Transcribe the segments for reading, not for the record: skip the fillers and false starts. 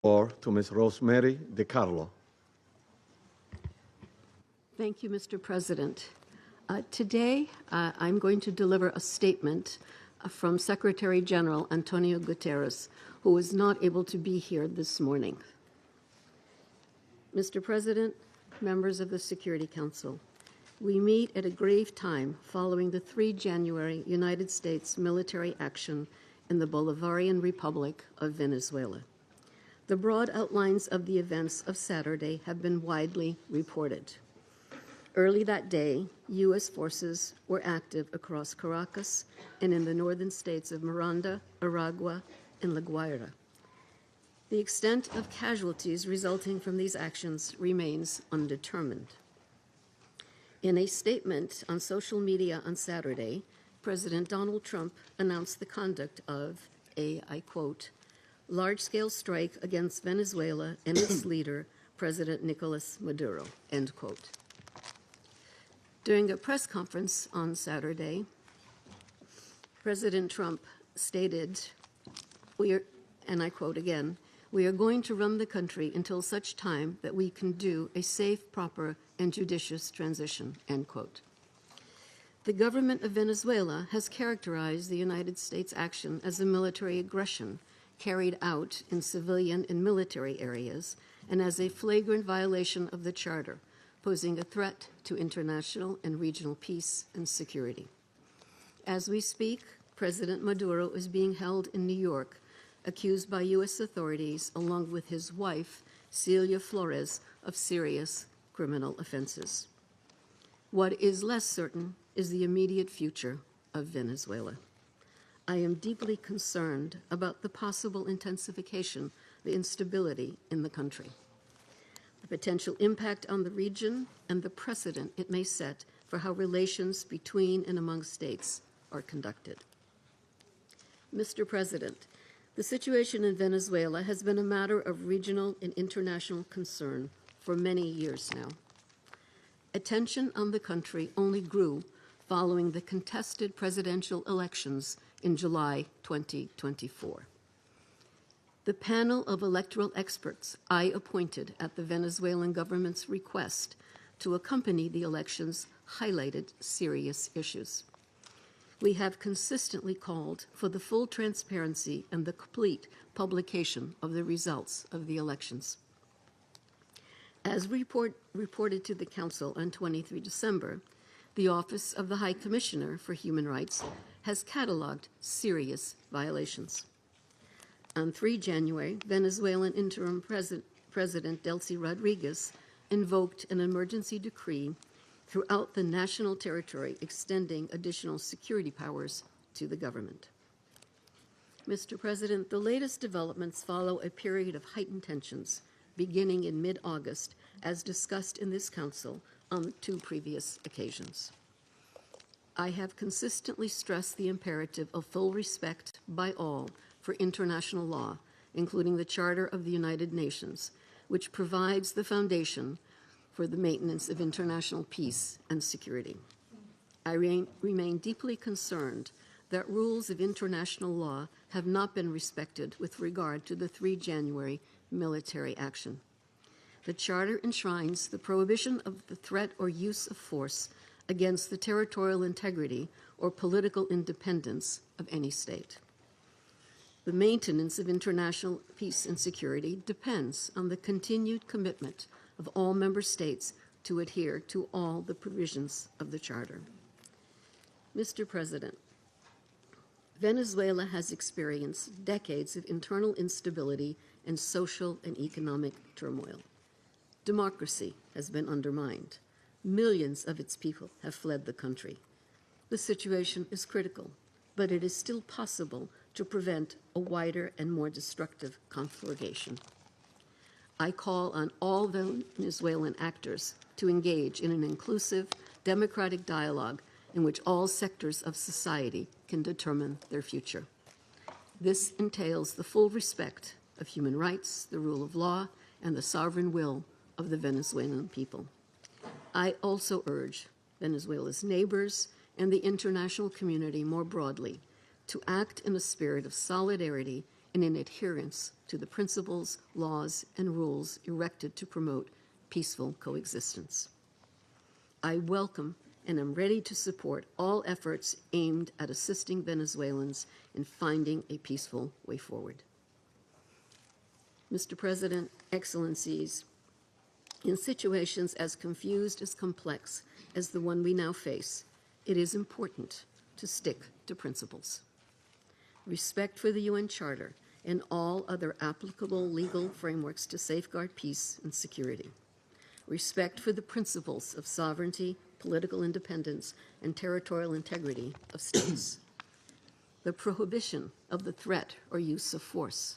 Or to Ms. Rosemary DiCarlo. Thank you, Mr. President. Today, I'm going to deliver a statement from Secretary General Antonio Guterres, who was not able to be here this morning. Mr. President, members of the Security Council, we meet at a grave time following the 3 January United States military action in the Bolivarian Republic of Venezuela. The broad outlines of the events of Saturday have been widely reported. Early that day, U.S. forces were active across Caracas and in the northern states of Miranda, Aragua, and La Guaira. The extent of casualties resulting from these actions remains undetermined. In a statement on social media on Saturday, President Donald Trump announced the conduct of a, I quote, large-scale strike against Venezuela and its leader, President Nicolas Maduro, end quote. During a press conference on Saturday, President Trump stated, and I quote again, "We are going to run the country until such time that we can do a safe, proper, and judicious transition," end quote. The government of Venezuela has characterized the United States action as a military aggression carried out in civilian and military areas and as a flagrant violation of the Charter, posing a threat to international and regional peace and security. As we speak, President Maduro is being held in New York, accused by U.S. authorities, along with his wife, Celia Flores, of serious criminal offenses. What is less certain is the immediate future of Venezuela. I am deeply concerned about the possible intensification of the instability in the country, the potential impact on the region, and the precedent it may set for how relations between and among states are conducted. Mr. President, the situation in Venezuela has been a matter of regional and international concern for many years now. Attention on the country only grew following the contested presidential elections in July 2024. The panel of electoral experts I appointed at the Venezuelan government's request to accompany the elections highlighted serious issues. We have consistently called for the full transparency and the complete publication of the results of the elections. As reported to the Council on 23 December, the Office of the High Commissioner for Human Rights has cataloged serious violations. On 3 January, Venezuelan interim President Delcy Rodriguez invoked an emergency decree throughout the national territory, extending additional security powers to the government. Mr. President, the latest developments follow a period of heightened tensions beginning in mid-August, as discussed in this Council on 2 previous occasions. I have consistently stressed the imperative of full respect by all for international law, including the Charter of the United Nations, which provides the foundation for the maintenance of international peace and security. I remain deeply concerned that rules of international law have not been respected with regard to the 3 January military action. The Charter enshrines the prohibition of the threat or use of force against the territorial integrity or political independence of any state. The maintenance of international peace and security depends on the continued commitment of all member states to adhere to all the provisions of the Charter. Mr. President, Venezuela has experienced decades of internal instability and social and economic turmoil. Democracy has been undermined. Millions of its people have fled the country. The situation is critical, but it is still possible to prevent a wider and more destructive conflagration. I call on all Venezuelan actors to engage in an inclusive, democratic dialogue in which all sectors of society can determine their future. This entails the full respect of human rights, the rule of law, and the sovereign will of the Venezuelan people. I also urge Venezuela's neighbors and the international community more broadly to act in a spirit of solidarity and in adherence to the principles, laws, and rules erected to promote peaceful coexistence. I welcome and am ready to support all efforts aimed at assisting Venezuelans in finding a peaceful way forward. Mr. President, Excellencies, in situations as confused as complex as the one we now face, it is important to stick to principles. Respect for the UN Charter and all other applicable legal frameworks to safeguard peace and security. Respect for the principles of sovereignty, political independence, and territorial integrity of states. The prohibition of the threat or use of force.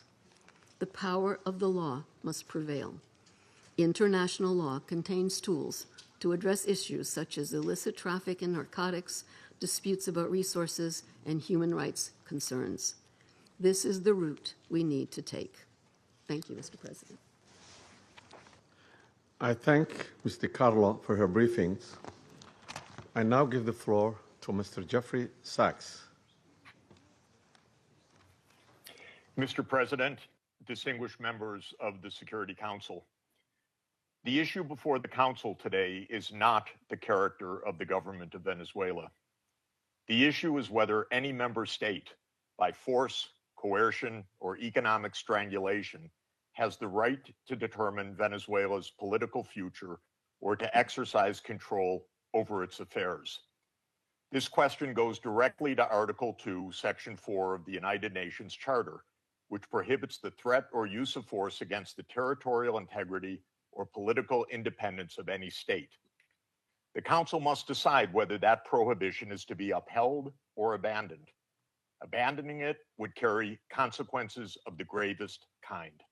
The power of the law must prevail. International law contains tools to address issues such as illicit traffic in narcotics, disputes about resources, and human rights concerns. This is the route we need to take. Thank you, Mr. President. I thank Ms. DiCarlo for her briefings. I now give the floor to Mr. Jeffrey Sachs. Mr. President, distinguished members of the Security Council, the issue before the Council today is not the character of the government of Venezuela. The issue is whether any member state, by force, coercion, or economic strangulation, has the right to determine Venezuela's political future or to exercise control over its affairs. This question goes directly to Article 2, Section 4 of the United Nations Charter, which prohibits the threat or use of force against the territorial integrity or political independence of any state. The Council must decide whether that prohibition is to be upheld or abandoned. Abandoning it would carry consequences of the gravest kind.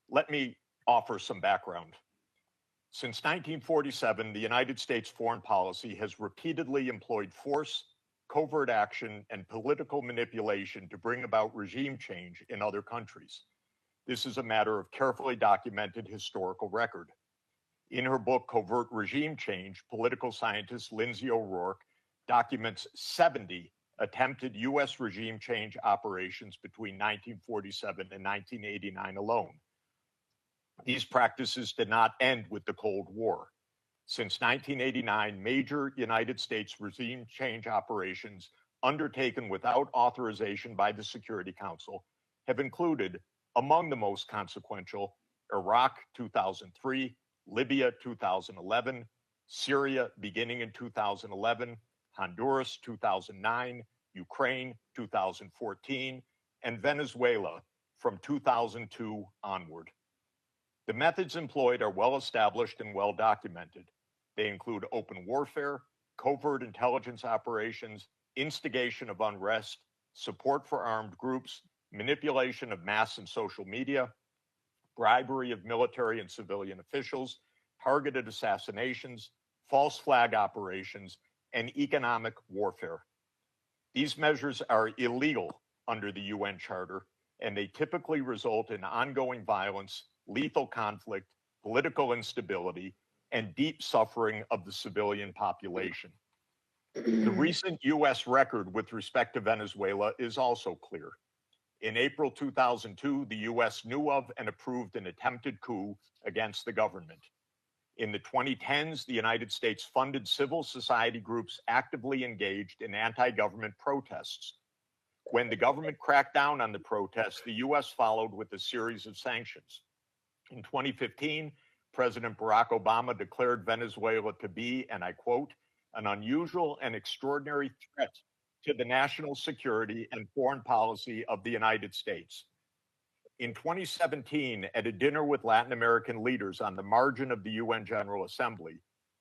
Let me offer some background. Since 1947, the United States foreign policy has repeatedly employed force, covert action, and political manipulation to bring about regime change in other countries. This is a matter of carefully documented historical record. In her book, Covert Regime Change, political scientist Lindsay O'Rourke documents 70 attempted U.S. regime change operations between 1947 and 1989 alone. These practices did not end with the Cold War. Since 1989, major United States regime change operations undertaken without authorization by the Security Council have included, among the most consequential, Iraq 2003, Libya 2011, Syria beginning in 2011, Honduras 2009, Ukraine 2014, and Venezuela from 2002 onward. The methods employed are well established and well documented. They include open warfare, covert intelligence operations, instigation of unrest, support for armed groups, manipulation of mass and social media, bribery of military and civilian officials, targeted assassinations, false flag operations, and economic warfare. These measures are illegal under the UN Charter, and they typically result in ongoing violence, lethal conflict, political instability, and deep suffering of the civilian population. The recent U.S. record with respect to Venezuela is also clear. In April 2002, the U.S. knew of and approved an attempted coup against the government. In the 2010s, the United States funded civil society groups actively engaged in anti-government protests. When the government cracked down on the protests, the U.S. followed with a series of sanctions. In 2015, President Barack Obama declared Venezuela to be, and I quote, an unusual and extraordinary threat to the national security and foreign policy of the United States. In 2017, at a dinner with Latin American leaders on the margin of the UN General Assembly,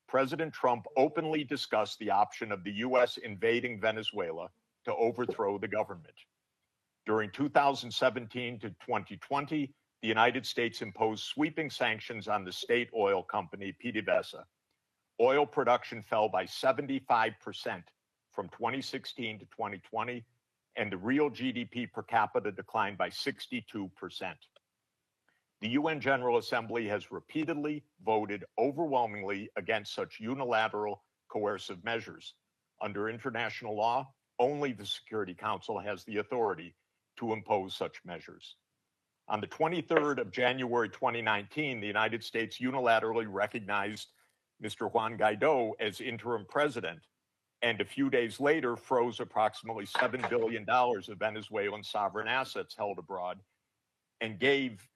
President Trump openly discussed the option of the U.S. invading Venezuela to overthrow the government. During 2017 to 2020, the United States imposed sweeping sanctions on the state oil company PDVSA. Oil production fell by 75% from 2016 to 2020, and the real GDP per capita declined by 62%. The UN General Assembly has repeatedly voted overwhelmingly against such unilateral coercive measures. Under international law, only the Security Council has the authority to impose such measures. On the 23rd of January 2019, the United States unilaterally recognized Mr. Juan Guaido as interim president, and a few days later froze approximately $7 billion of Venezuelan sovereign assets held abroad and gave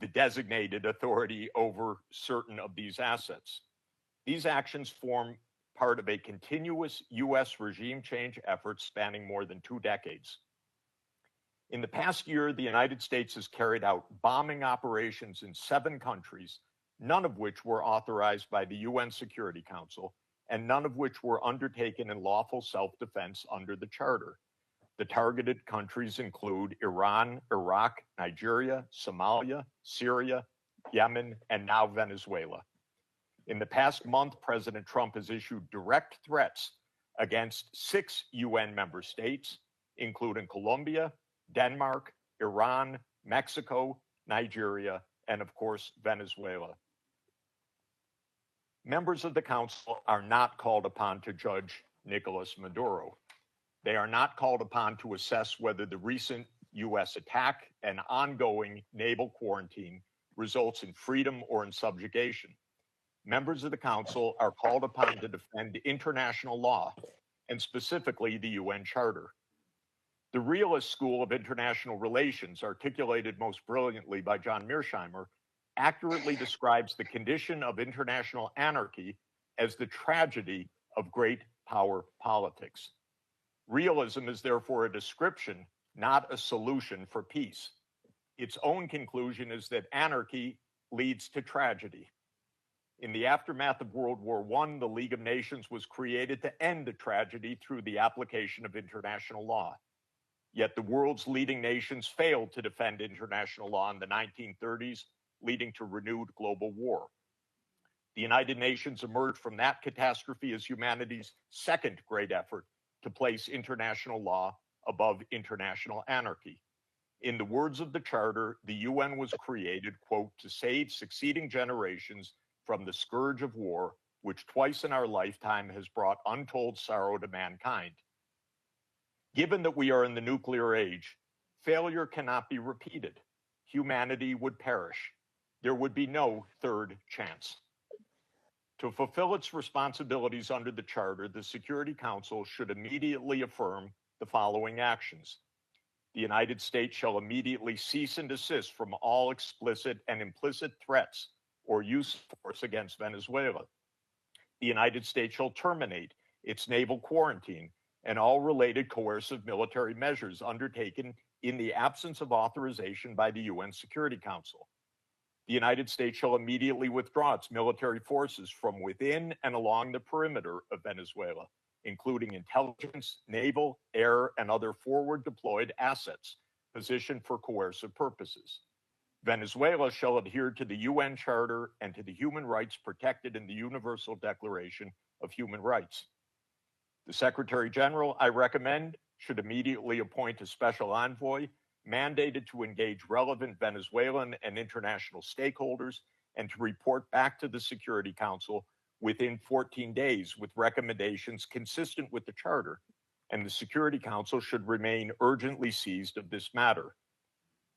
the designated authority over certain of these assets. These actions form part of a continuous U.S. regime change effort spanning more than 2 decades. In the past year, the United States has carried out bombing operations in 7 countries, none of which were authorized by the UN Security Council, and none of which were undertaken in lawful self-defense under the Charter. The targeted countries include Iran, Iraq, Nigeria, Somalia, Syria, Yemen, and now Venezuela. In the past month, President Trump has issued direct threats against 6 UN member states, including Colombia, Denmark, Iran, Mexico, Nigeria, and of course, Venezuela. Members of the Council are not called upon to judge Nicolas Maduro. They are not called upon to assess whether the recent U.S. attack and ongoing naval quarantine results in freedom or in subjugation. Members of the Council are called upon to defend international law, and specifically the UN Charter. The realist school of international relations, articulated most brilliantly by John Mearsheimer, accurately describes the condition of international anarchy as the tragedy of great power politics. Realism is therefore a description, not a solution for peace. Its own conclusion is that anarchy leads to tragedy. In the aftermath of World War I, the League of Nations was created to end the tragedy through the application of international law. Yet the world's leading nations failed to defend international law in the 1930s, leading to renewed global war. The United Nations emerged from that catastrophe as humanity's second great effort to place international law above international anarchy. In the words of the Charter, the UN was created, quote, to save succeeding generations from the scourge of war, which twice in our lifetime has brought untold sorrow to mankind. Given that we are in the nuclear age, failure cannot be repeated. Humanity would perish. There would be no third chance. To fulfill its responsibilities under the Charter, the Security Council should immediately affirm the following actions. The United States shall immediately cease and desist from all explicit and implicit threats or use of force against Venezuela. The United States shall terminate its naval quarantine and all related coercive military measures undertaken in the absence of authorization by the UN Security Council. The United States shall immediately withdraw its military forces from within and along the perimeter of Venezuela, including intelligence, naval, air, and other forward deployed assets positioned for coercive purposes. Venezuela shall adhere to the UN Charter and to the human rights protected in the Universal Declaration of Human Rights. The Secretary General, I recommend, should immediately appoint a special envoy mandated to engage relevant Venezuelan and international stakeholders and to report back to the Security Council within 14 days with recommendations consistent with the Charter, and the Security Council should remain urgently seized of this matter.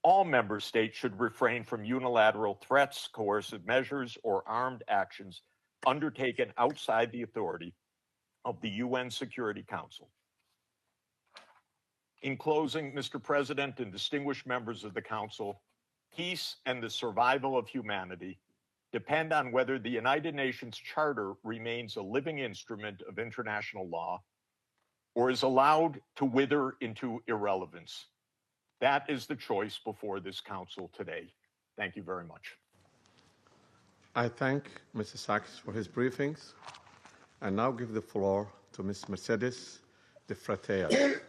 All member states should refrain from unilateral threats, coercive measures, or armed actions undertaken outside the authority of the UN Security Council. In closing, Mr. President and distinguished members of the Council, peace and the survival of humanity depend on whether the United Nations Charter remains a living instrument of international law or is allowed to wither into irrelevance. That is the choice before this Council today. Thank you very much. I thank Mr. Sachs for his briefings. I now give the floor to Ms. Mercedes de Freitas.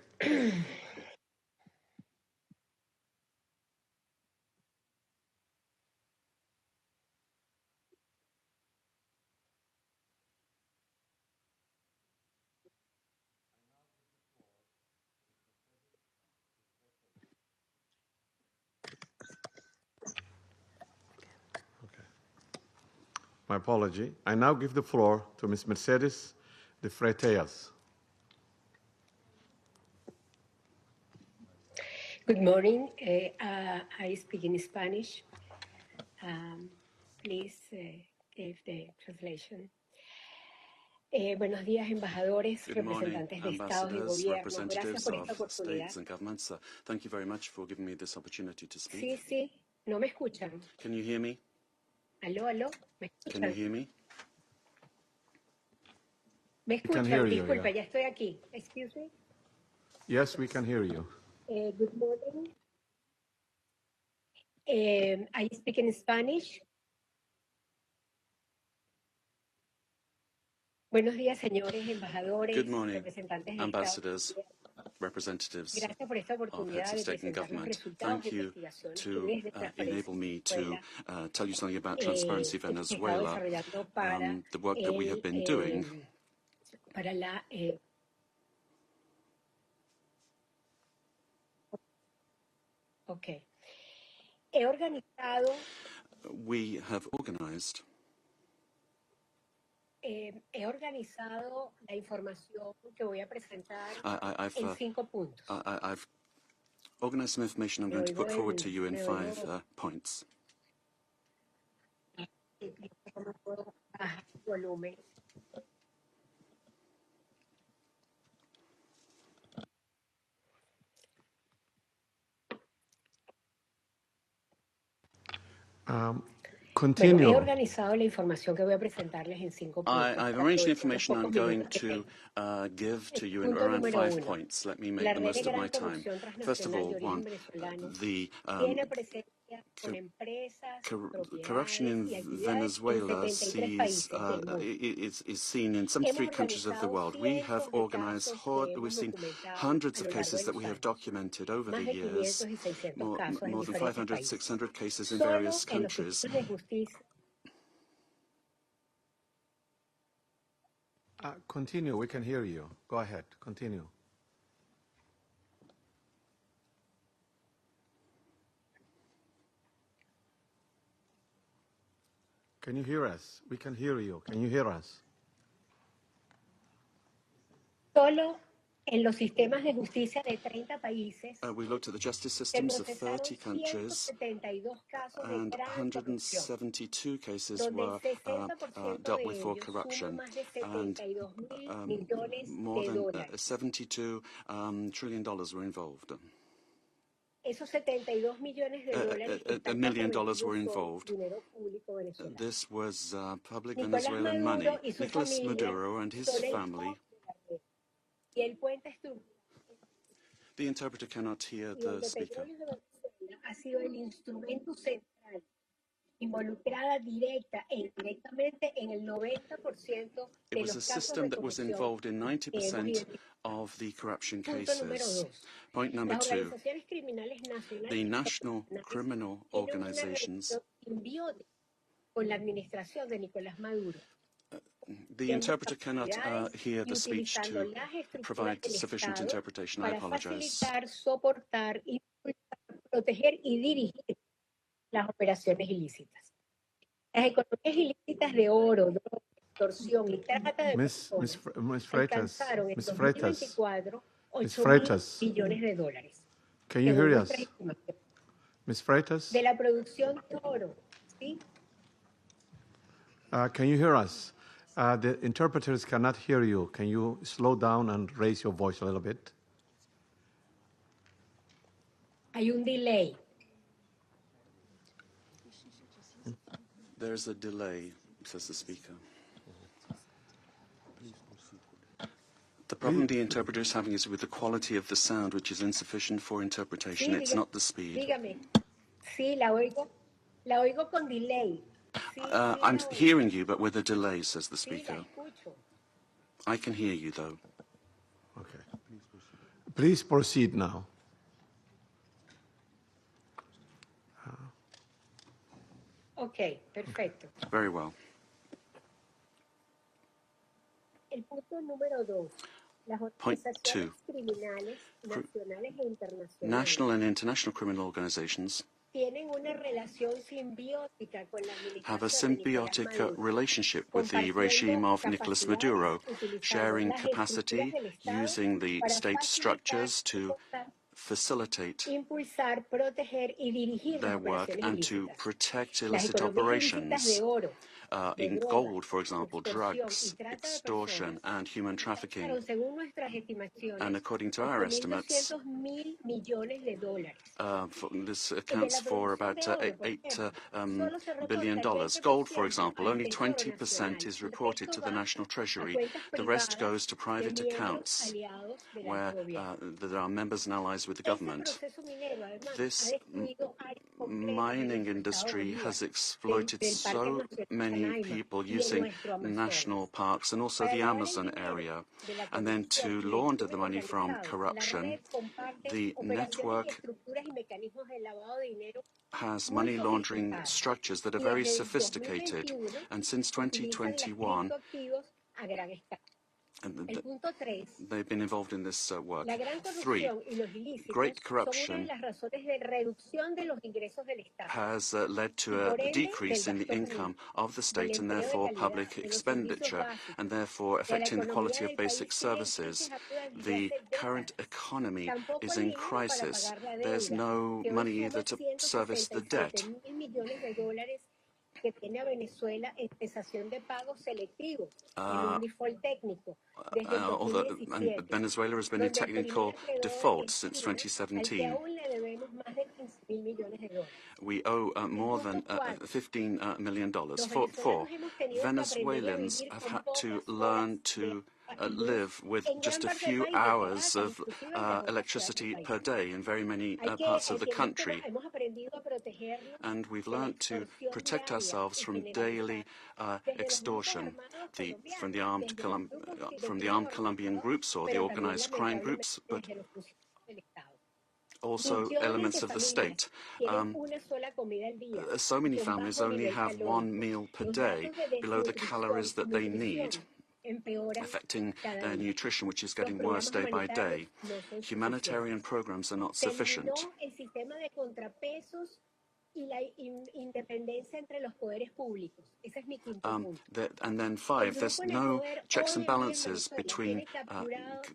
My apology. I now give the floor to Ms. Mercedes de Freitas. Good morning. I speak in Spanish. Please give the translation. Buenos días, embajadores, Good morning, representantes de estados y ambassadors, gobiernos. Gracias representatives por esta of oportunidad. states and governments. Thank you very much for giving me this opportunity to speak. Sí, sí, no me escuchan. Can you hear me? Aló, aló, ¿me Can you escuchan? hear me? ¿Me We can escuchan? hear you, Disculpa, yeah. ya estoy aquí. Excuse me. Yes, we can hear you. Good morning. I speak in Spanish. Buenos días, señores embajadores, Good morning, representantes de ambassadors, estados. representatives Gracias por esta of oportunidad heads of de state and presentar los government. resultados Thank de you investigaciones que to desde Transparencia enable me to Venezuela tell you something about Transparency hemos estado Venezuela, desarrollando para the work that we have been doing. para la okay. He organizado We have organized la información que voy a presentar I've en 5 puntos. I've organized some information I'm going to put forward to you in 5 points. Volumen. Continue. Bueno, he organizado la información que voy a presentarles en 5 puntos. I've arranged the information I'm going to give to you in around 5 points. Let me make the most of my time. First of all, one, the corruption in Venezuela is seen in 73 countries of the world. We have organized, we've seen hundreds of cases that we have documented over the years, more than 500, 600 cases in various countries. Continue, we can hear you. Go ahead, continue. Can you hear us? We can hear you. Can you hear us? Solo en los sistemas de justicia de 30 países We looked at the justice systems of 30 countries, and 172 cases were dealt with for corruption, and more than $72 trillion were involved. Esos $72 millones de dólares $1 million were involved. This was public Venezuelan money. Nicolas Maduro and his family. The interpreter cannot hear the speaker. Ha sido el instrumento central, involucrada directa e indirectamente en el 90% It was a system that was involved in 90% of the corruption cases. Point number 2, the national criminal organizations. Con la administración de Nicolás Maduro. The interpreter cannot hear the speech to provide sufficient interpretation. I apologize. Para facilitar, soportar, proteger y dirigir las operaciones ilícitas. Las economías ilícitas de oro, droga, extorsión y trata de personas alcanzaron en 2024 $8.000 millones de dólares. Can you hear us? Ms. Freitas? De la producción de oro, ¿sí? Can you hear us? The interpreters cannot hear you. Can you slow down and raise your voice a little bit? Hay un delay. There's a delay, says the speaker. The problem the interpreter is having is with the quality of the sound, which is insufficient for interpretation. It's not the speed. Dígame. Sí, la oigo con delay. I'm hearing you, but with a delay, says the speaker. I can hear you, though. Okay. Please proceed now. Okay, perfecto. Very well. El punto número 2. Las organizaciones criminales nacionales e internacionales. National and international criminal organizations have a symbiotic relationship with the regime of Nicolas Maduro, sharing capacity, using the state structures to facilitate impulsar, proteger y dirigir their las work operaciones and to ilícitas. protect Las illicit economías ilícitas operations de oro, de in drogas, gold, for example, extorsión y drugs, trata de extortion, personas, and human trafficking. alcanzaron, según nuestras estimaciones, And according to our estimates, 8.200.000 millones de dólares. this De accounts la for producción about de oro, por $8 ejemplo, solo se billion. reporta el Gold, for 20% example, al only Tesoro 20% Nacional. is El reported resto to the va National a Treasury. cuentas The rest privadas goes to de private miembros accounts aliados del where alto gobierno. there are members and allies with the Ese government. proceso minero, además, This ha destruido áreas completas en mining nuestro estado industry Bolívar, has exploited del Parque so Nacional many Canaima people y en using nuestro national Amazonas. parks and also Para the lavar el Amazon dinero area. de la And then to corrupción y del launder the crimen money from organizado, la corruption, red comparte the operaciones y network estructuras y mecanismos de lavado de dinero has muy money laundering sofisticados. structures that are Y very desde el sophisticated. 2021 And since utilizan las 2021, criptoactivos a gran escala. El punto 3. they've been involved in this work. La gran 3, corrupción y los ilícitos great son una de corruption las razones de reducción de los ingresos del Estado has led to y a por ende del decrease in the gasto income público, of the del state and empleo de therefore calidad, public de los servicios expenditure básicos, and therefore de la affecting the quality economía of del basic país que es services. desde hace The décadas. current economy Tampoco is el in dinero para crisis. pagar la There's deuda, no que hoy money suma either to service the 167 debt. mil millones de dólares que tiene a Venezuela en cesación de pagos selectivos, en un default técnico, desde el Although 2017, Venezuela has been in donde el primer technical acreedor default es since China, al que 2017. aún le debemos más de 15.000 millones de dólares. We owe more than $15 million. Four, Venezuelans have had to learn to live with just a few hours of electricity per day in very many parts of the country. And we've learned to protect ourselves from daily extortion from the armed Colombian groups or the organized crime groups, but also elements of the state. So many families only have one meal per day, below the calories that they need, affecting their nutrition, which is getting worse day by day. Humanitarian programs are not sufficient. And then 5, there's no checks and balances between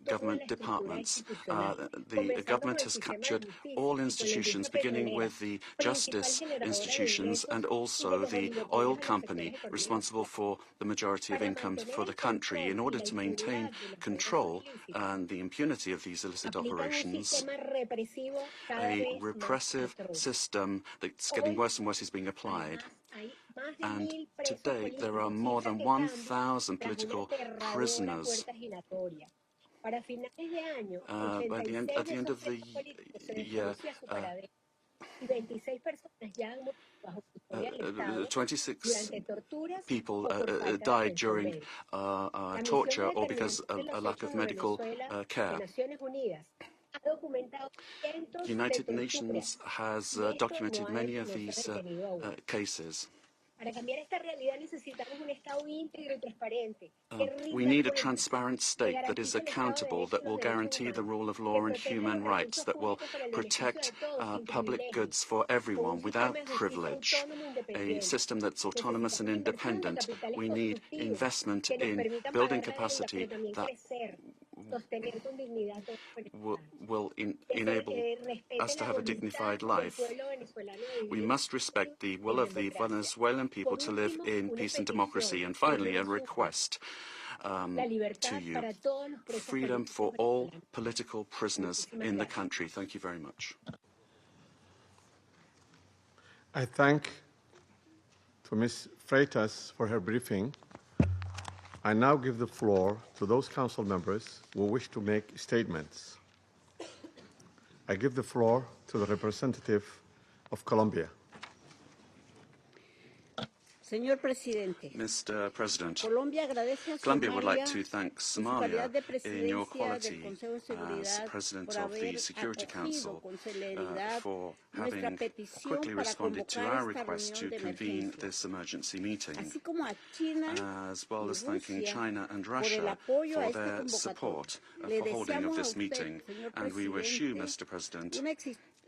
government departments. The government has captured all institutions, beginning with the justice institutions and also the oil company responsible for the majority of income for the country. In order to maintain control and the impunity of these illicit operations, a repressive system that's getting worse and worse is being applied. And today there are more than 1,000 political prisoners. At the end of the year, 26 people died during torture or because of a lack of medical care. The United Nations has documented many of these cases. We need a transparent state that is accountable, that will guarantee the rule of law and human rights, that will protect public goods for everyone without privilege, a system that's autonomous and independent. We need investment in building capacity that will enable us to have a dignified life. We must respect the will of the Venezuelan people to live in peace and democracy. And finally, a request to you. Freedom for all political prisoners in the country. Thank you very much. I thank to Ms. Freitas for her briefing. I now give the floor to those council members who wish to make statements. I give the floor to the representative of Colombia. Señor Presidente, Mr. President, Colombia would like to thank Somalia in your quality as President of the Security Council for having quickly responded to our request to convene this emergency meeting, as well as thanking China and Russia for their support for holding of this meeting. And we wish you, Mr. President,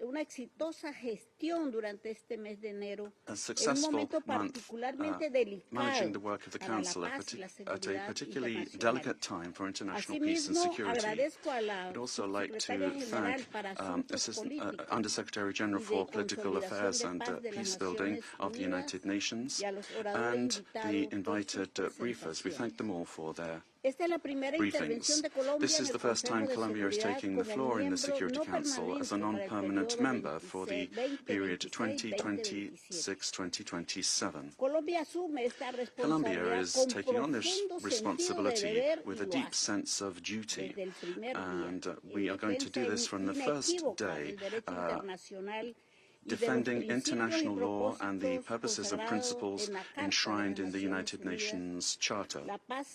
una exitosa gestión durante este mes de enero, a en un successful momento month particularmente managing delicado the work of the para la Council paz y la at a seguridad particularly internacional. delicate time for international peace and Asimismo, security. agradezco a la I'd also like Subsecretaria to General thank para Asuntos Políticos Undersecretary General y de for Political Consolidación Affairs de and Paz de las Peace Building Naciones of the Unidas United Nations y a los oradores and the invitados por invited sus briefers. We thank them all for their Esta es la primera intervención briefings. de Colombia This en is el the first Consejo time de Colombia is Seguridad taking the como floor in the miembro Security no Council as a permanente para el non-permanent periodo member for the period 2026-2027. 2026-2027. Colombia asume esta Colombia responsabilidad is con taking on this profundo sentido de responsibility deber with y a lo deep hace. sense of duty, Desde el primer and día, we are going to do this from the first inequívoca day, del derecho internacional y de los defending principios y international law and the propósitos purposes and consagrados principles en la Carta enshrined de in the las United Naciones Unidas, Nations Charter. la paz,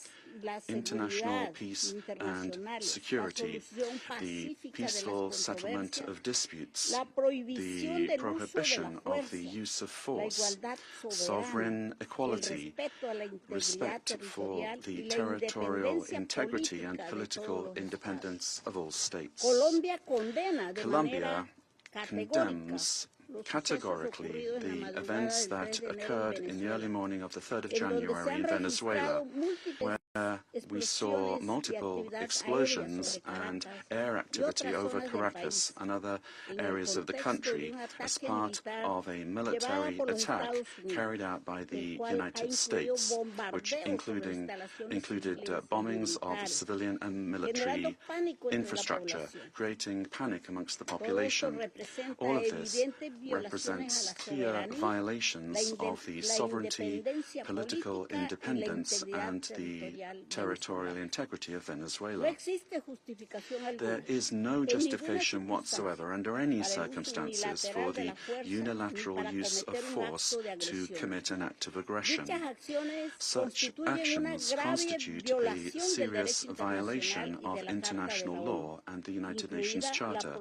la International seguridad peace and internacionales, security, la solución the pacífica peaceful de las settlement controversias, of disputes, la prohibición the del uso de la prohibition of the fuerza, use of la force, igualdad sovereign soberana, el equality, respeto a la integridad respect for territorial the y la territorial independencia integrity and política de todos political los estados. independence of all states. Colombia condena de Colombia manera condemns los categorically sucesos ocurridos en la the madrugada events del 3 that de enero en occurred in the early Venezuela, morning of the 3rd of en donde se January han in Venezuela, registrado múltiples we saw explosiones y multiple actividad aérea explosions sobre and Caracas air y activity otras over zonas del Caracas país, and other en el areas of the contexto de country un as ataque part militar of a llevada military por los attack Estados Unidos, carried out by el the cual ha United incluido States, which bombardeos sobre instalaciones included civiles y bombings of militares, civilian and generando military pánico entre la infrastructure, población. creating panic amongst the Todo esto population. representa All of this evidentes violaciones a represents la clear soberanía, violations of the la sovereignty, independencia political política y la independence, integridad and the territorial territorial venezolana. integrity of No Venezuela. existe justificación There alguna is no en ninguna justification whatsoever circunstancia under any para el uso circumstances unilateral for de the la fuerza ni unilateral para use of cometer un force acto de to agresión. commit an act of aggression. Dichas acciones Such constituyen una actions grave constitute a violación del serious derecho violation internacional y of de la Carta de international la law ONU, and the United Nations incluida Charter,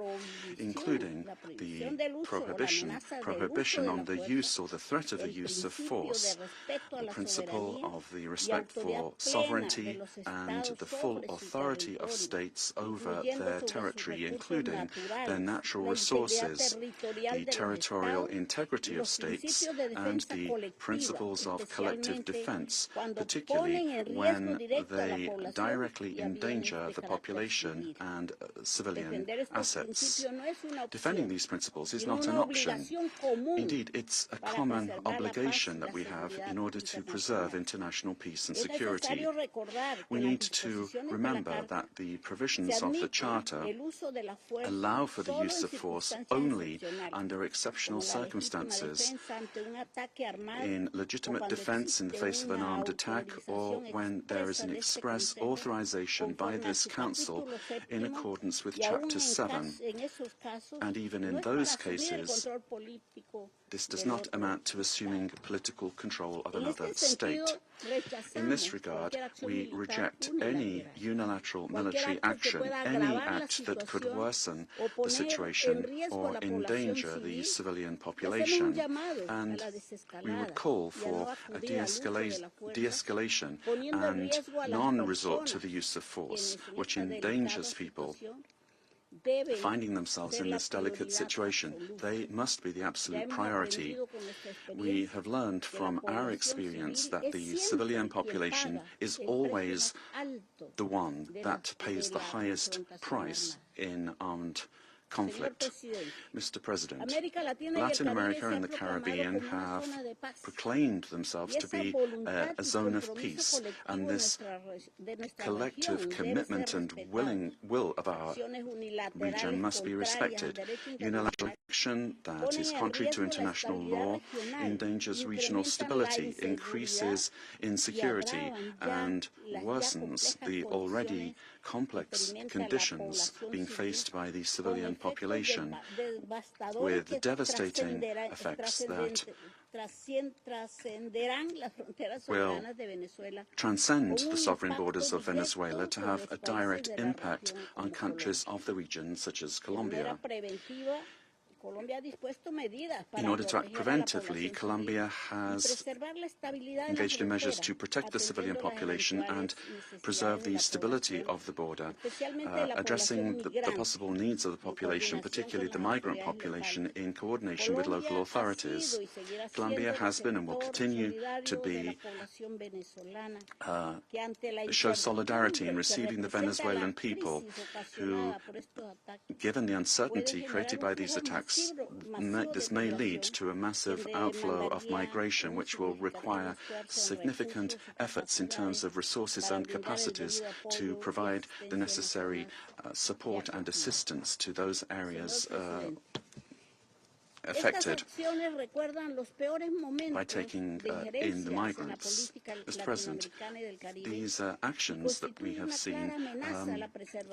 including la the prohibición del uso o la prohibition amenaza del uso de on la the fuerza, use or the threat of the el use of principio force, de respeto a the la principle soberanía of the y respect autoridad for plena de sovereignty los and estados the full sobre su authority of territorio, states over incluyendo their sobre sus territory, recursos including naturales, their natural la integridad resources, territorial the de los territorial estados integrity y of los states, principios de and defensa the colectiva, principles of collective especialmente defense, cuando particularly ponen en riesgo when directo a la they población directly y a bienes endanger de the carácter population civil. and civilian Defender estos assets. principios no es una Defending opción, these principles is sino not an una option. obligación común Indeed, it's a para common preservar la paz obligation y that la we have seguridad in order to preserve internacional. international peace and Es security. necesario recordar que We las need to disposiciones de la remember Carta that the se provisions of the admite Charter el uso de la fuerza allow for the solo use en of force circunstancias only excepcionales, under exceptional como la legítima circumstances, defensa ante un ataque armado in o legitimate cuando defense in the existe face of an una armed attack, or autorización when there is expresa an de este express Consejo authorization by conforme a this su Council capítulo in séptimo, accordance with y aún Chapter 7. en esos casos And even in no es those para asumir el cases, control político this does del not otro. amount to assuming political control of En another este sentido, state. In this rechazamos regard, cualquier acción we militar reject any unilateral, unilateral cualquier military acto que action, pueda any agravar la act that could situación worsen o the poner en situation riesgo a or la población endanger the civil. civilian Y hacemos un population. llamado a And la we desescalada would call y a no for a acudir al uso de la fuerza, de-escalation poniendo en and riesgo a las non-resort to personas the use of force, quienes en which esta endangers delicada people situación deben finding themselves ser in la this delicate prioridad situation. absoluta. They must be the Ya absolute hemos priority. aprendido con nuestra We experiencia have learned que la from our población experience civil that es the siempre civilian quien population paga is el precio always más alto the one de that pays de the la highest confrontación price armada. in armed Señor conflict. presidente, Mr. President, América Latina y el Latin Caribe America se and han the proclamado Caribbean como una have zona de paz. proclaimed themselves Y to esa be voluntad a y zone of compromiso peace, colectivo and this de nuestra collective región debe commitment ser and respetado. will of our Acciones unilaterales region must be contrarias al respected. derecho Unilateral internacional action that ponen is en contrary to riesgo la international estabilidad law regional, endangers regional incrementan la stability, inseguridad increases y insecurity, agravan ya and las ya worsens complejas the already condiciones complex experimenta la conditions población being civil faced by the con civilian efectos population, devastadores with que devastating effects that trascenderán las fronteras will soberanas de Venezuela, transcend con the un sovereign impacto borders of directo Venezuela to sobre have los a países direct de la impact región on como countries Colombia. of the region, such as De manera Colombia. preventiva, In order to act preventively, Colombia has engaged in measures to protect the civilian population and preserve the stability of the border, addressing the possible needs of the population, particularly the migrant population, in coordination with local authorities. Colombia has been and will continue to show solidarity in receiving the Venezuelan people who, given the uncertainty created by these attacks, this may lead to a massive outflow of migration, which will require significant efforts in terms of resources and capacities to provide the necessary support and assistance to those areas affected by taking in the migrants. Mr. President, these actions that we have seen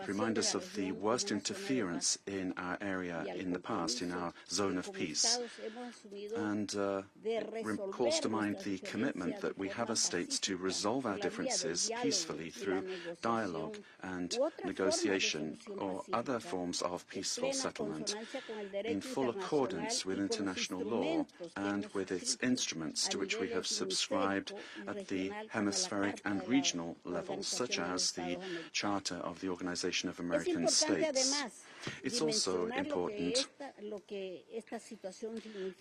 remind us of the worst interference in our area in the past, in our zone of peace, and calls to mind the commitment that we have as states to resolve our differences peacefully through dialogue and negotiation or other forms of peaceful settlement in full accordance with international law and with its instruments to which we have subscribed at the hemispheric and regional levels, such as the Charter of the Organization of American States. It's also important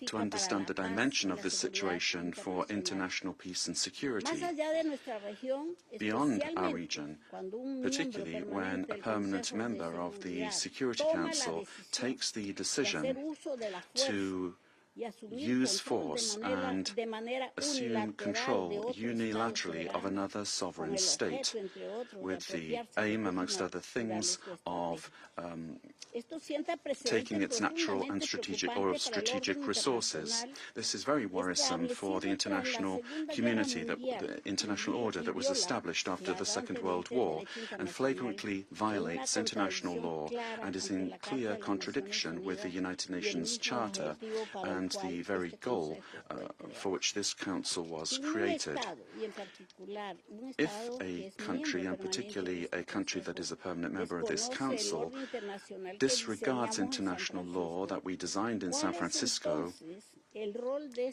to understand the dimension of this situation for international peace and security beyond our region, particularly when a permanent member of the Security Council takes the decision to use force and assume control unilaterally of another sovereign state, with the aim, amongst other things, of taking its natural and strategic resources. This is very worrisome for the international community, the international order that was established after the Second World War, and flagrantly violates international law and is in clear contradiction with the United Nations Charter and the very goal for which this council was created. If a country, and particularly a country that is a permanent member of this council, disregards international law that we designed in San Francisco,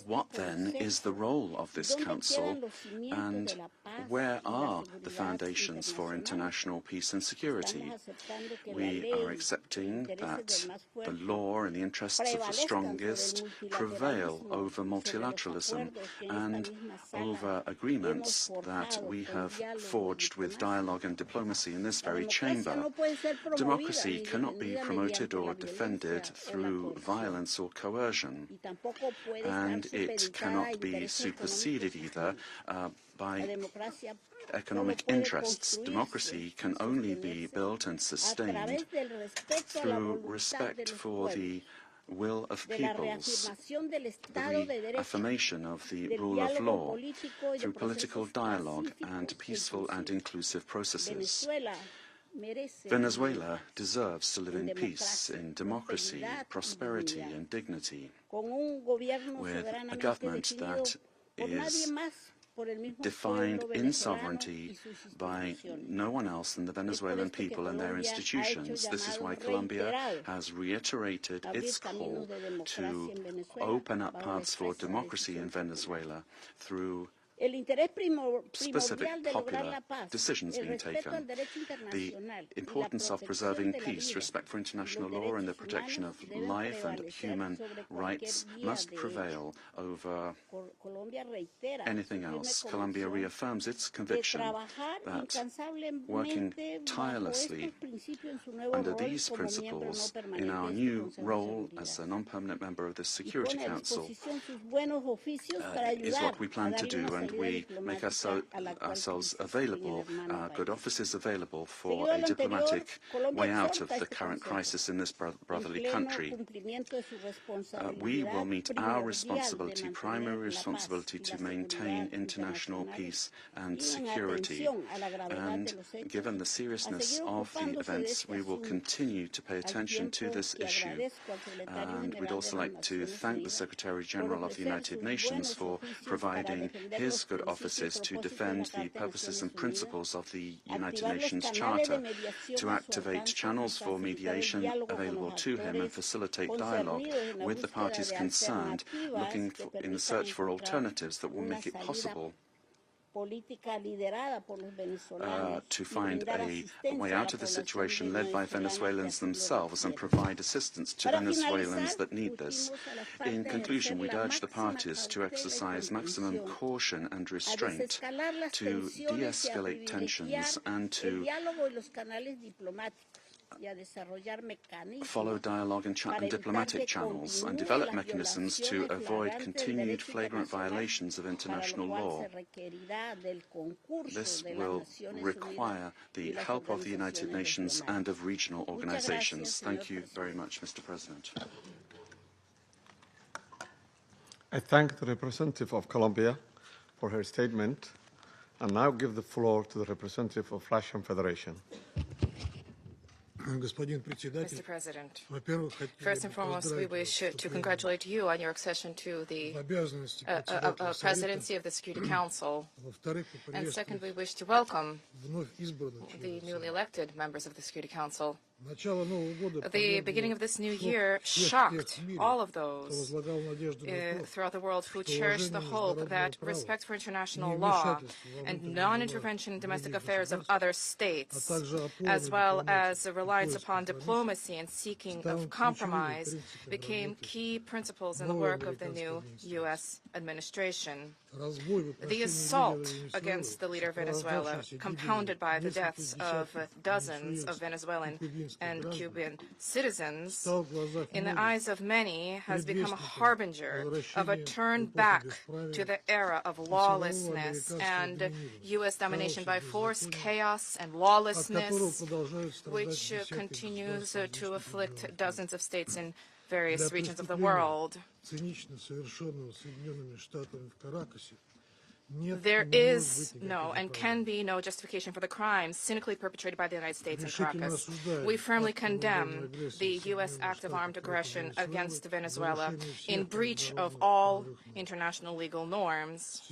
what then is the role of this council, and where are the foundations for international peace and security? We are accepting that the law and the interests of the strongest prevail over multilateralism and over agreements that we have forged with dialogue and diplomacy in this very chamber. Democracy cannot be promoted or defended through violence or coercion, and it cannot be superseded either by economic interests. Democracy can only be built and sustained through respect for the will of peoples, the reaffirmation of the rule of law, through political dialogue and peaceful and inclusive processes. Venezuela deserves to live in peace, in democracy, prosperity and dignity, with a government that is defined in sovereignty by no one else than the Venezuelan people and their institutions. This is why Colombia has reiterated its call to open up paths for democracy in Venezuela through specific popular decisions being taken. The importance of preserving peace, respect for international law and the protection of life and human rights must prevail over anything else. Colombia reaffirms its conviction that working tirelessly under these principles in our new role as a non-permanent member of the Security Council is what we plan to do, and we make ourselves available, good offices available for a diplomatic way out of the current crisis in this brotherly country. We will meet our responsibility, primary responsibility, to maintain international peace and security. And given the seriousness of the events, we will continue to pay attention to this issue. And we'd also like to thank the Secretary General of the United Nations for providing his his good offices to defend the purposes and principles of the United Nations Charter, to activate channels for mediation available to him and facilitate dialogue with the parties concerned, looking in the search for alternatives that will make it possible to find a way out of the situation led by Venezuelans themselves and provide assistance to Venezuelans that need this. In conclusion, we'd urge the parties to exercise maximum caution and restraint, to de-escalate tensions and to follow dialogue and diplomatic channels and develop mechanisms to avoid continued flagrant violations of international law. This will require the help of the United Nations and of regional organizations. Thank you very much, Mr. President. I thank the representative of Colombia for her statement and now give the floor to the representative of Russian Federation. Mr. President, first and foremost, we wish to congratulate you on your accession to the presidency of the Security Council. And second, we wish to welcome the newly elected members of the Security Council. The beginning of this new year shocked all of those throughout the world who cherished the hope that respect for international law and non-intervention in domestic affairs of other states, as well as a reliance upon diplomacy and seeking of compromise, became key principles in the work of the new U.S. administration. The assault against the leader of Venezuela, compounded by the deaths of dozens of Venezuelan and Cuban citizens, in the eyes of many, has become a harbinger of a turn back to the era of lawlessness and U.S. domination by force, chaos, and lawlessness, which continues to afflict dozens of states in various regions of the world. There is no and can be no justification for the crimes cynically perpetrated by the United States in Caracas. We firmly condemn the U.S. act of armed aggression against Venezuela in breach of all international legal norms.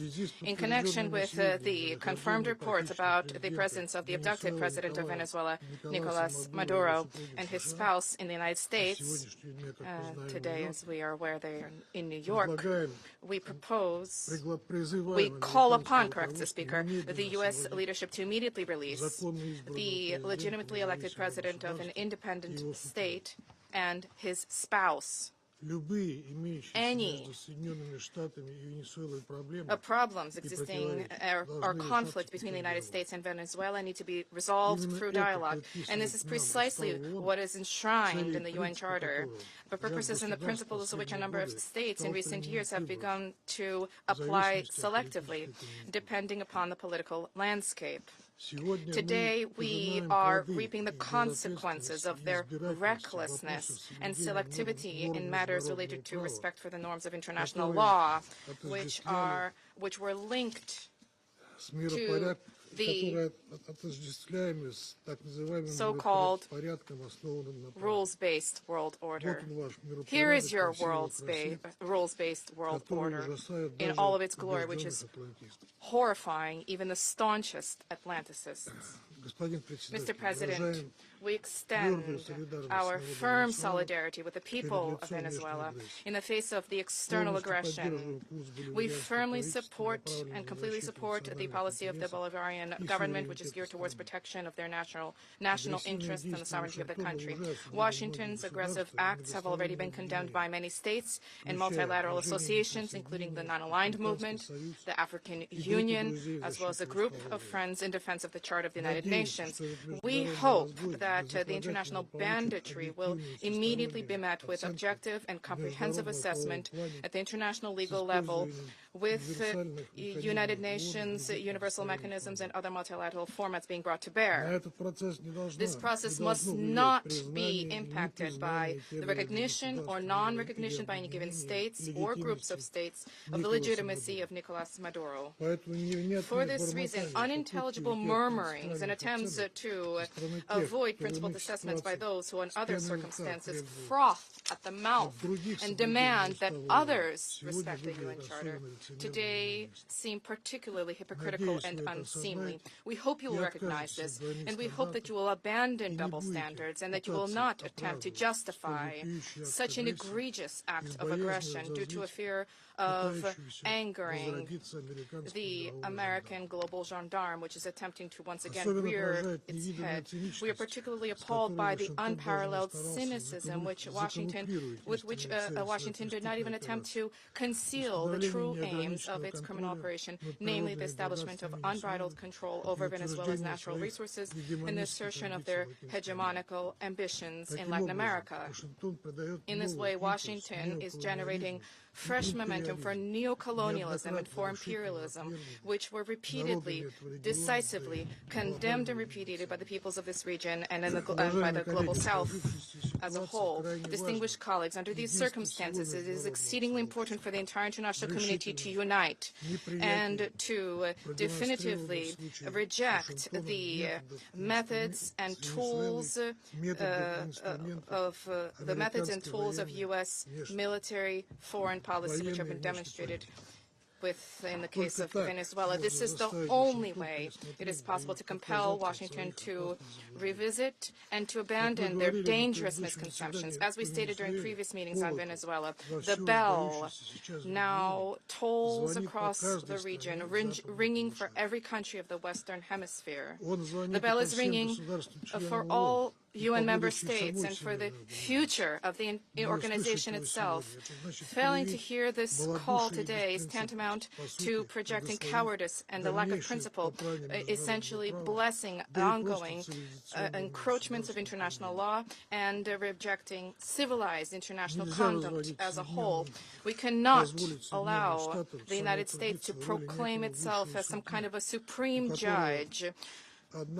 In connection with the confirmed reports about the presence of the abducted president of Venezuela, Nicolas Maduro, and his spouse in the United States, today, as we are aware, they are in New York, we call upon, corrects the Speaker, the U.S. leadership to immediately release the legitimately elected president of an independent state and his spouse. Any problems existing or conflict between the United States and Venezuela need to be resolved through dialogue. And this is precisely what is enshrined in the UN Charter, for purposes and the principles of which a number of states in recent years have begun to apply selectively, depending upon the political landscape. Today, we are reaping the consequences of their recklessness and selectivity in matters related to respect for the norms of international law, which were linked to the so-called rules-based world order. Here is your rules-based world order in all of its glory, which is horrifying even the staunchest Atlanticists. Mr. President, we extend our firm solidarity with the people of Venezuela in the face of the external aggression. We firmly support and completely support the policy of the Bolivarian government, which is geared towards protection of their national interests and the sovereignty of the country. Washington's aggressive acts have already been condemned by many states and multilateral associations, including the Non-Aligned Movement, the African Union, as well as a group of friends in defense of the Charter of the United Nations. We hope that the international banditry will immediately be met with objective and comprehensive assessment at the international legal level with United Nations universal mechanisms and other multilateral formats being brought to bear. This process must not be impacted by the recognition or non-recognition by any given states or groups of states of the legitimacy of Nicolas Maduro. For this reason, unintelligible murmurings and attempts to avoid principled assessments by those who in other circumstances froth at the mouth and demand that others respect the UN Charter today seem particularly hypocritical and unseemly. We hope you will recognize this, and we hope that you will abandon double standards and that you will not attempt to justify such an egregious act of aggression due to a fear of angering the American global gendarme, which is attempting to once again rear its head. We are particularly appalled by the unparalleled cynicism with which Washington did not even attempt to conceal the true aims of its criminal operation, namely the establishment of unbridled control over Venezuela's natural resources and the assertion of their hegemonical ambitions in Latin America. In this way, Washington is generating fresh momentum for neocolonialism and for imperialism, which were repeatedly, decisively condemned and repudiated by the peoples of this region and by the global South as a whole. Distinguished colleagues, under these circumstances, it is exceedingly important for the entire international community to unite and to definitively reject the methods and tools of U.S. military foreign policy, which have been demonstrated in the case of Venezuela. This is the only way it is possible to compel Washington to revisit and to abandon their dangerous misconceptions. As we stated during previous meetings on Venezuela, the bell now tolls across the region, ringing for every country of the Western Hemisphere. The bell is ringing for all UN member states and for the future of the organization itself. Failing to hear this call today is tantamount to projecting cowardice and the lack of principle, essentially blessing ongoing encroachments of international law and rejecting civilized international conduct as a whole. We cannot allow the United States to proclaim itself as some kind of a supreme judge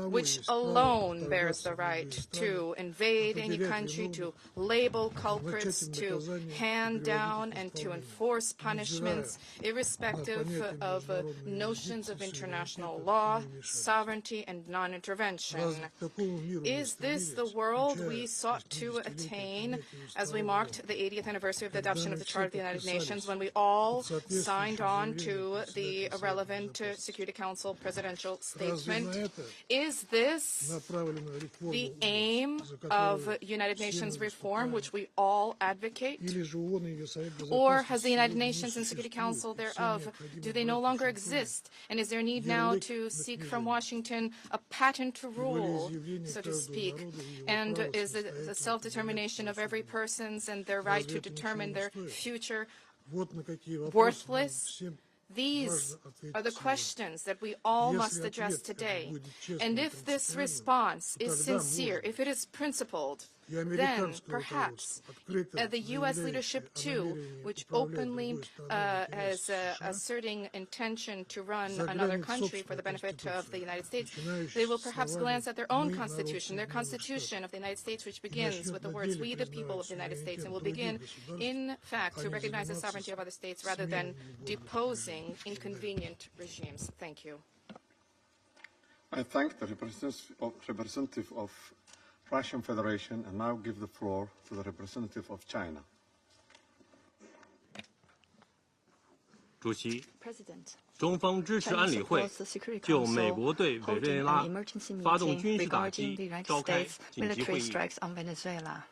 which alone bears the right to invade any country, to label culprits, to hand down and to enforce punishments, irrespective of notions of international law, sovereignty, and non-intervention. Is this the world we sought to attain as we marked the 80th anniversary of the adoption of the Charter of the United Nations, when we all signed on to the relevant Security Council presidential statement? Is this the aim of United Nations reform, which we all advocate? Or has the United Nations and Security Council thereof, do they no longer exist? And is there a need now to seek from Washington a patent to rule, so to speak? And is the self-determination of every person's and their right to determine their future worthless? These are the questions that we all must address today. And if this response is sincere, if it is principled, then perhaps the U.S. leadership, too, which openly is asserting intention to run another country for the benefit of the United States, they will perhaps glance at their own constitution, their constitution of the United States, which begins with the words, "We the people of the United States," and will begin, in fact, to recognize the sovereignty of other states rather than deposing inconvenient regimes. Thank you. I thank the representative of Russian Federation and now give the floor to the representative of China. President. 中方支持安理会就美国对委内瑞拉发动军事打击召开紧急会议。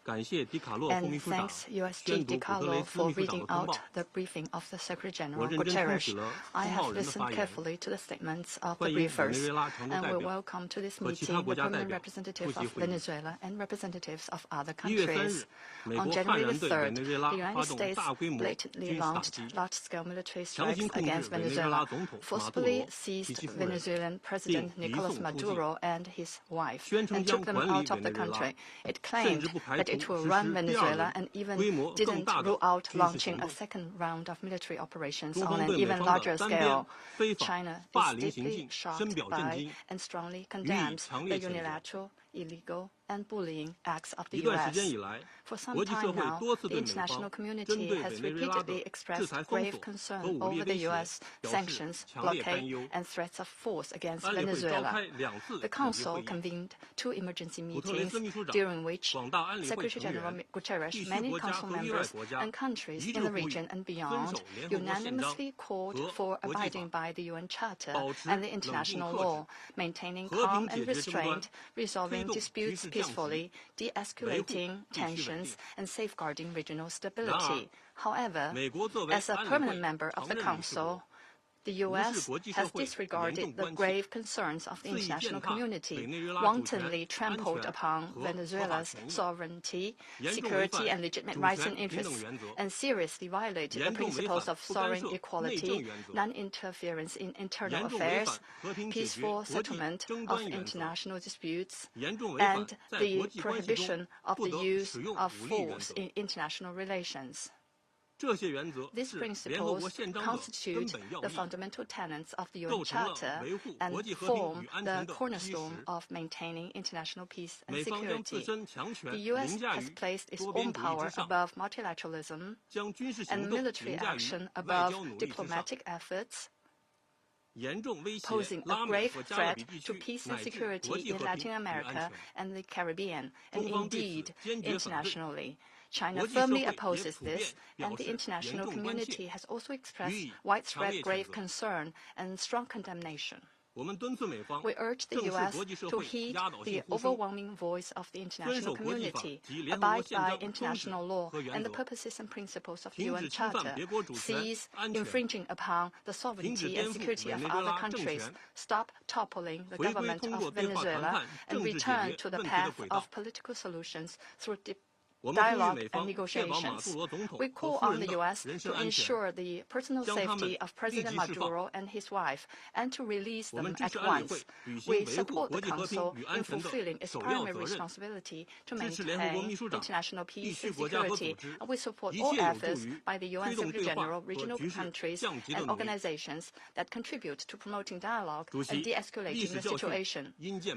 感谢迪卡洛副秘书长宣读古特雷斯秘书长的通报。我认真听取了通报人的发言，欢迎委内瑞拉常驻代表和其他国家代表出席会议。1月3日，美国悍然对委内瑞拉发动大规模军事打击，强行控制委内瑞拉 forcibly seized Venezuelan President Nicolas Maduro and his wife and took them out of the country. It claimed that it will run Venezuela and even didn't rule out launching a second round of military operations on an even larger scale. China is deeply shocked by and strongly condemns the unilateral, illegal, and bullying acts of the U.S. For some time now, the international community has repeatedly expressed grave concern over the U.S. sanctions, blockade, and threats of force against Venezuela. The Council convened 2 emergency meetings, during which Secretary-General Guterres, many Council members, and countries in the region and beyond unanimously called for abiding by the UN Charter and the international law, maintaining calm and restraint, resolving disputes peacefully, de-escalating tensions, and safeguarding regional stability. However, as a permanent member of the Council, the U.S. has disregarded the grave concerns of the international community, wantonly trampled upon Venezuela's sovereignty, security, and legitimate rights and interests, and seriously violated the principles of sovereign equality, non-interference in internal affairs, peaceful settlement of international disputes, and the prohibition of the use of force in international relations. These principles constitute the fundamental tenets of the UN Charter and form the cornerstone of maintaining international peace and security. The U.S. has placed its own power above multilateralism and military action above diplomatic efforts, posing a grave threat to peace and security in Latin America and the Caribbean, and indeed internationally. China firmly opposes this, and the international community has also expressed widespread grave concern and strong condemnation. We urge the U.S. to heed the overwhelming voice of the international community, abide by international law and the purposes and principles of the UN Charter, cease infringing upon the sovereignty and security of other countries, stop toppling the government of Venezuela, and return to the path of political solutions through dialogue and negotiations. We call on the U.S. to ensure the personal safety of President Maduro and his wife and to release them at once. We support the Council in fulfilling its primary responsibility to maintain international peace and security, and we support all efforts by the UN Secretary-General, regional countries, and organizations that contribute to promoting dialogue and de-escalating the situation.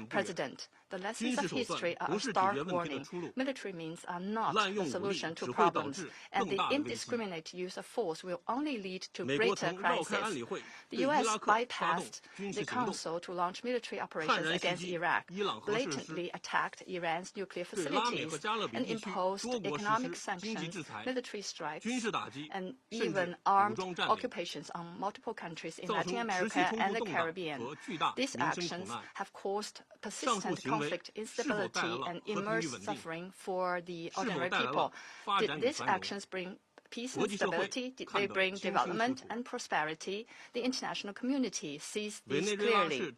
President, the lessons of history are a stark warning. Military means are not the solution to problems, and the indiscriminate use of force will only lead to greater crisis. The U.S. bypassed the Council to launch military operations against Iraq, blatantly attacked Iran's nuclear facilities, and imposed economic sanctions, military strikes, and even armed occupations on multiple countries in Latin America and the Caribbean. These actions have caused persistent conflict, instability, and immense suffering for the ordinary people. Did these actions bring peace and stability? Did they bring development and prosperity? The international community sees this clearly.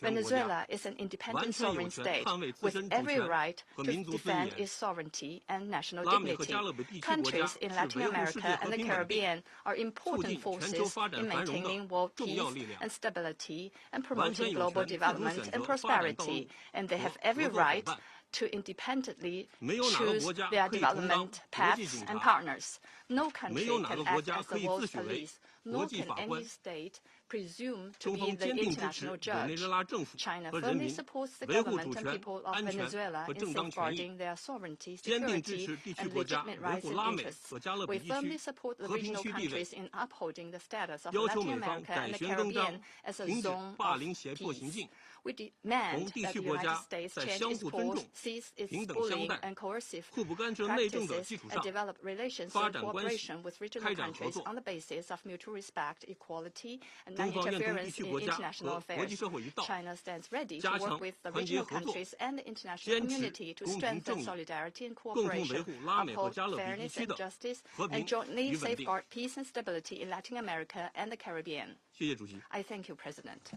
Venezuela is an independent sovereign state with every right to defend its sovereignty and national dignity. Countries in Latin America and the Caribbean are important forces in maintaining world peace and stability and promoting global development and prosperity, and they have every right to independently choose their development paths and partners. No country can act as the world's police, nor can any state presume to be the international judge. China firmly supports the government and people of Venezuela in safeguarding their sovereignty, security, and legitimate rights and interests. We firmly support the regional countries in upholding the status of Latin America and the Caribbean as a zone of peace. We demand that the United States change its course, cease its bullying and coercive practices, and develop relations and cooperation with regional countries on the basis of mutual respect, equality, and non-interference in international affairs. China stands ready to work with the regional countries and the international community to strengthen solidarity and cooperation, uphold fairness and justice, and jointly safeguard peace and stability in Latin America and the Caribbean. I thank you, President.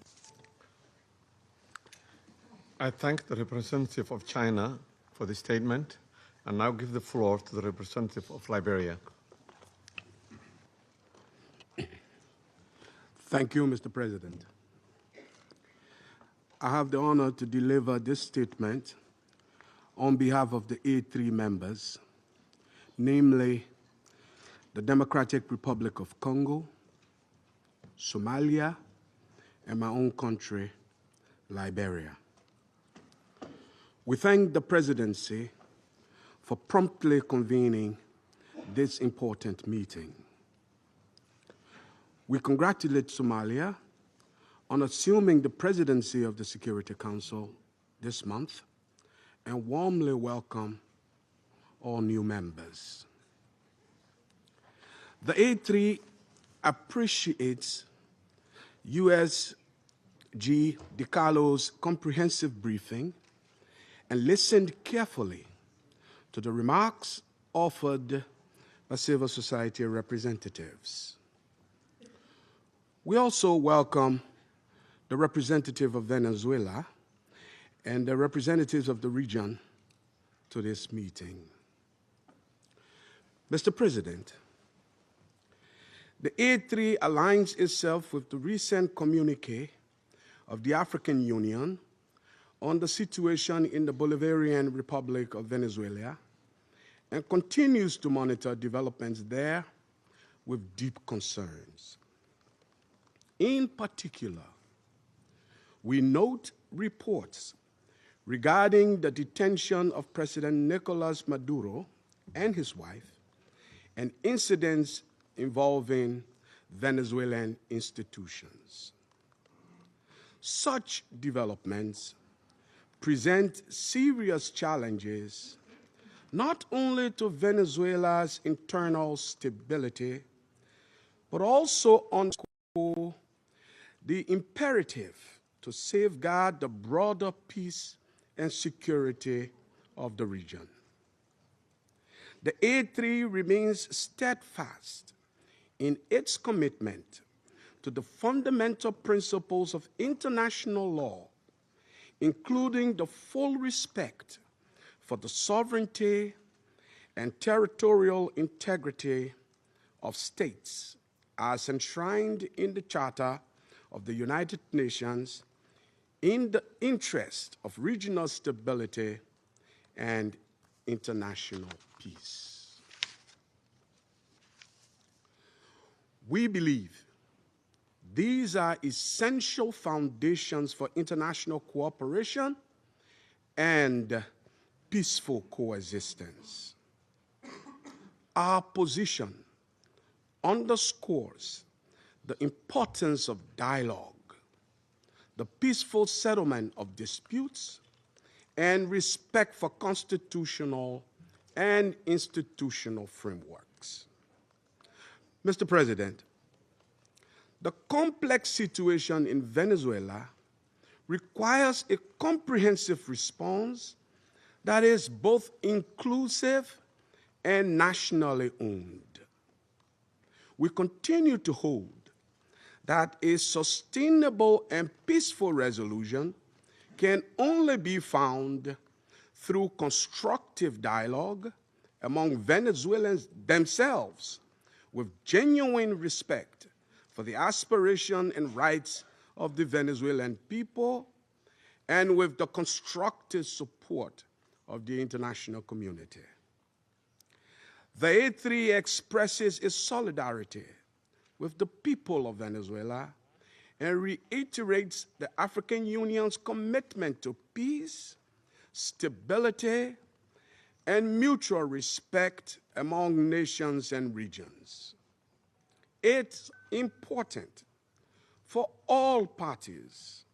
I thank the representative of China for the statement and now give the floor to the representative of Liberia. Thank you, Mr. President. I have the honor to deliver this statement on behalf of the A3 members, namely the Democratic Republic of Congo, Somalia, and my own country, Liberia. We thank the presidency for promptly convening this important meeting. We congratulate Somalia on assuming the presidency of the Security Council this month and warmly welcome all new members. The A3 appreciates USG DiCarlo's comprehensive briefing and listened carefully to the remarks offered by civil society representatives. We also welcome the representative of Venezuela and the representatives of the region to this meeting. Mr. President, the A3 aligns itself with the recent communique of the African Union on the situation in the Bolivarian Republic of Venezuela and continues to monitor developments there with deep concerns. In particular, we note reports regarding the detention of President Nicolas Maduro and his wife and incidents involving Venezuelan institutions. Such developments present serious challenges not only to Venezuela's internal stability, but also underscore the imperative to safeguard the broader peace and security of the region. The A3 remains steadfast in its commitment to the fundamental principles of international law, including the full respect for the sovereignty and territorial integrity of states as enshrined in the Charter of the United Nations in the interest of regional stability and international peace. We believe these are essential foundations for international cooperation and peaceful coexistence. Our position underscores the importance of dialogue, the peaceful settlement of disputes, and respect for constitutional and institutional frameworks. Mr. President, the complex situation in Venezuela requires a comprehensive response that is both inclusive and nationally owned. We continue to hold that a sustainable and peaceful resolution can only be found through constructive dialogue among Venezuelans themselves, with genuine respect for the aspiration and rights of the Venezuelan people, and with the constructive support of the international community. The A3 expresses its solidarity with the people of Venezuela and reiterates the African Union's commitment to peace, stability, and mutual respect among nations and regions. It's important for all parties,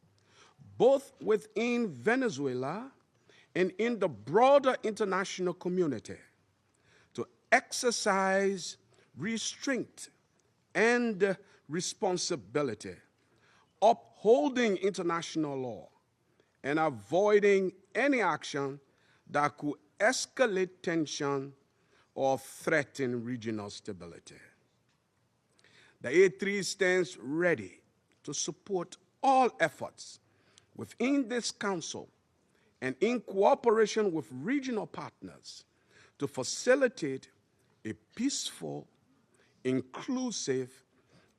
both within Venezuela and in the broader international community, to exercise restraint and responsibility, upholding international law, and avoiding any action that could escalate tension or threaten regional stability. The A3 stands ready to support all efforts within this Council and in cooperation with regional partners to facilitate a peaceful, inclusive,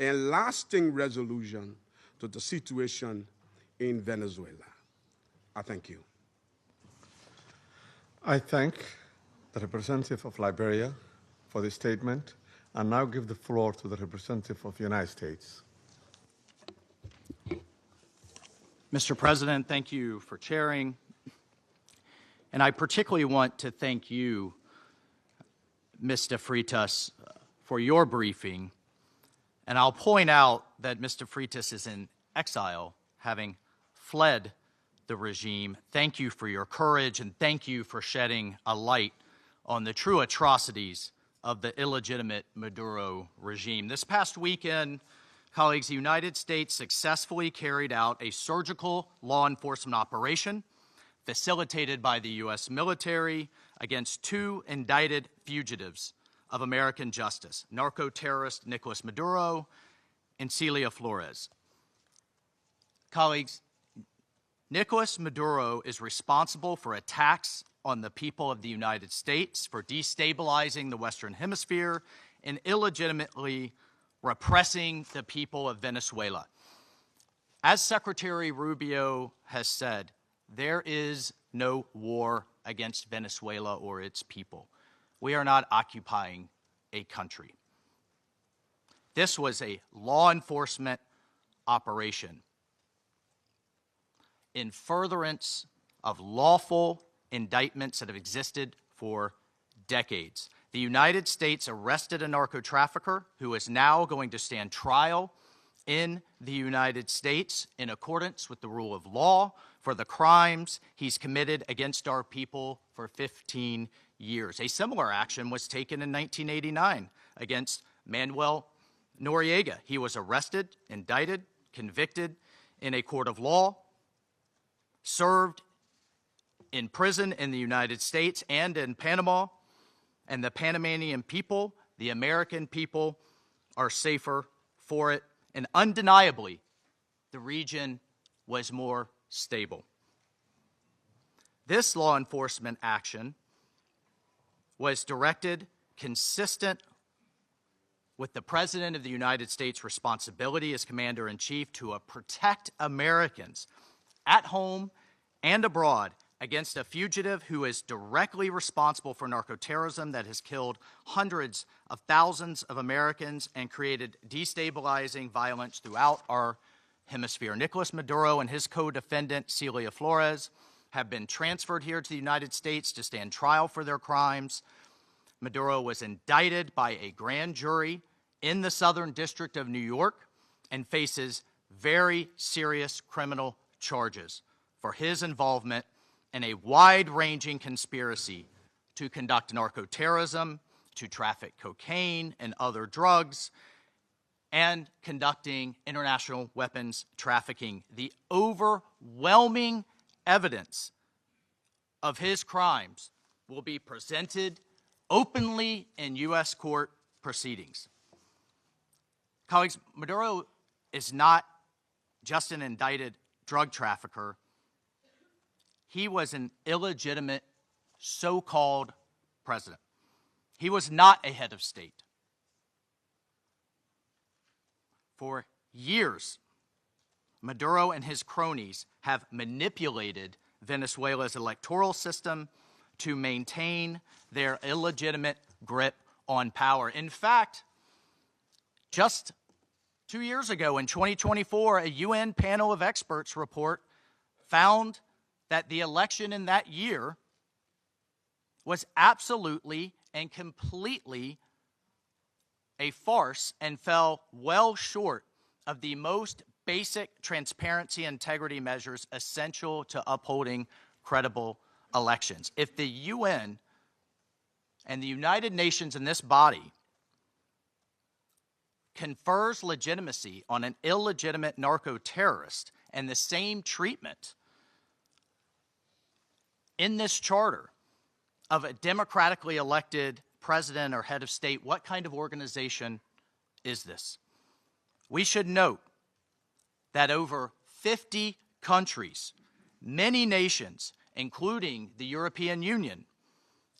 a lasting resolution to the situation in Venezuela. I thank you. I thank the representative of Liberia for this statement, and now give the floor to the representative of the United States. Mr. President, thank you for chairing. And I particularly want to thank you, Mr. Freitas, for your briefing. And I'll point out that Mr. Freitas is in exile, having fled the regime. Thank you for your courage, and thank you for shedding a light on the true atrocities of the illegitimate Maduro regime. This past weekend, colleagues, the United States successfully carried out a surgical law enforcement operation facilitated by the U.S. military against two indicted fugitives of American justice, narco-terrorist Nicolas Maduro and Celia Flores. Colleagues, Nicolas Maduro is responsible for attacks on the people of the United States, for destabilizing the Western Hemisphere, and illegitimately repressing the people of Venezuela. As Secretary Rubio has said, there is no war against Venezuela or its people. We are not occupying a country. This was a law enforcement operation in furtherance of lawful indictments that have existed for decades. The United States arrested a narco-trafficker who is now going to stand trial in the United States in accordance with the rule of law for the crimes he's committed against our people for 15 years. A similar action was taken in 1989 against Manuel Noriega. He was arrested, indicted, convicted in a court of law, served in prison in the United States and in Panama, and the Panamanian people, the American people, are safer for it. And undeniably, the region was more stable. This law enforcement action was directed consistent with the President of the United States' responsibility as Commander-in-Chief to protect Americans at home and abroad against a fugitive who is directly responsible for narco-terrorism that has killed hundreds of thousands of Americans and created destabilizing violence throughout our hemisphere. Nicolas Maduro and his co-defendant, Celia Flores, have been transferred here to the United States to stand trial for their crimes. Maduro was indicted by a grand jury in the Southern District of New York and faces very serious criminal charges for his involvement in a wide-ranging conspiracy to conduct narco-terrorism, to traffic cocaine and other drugs, and conducting international weapons trafficking. The overwhelming evidence of his crimes will be presented openly in U.S. court proceedings. Colleagues, Maduro is not just an indicted drug trafficker. He was an illegitimate so-called president. He was not a head of state. For years, Maduro and his cronies have manipulated Venezuela's electoral system to maintain their illegitimate grip on power. In fact, just 2 years ago in 2024, a UN panel of experts report found that the election in that year was absolutely and completely a farce and fell well short of the most basic transparency and integrity measures essential to upholding credible elections. If the UN and the United Nations in this body confers legitimacy on an illegitimate narco-terrorist and the same treatment in this charter of a democratically elected president or head of state, what kind of organization is this? We should note that over 50 countries, many nations, including the European Union,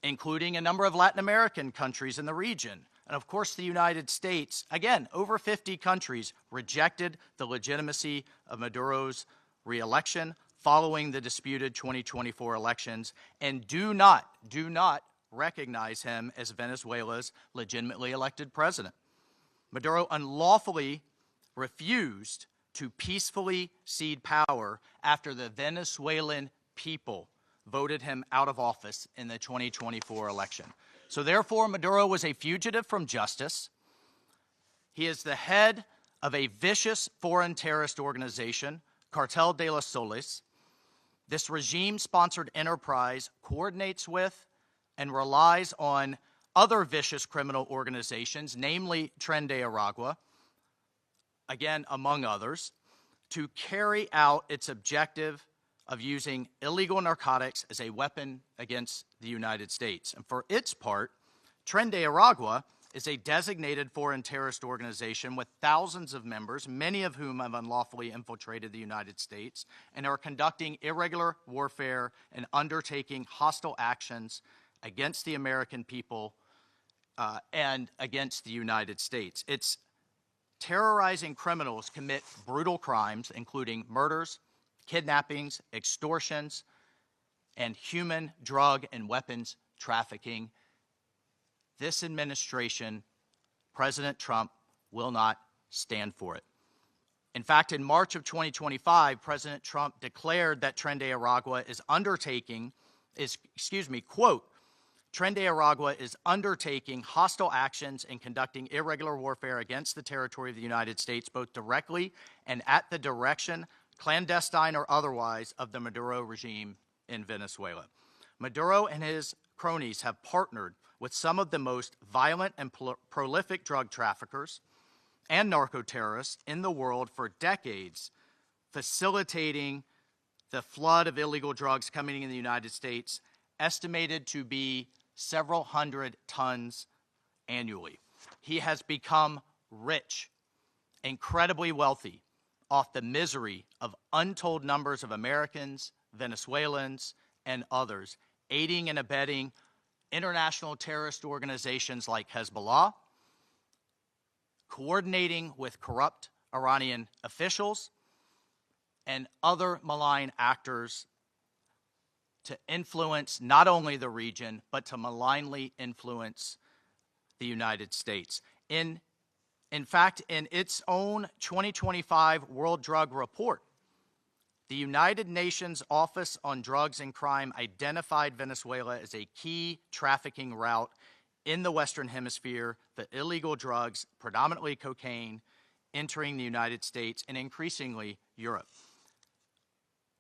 including a number of Latin American countries in the region, And of course, the United States, again, over 50 countries rejected the legitimacy of Maduro's re-election following the disputed 2024 elections and do not recognize him as Venezuela's legitimately elected president. Maduro unlawfully refused to peacefully cede power after the Venezuelan people voted him out of office in the 2024 election. So therefore, Maduro was a fugitive from justice. He is the head of a vicious foreign terrorist organization, Cartel de los Soles. This regime-sponsored enterprise coordinates with and relies on other vicious criminal organizations, namely Tren de Aragua, again, among others, to carry out its objective of using illegal narcotics as a weapon against the United States. And for its part, Tren de Aragua is a designated foreign terrorist organization with thousands of members, many of whom have unlawfully infiltrated the United States and are conducting irregular warfare and undertaking hostile actions against the American people and against the United States. It's terrorizing criminals commit brutal crimes, including murders, kidnappings, extortions, and human, drug, and weapons trafficking. This administration, President Trump, will not stand for it. In fact, in March of 2025, President Trump declared that Tren de Aragua is quote, Tren de Aragua is undertaking hostile actions and conducting irregular warfare against the territory of the United States, both directly and at the direction, clandestine or otherwise, of the Maduro regime in Venezuela. Maduro and his cronies have partnered with some of the most violent and prolific drug traffickers and narco-terrorists in the world for decades, facilitating the flood of illegal drugs coming in the United States, estimated to be several hundred tons annually. He has become rich, incredibly wealthy, off the misery of untold numbers of Americans, Venezuelans, and others, aiding and abetting international terrorist organizations like Hezbollah, coordinating with corrupt Iranian officials, and other malign actors to influence not only the region, but to malignly influence the United States. In fact, in its own 2025 World Drug Report, the United Nations Office on Drugs and Crime identified Venezuela as a key trafficking route in the Western Hemisphere for illegal drugs, predominantly cocaine, entering the United States and increasingly Europe.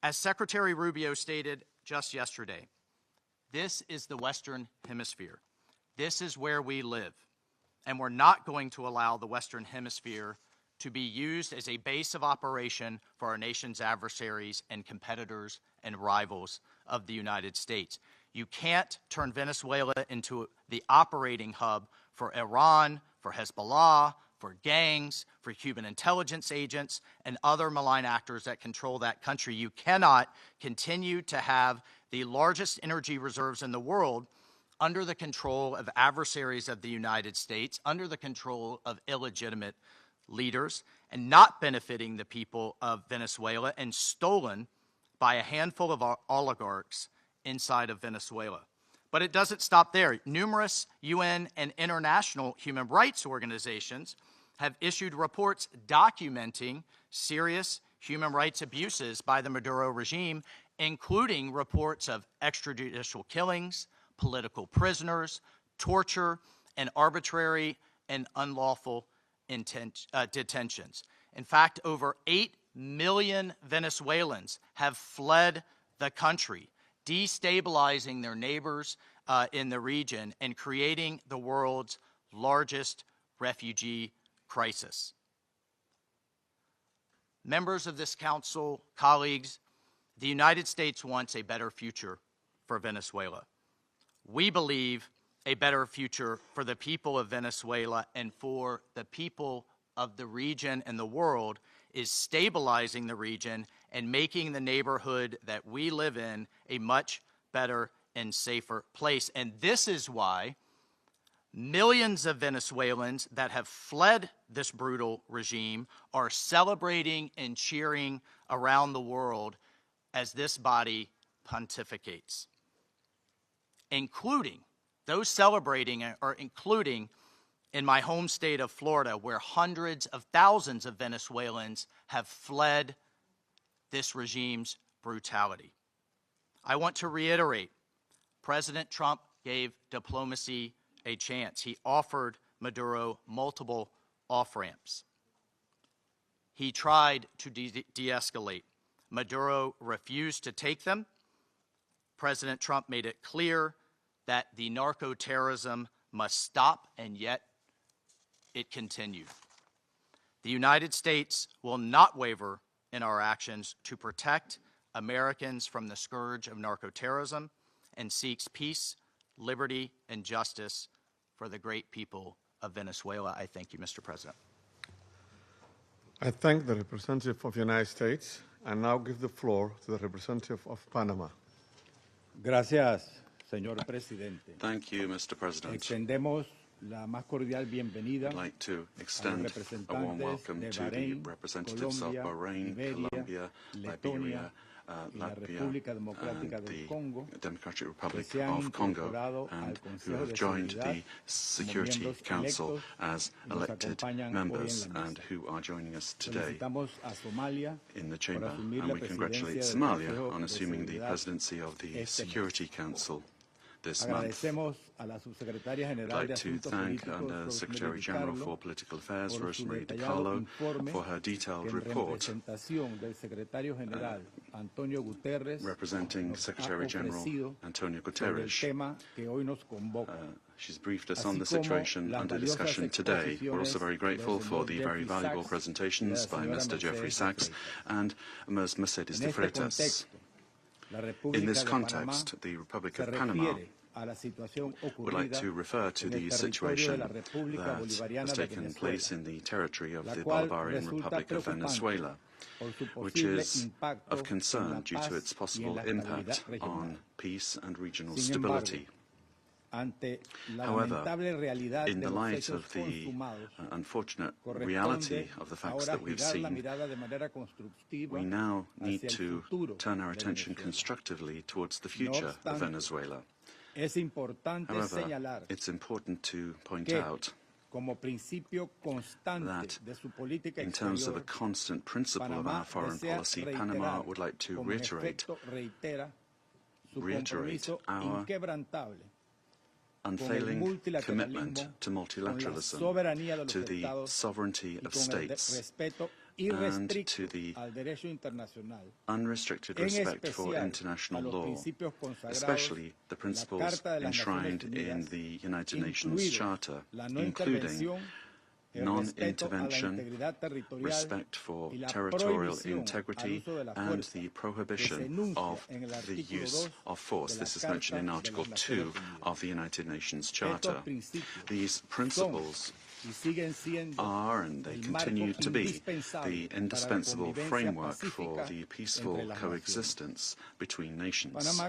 As Secretary Rubio stated just yesterday, this is the Western Hemisphere. This is where we live. And we're not going to allow the Western Hemisphere to be used as a base of operation for our nation's adversaries and competitors and rivals of the United States. You can't turn Venezuela into the operating hub for Iran, for Hezbollah, for gangs, for Cuban intelligence agents, and other malign actors that control that country. You cannot continue to have the largest energy reserves in the world under the control of adversaries of the United States, under the control of illegitimate leaders, and not benefiting the people of Venezuela, and stolen by a handful of oligarchs inside of Venezuela. But it doesn't stop there. Numerous UN and international human rights organizations have issued reports documenting serious human rights abuses by the Maduro regime, including reports of extrajudicial killings, political prisoners, torture, and arbitrary and unlawful detentions. In fact, over 8 million Venezuelans have fled the country, destabilizing their neighbors in the region and creating the world's largest refugee crisis. Members of this council, colleagues, the United States wants a better future for Venezuela. We believe a better future for the people of Venezuela and for the people of the region and the world is stabilizing the region and making the neighborhood that we live in a much better and safer place. And this is why Millions of Venezuelans that have fled this brutal regime are celebrating and cheering around the world as this body pontificates, including those celebrating are including in my home state of Florida, where hundreds of thousands of Venezuelans have fled this regime's brutality. I want to reiterate, President Trump gave diplomacy a chance. He offered Maduro multiple off-ramps. He tried to de-escalate. Maduro refused to take them. President Trump made it clear that the narco-terrorism must stop, and yet it continued. The United States will not waver in our actions to protect Americans from the scourge of narco-terrorism and seeks peace, liberty, and justice for the great people of Venezuela. I thank you, Mr. President. I thank the representative of the United States and now give the floor to the representative of Panama. Gracias, señor presidente. Thank you, Mr. President. Extendemos la más cordial bienvenida I'd like to extend a warm welcome to the representatives of Bahrain, Colombia, Liberia, Latvia, and the Democratic Republic of Congo, and who have joined the Security Council as elected members and who are joining us today in the chamber. And we congratulate Somalia on assuming the presidency of the Security Council this month. I'd like to thank the Secretary General for Political Affairs, Rosemary DiCarlo, for her detailed report representing Secretary General Antonio Guterres. She's briefed us on the situation under discussion today. We're also very grateful for the very valuable presentations by Mr. Jeffrey Sachs and Ms. Mercedes de Freitas. In this context, the Republic of Panama would like to refer to the situation that has taken place in the territory of the Bolivarian Republic of Venezuela, which is of concern due to its possible impact on peace and regional stability. However, in the light of the unfortunate reality of the facts that we've seen, we now need to turn our attention constructively towards the future of Venezuela. However, it's important to point out that in terms of a constant principle of our foreign policy, Panama would like to reiterate our unfailing commitment to multilateralism, to the sovereignty of states, and to the unrestricted respect for international law, especially the principles enshrined in the United Nations Charter, including non-intervention, respect for territorial integrity, and the prohibition of the use of force. This is mentioned in Article 2 of the United Nations Charter. These principles are, and they continue to be, the indispensable framework for the peaceful coexistence between nations.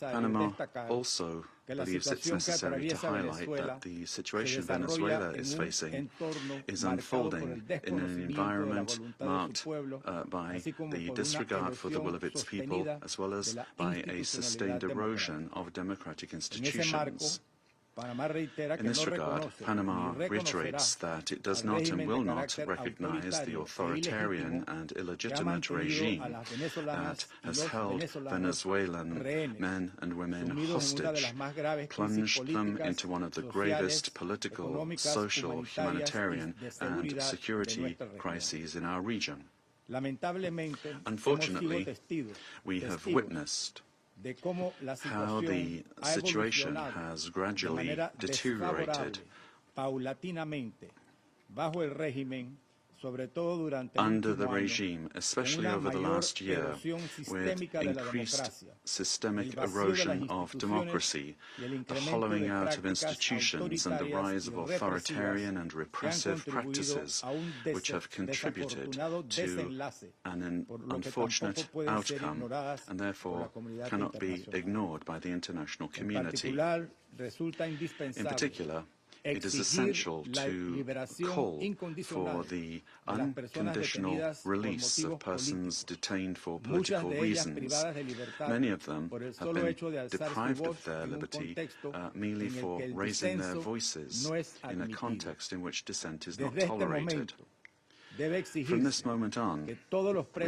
Panama also believes it's necessary to highlight that the situation Venezuela is facing is unfolding in an environment marked by the disregard for the will of its people, as well as by a sustained erosion of democratic institutions. In this regard, Panama reiterates that it does not and will not recognize the authoritarian and illegitimate regime that has held Venezuelan men and women hostage, plunged them into one of the gravest political, social, humanitarian, and security crises in our region. Unfortunately, we have witnessed how the situation has gradually deteriorated under the regime, especially over the last year, with increased systemic erosion of democracy, the hollowing out of institutions, and the rise of authoritarian and repressive practices, which have contributed to an unfortunate outcome and therefore cannot be ignored by the international community. In particular, it is essential to call for the unconditional release of persons detained for political reasons. Many of them have been deprived of their liberty merely for raising their voices in a context in which dissent is not tolerated. From this moment on, we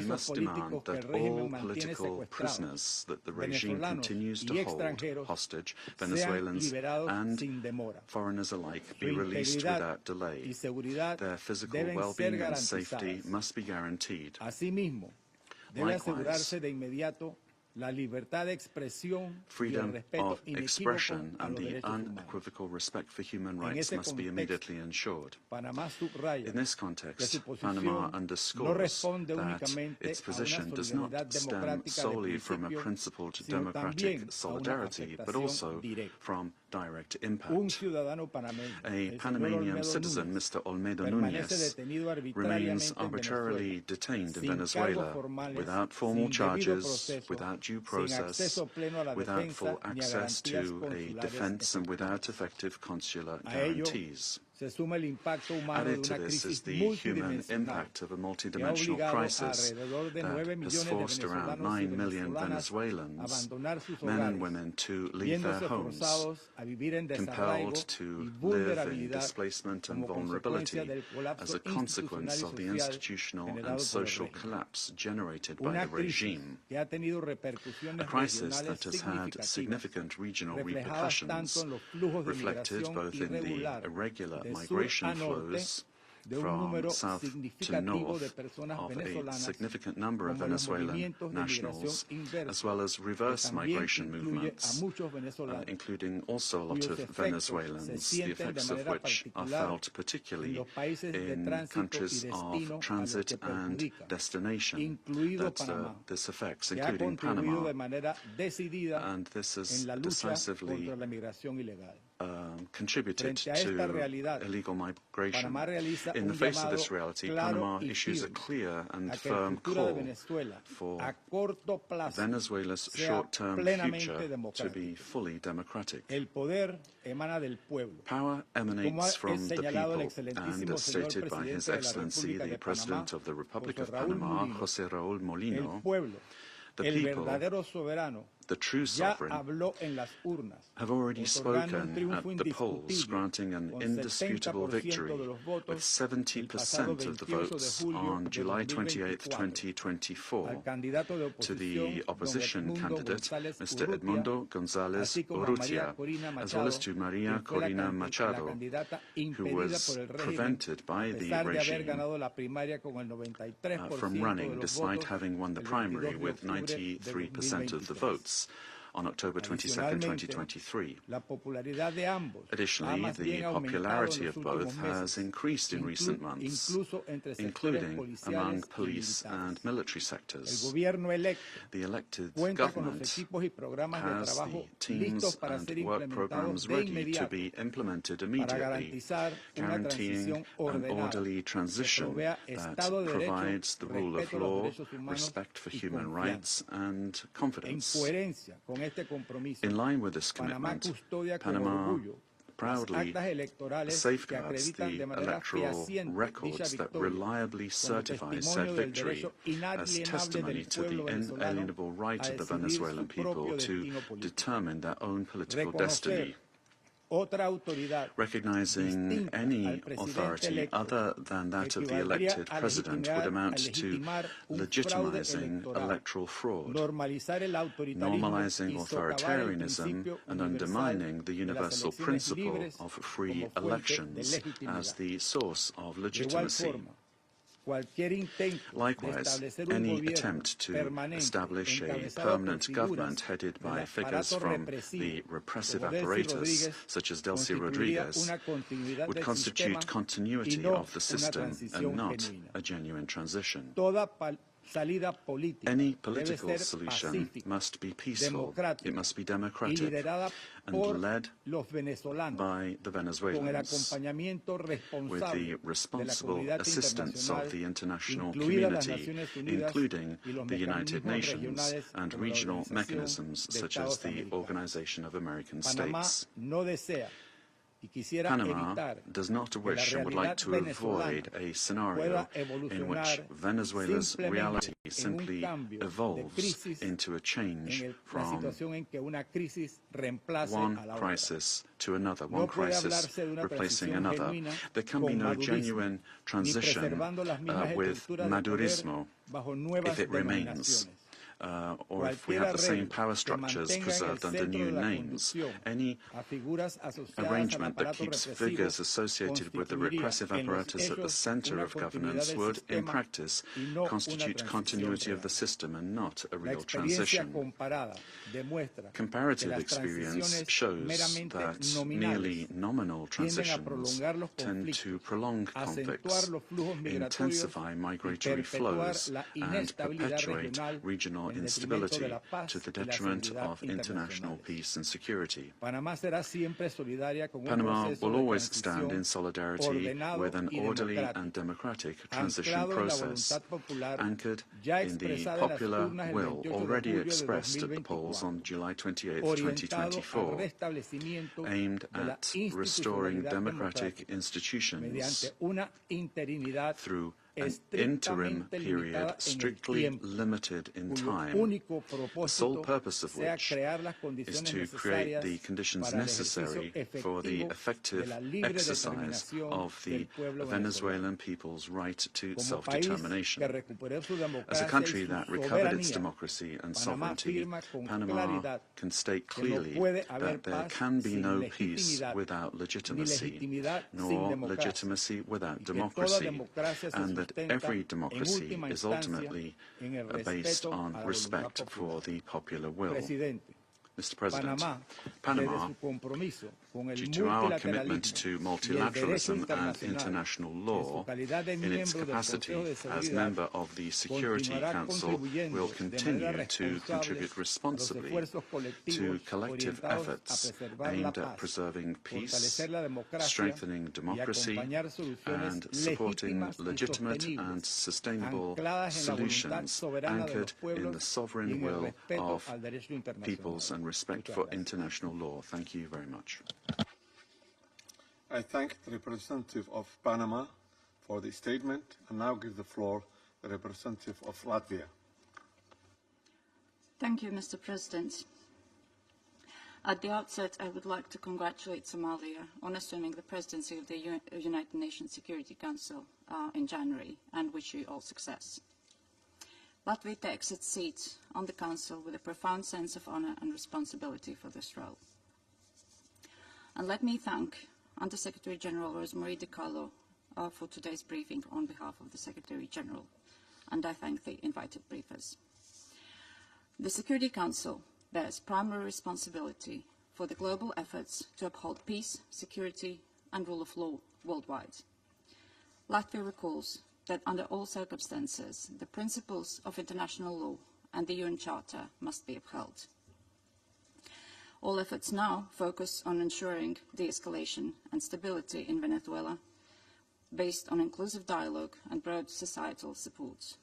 must demand that all political prisoners that the regime continues to hold hostage, Venezuelans and foreigners alike, be released without delay. Their physical well-being and safety must be guaranteed. Likewise, freedom of expression and the unequivocal respect for human rights must be immediately ensured. In this context, Panama underscores that its position does not stem solely from a principled democratic solidarity, but also from direct impact. A Panamanian citizen, Mr. Olmedo Núñez, remains arbitrarily detained in Venezuela without formal charges, without due process, without full access to a defense, and without effective consular guarantees. Added to this is the human impact of a multidimensional crisis that has forced around 9 million Venezuelans, men and women, to leave their homes, compelled to live in displacement and vulnerability as a consequence of the institutional and social collapse generated by the regime. A crisis that has had significant regional repercussions, reflected both in the irregular migration flows from south to north of a significant number of Venezuelan nationals, as well as reverse migration movements, including also a lot of Venezuelans, the effects of which are felt particularly in countries of transit and destination that this affects, including Panama. And this has decisively contributed to illegal migration. In the face of this reality, Panama issues a clear and firm call for Venezuela's short-term future to be fully democratic. Power emanates from the people, and as stated by His Excellency, the President of the Republic of Panama, José Raúl Molino, the people, the true sovereign, have already spoken at the polls, granting an indisputable victory with 70% of the votes on July 28, 2024, to the opposition candidate, Mr. Edmundo González Urrutia, as well as to Maria Corina Machado, who was prevented by the regime from running despite having won the primary with 93% of the votes on October 22, 2023. Additionally, the popularity of both has increased in recent months, including among police and military sectors. The elected government has the teams and work programs ready to be implemented immediately, guaranteeing an orderly transition that provides the rule of law, respect for human rights, and confidence. In line with this commitment, Panama proudly safeguards the electoral records that reliably certify said victory as testimony to the inalienable right of the Venezuelan people to determine their own political destiny. Recognizing any authority other than that of the elected president would amount to legitimizing electoral fraud, normalizing authoritarianism, and undermining the universal principle of free elections as the source of legitimacy. Likewise, any attempt to establish a permanent government headed by figures from the repressive apparatus, such as Delcy Rodriguez, would constitute continuity of the system and not a genuine transition. Any political solution must be peaceful, it must be democratic, and led by the Venezuelans, with the responsible assistance of the international community, including the United Nations and regional mechanisms such as the Organization of American States. Panama does not wish and would like to avoid a scenario in which Venezuela's reality simply evolves into a change from one crisis to another, one crisis replacing another. There can be no genuine transition with madurismo if it remains. Or if we have the same power structures preserved under new names. Any arrangement that keeps figures associated with the repressive apparatus at the center of governance would, in practice, constitute continuity of the system and not a real transition. Comparative experience shows that merely nominal transitions tend to prolong conflicts, intensify migratory flows, and perpetuate regional instability to the detriment of international peace and security. Panama will always stand in solidarity with an orderly and democratic transition process, anchored in the popular will already expressed at the polls on July 28, 2024, aimed at restoring democratic institutions through an interim period strictly limited in time, the sole purpose of which is to create the conditions necessary for the effective exercise of the Venezuelan people's right to self-determination. As a country that recovered its democracy and sovereignty, Panama can state clearly that there can be no peace without legitimacy, nor legitimacy without democracy, and that every democracy is ultimately based on respect for the popular will. Mr. President, Panama, due to our commitment to multilateralism and international law, in its capacity as member of the Security Council, will continue to contribute responsibly to collective efforts aimed at preserving peace, strengthening democracy, and supporting legitimate and sustainable solutions anchored in the sovereign will of peoples and respect for international law. Thank you very much. I thank the representative of Panama for the statement and now give the floor to the representative of Latvia. Thank you, Mr. President. At the outset, I would like to congratulate Somalia on assuming the presidency of the United Nations Security Council in January, and wish you all success. Latvia takes its seat on the Council with a profound sense of honor and responsibility for this role. And let me thank Under-Secretary General Rosemarie DiCarlo for today's briefing on behalf of the Secretary General, and I thank the invited briefers. The Security Council bears primary responsibility for the global efforts to uphold peace, security, and rule of law worldwide. Latvia recalls that under all circumstances, the principles of international law and the UN Charter must be upheld. All efforts now focus on ensuring de-escalation and stability in Venezuela, based on inclusive dialogue and broad societal support.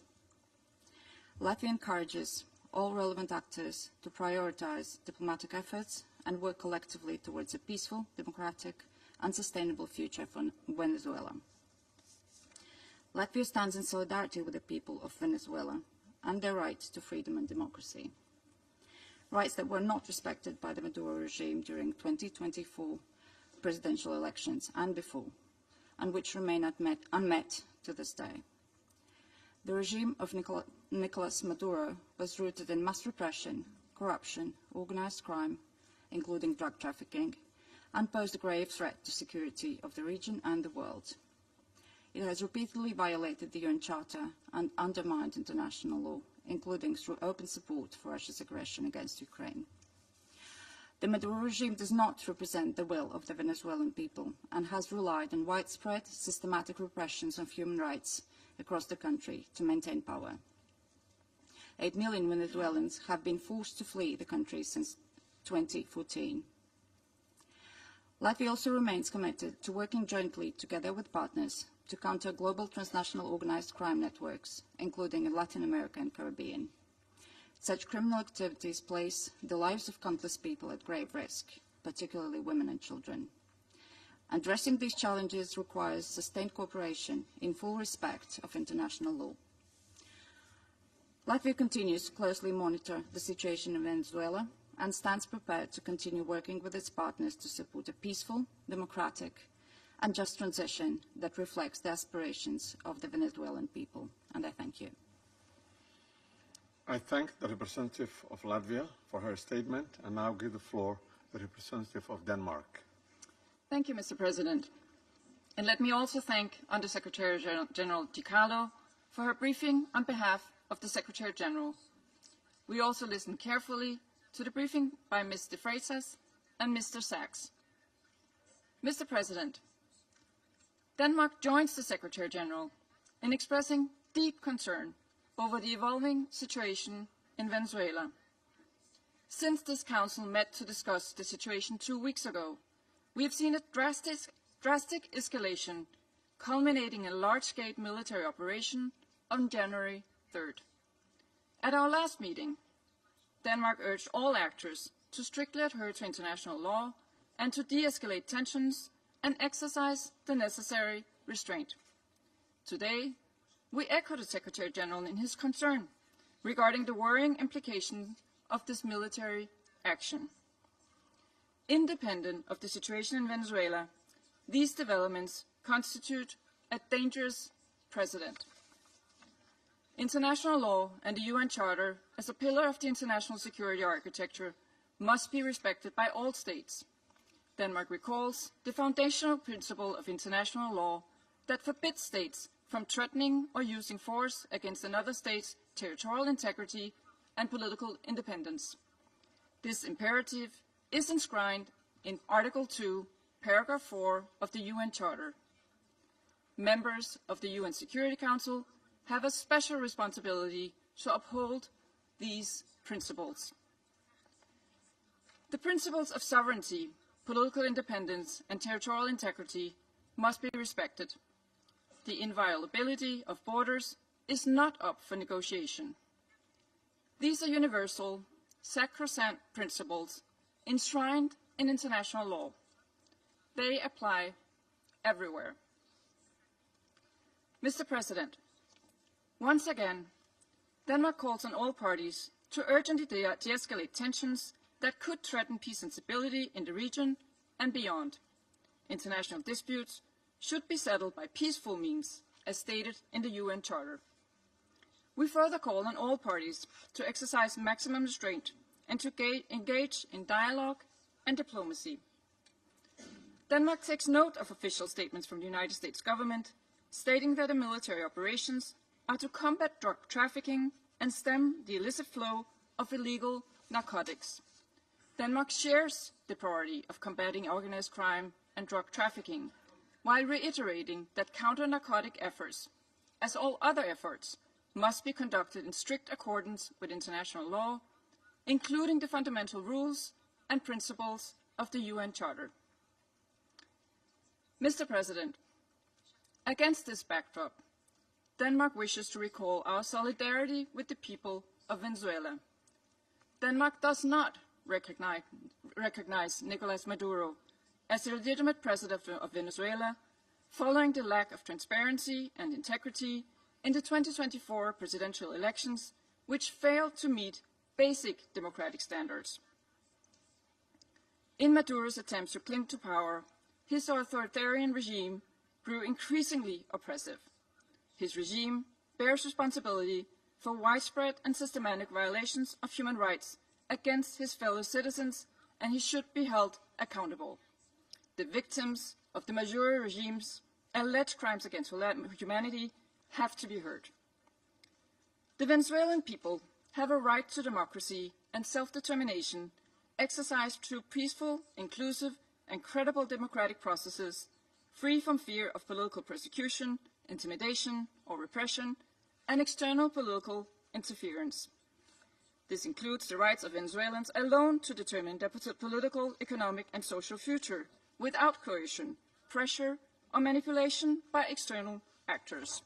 Latvia encourages all relevant actors to prioritize diplomatic efforts and work collectively towards a peaceful, democratic, and sustainable future for Venezuela. Latvia stands in solidarity with the people of Venezuela and their right to freedom and democracy, rights that were not respected by the Maduro regime during 2024 presidential elections and before, and which remain unmet to this day. The regime of Nicolas Maduro was rooted in mass repression, corruption, organized crime, including drug trafficking, and posed a grave threat to security of the region and the world. It has repeatedly violated the UN Charter and undermined international law, including through open support for Russia's aggression against Ukraine. The Maduro regime does not represent the will of the Venezuelan people and has relied on widespread, systematic repressions of human rights across the country to maintain power. 8 million Venezuelans have been forced to flee the country since 2014. Latvia also remains committed to working jointly together with partners to counter global transnational organized crime networks, including in Latin America and Caribbean. Such criminal activities place the lives of countless people at grave risk, particularly women and children. Addressing these challenges requires sustained cooperation in full respect of international law. Latvia continues to closely monitor the situation in Venezuela and stands prepared to continue working with its partners to support a peaceful, democratic, and just transition that reflects the aspirations of the Venezuelan people. And I thank you. I thank the representative of Latvia for her statement and now give the floor to the representative of Denmark. Thank you, Mr. President. And let me also thank Under-Secretary General de Carlo for her briefing on behalf of the Secretary General. We also listened carefully to the briefing by Ms. de Freitas and Mr. Sachs. Mr. President, Denmark joins the Secretary General in expressing deep concern over the evolving situation in Venezuela. Since this Council met to discuss the situation 2 weeks ago, we have seen a drastic escalation culminating in a large-scale military operation on January 3rd. At our last meeting, Denmark urged all actors to strictly adhere to international law and to de-escalate tensions and exercise the necessary restraint. Today, we echo the Secretary General in his concern regarding the worrying implications of this military action. Independent of the situation in Venezuela, these developments constitute a dangerous precedent. International law and the UN Charter, as a pillar of the international security architecture, must be respected by all states. Denmark recalls the foundational principle of international law that forbids states from threatening or using force against another state's territorial integrity and political independence. This imperative is enshrined in Article 2, Paragraph 4 of the UN Charter. Members of the UN Security Council have a special responsibility to uphold these principles. The principles of sovereignty, political independence, and territorial integrity must be respected. The inviolability of borders is not up for negotiation. These are universal, sacrosanct principles enshrined in international law. They apply everywhere. Mr. President, once again, Denmark calls on all parties to urgently de-escalate tensions that could threaten peace and stability in the region and beyond. International disputes should be settled by peaceful means, as stated in the UN Charter. We further call on all parties to exercise maximum restraint and to engage in dialogue and diplomacy. Denmark takes note of official statements from the United States government stating that the military operations are to combat drug trafficking and stem the illicit flow of illegal narcotics. Denmark shares the priority of combating organized crime and drug trafficking, while reiterating that counter-narcotic efforts, as all other efforts, must be conducted in strict accordance with international law, including the fundamental rules and principles of the UN Charter. Mr. President, against this backdrop, Denmark wishes to recall our solidarity with the people of Venezuela. Denmark does not recognize Nicolas Maduro as the legitimate president of Venezuela, following the lack of transparency and integrity in the 2024 presidential elections, which failed to meet basic democratic standards. In Maduro's attempts to cling to power, his authoritarian regime grew increasingly oppressive. His regime bears responsibility for widespread and systematic violations of human rights against his fellow citizens, and he should be held accountable. The victims of the Maduro regime's alleged crimes against humanity have to be heard. The Venezuelan people have a right to democracy and self-determination exercised through peaceful, inclusive, and credible democratic processes, free from fear of political persecution, intimidation, or repression, and external political interference. This includes the rights of Venezuelans alone to determine their political, economic, and social future without coercion, pressure, or manipulation by external actors.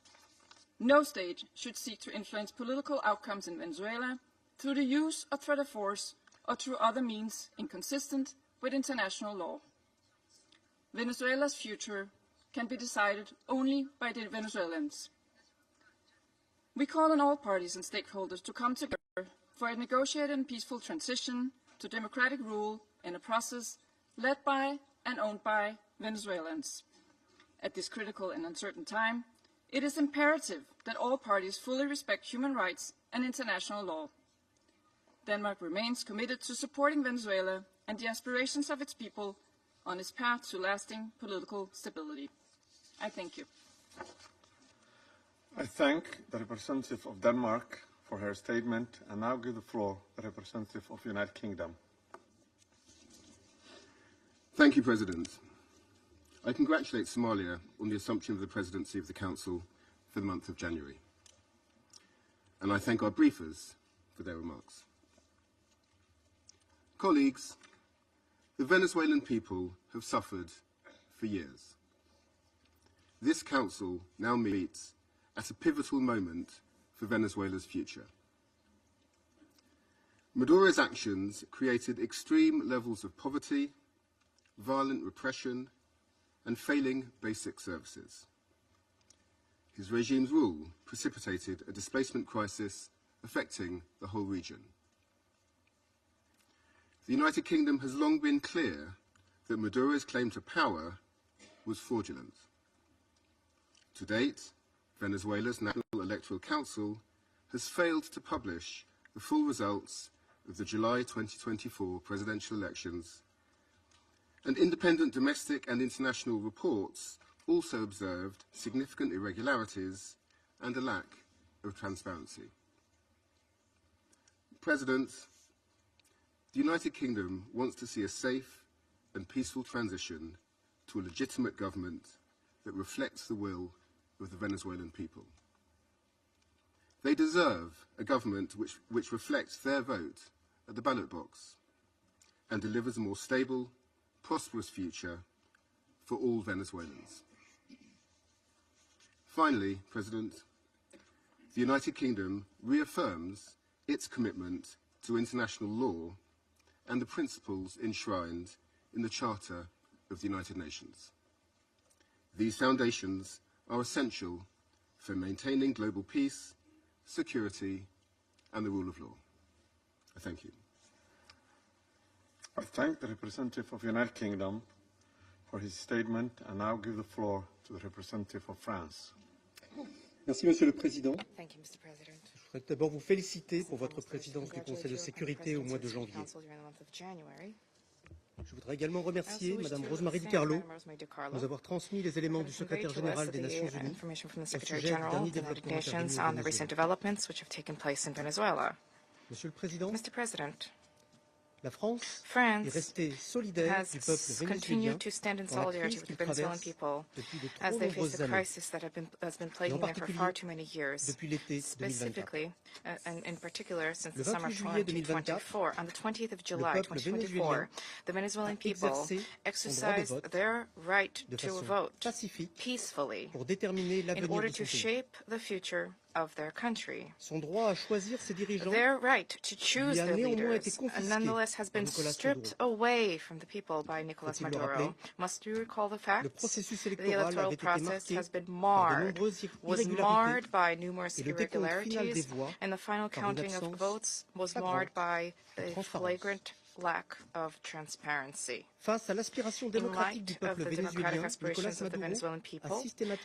No state should seek to influence political outcomes in Venezuela through the use of threat of force or through other means inconsistent with international law. Venezuela's future can be decided only by the Venezuelans. We call on all parties and stakeholders to come together for a negotiated and peaceful transition to democratic rule in a process led by and owned by Venezuelans. At this critical and uncertain time, it is imperative that all parties fully respect human rights and international law. Denmark remains committed to supporting Venezuela and the aspirations of its people on its path to lasting political stability. I thank you. I thank the representative of Denmark for her statement and now give the floor to the representative of the United Kingdom. Thank you, President. I congratulate Somalia on the assumption of the presidency of the Council for the month of January. And I thank our briefers for their remarks. Colleagues, the Venezuelan people have suffered for years. This Council now meets at a pivotal moment for Venezuela's future. Maduro's actions created extreme levels of poverty, violent repression, and failing basic services. His regime's rule precipitated a displacement crisis affecting the whole region. The United Kingdom has long been clear that Maduro's claim to power was fraudulent. To date, Venezuela's National Electoral Council has failed to publish the full results of the July 2024 presidential elections, and independent domestic and international reports also observed significant irregularities and a lack of transparency. President, the United Kingdom wants to see a safe and peaceful transition to a legitimate government that reflects the will of the Venezuelan people. They deserve a government which reflects their vote at the ballot box and delivers a more stable, prosperous future for all Venezuelans. Finally, President, the United Kingdom reaffirms its commitment to international law and the principles enshrined in the Charter of the United Nations. These foundations are essential for maintaining global peace, security, and the rule of law. I thank you. I thank the representative of the United Kingdom for his statement and now give the floor to the representative of France. Merci, Monsieur le Président. Thank you, Mr. President. Je voudrais d'abord vous féliciter pour votre présidence du Conseil de sécurité au mois de janvier. Je voudrais également remercier Madame Rosemary DiCarlo de nous avoir transmis les éléments du secrétaire général des Nations Unies au sujet du dernier développement intervenu. Monsieur le Président, la France est restée solidaire du peuple vénézuélien dans la crise qu'il traverse depuis de trop nombreuses années, et en particulier depuis l'été 2024. Le 28 juillet 2024, le peuple vénézuélien a exercé son droit de vote de façon pacifique pour déterminer l'avenir de son pays. Son droit à choisir ses dirigeants lui a néanmoins été confisqué par Nicolas Maduro. Faut-il le rappeler? Le processus électoral avait été marqué par de nombreuses irrégularités et le décompte final des voix par une absence flagrante de transparence. lack of transparency. Face à l'aspiration démocratique du peuple vénézuélien,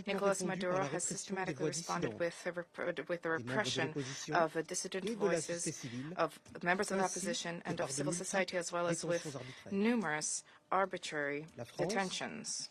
Nicolas Maduro has systematically responded with the repression of dissident voices, of members of the opposition and of civil society, as well as with numerous arbitrary detentions.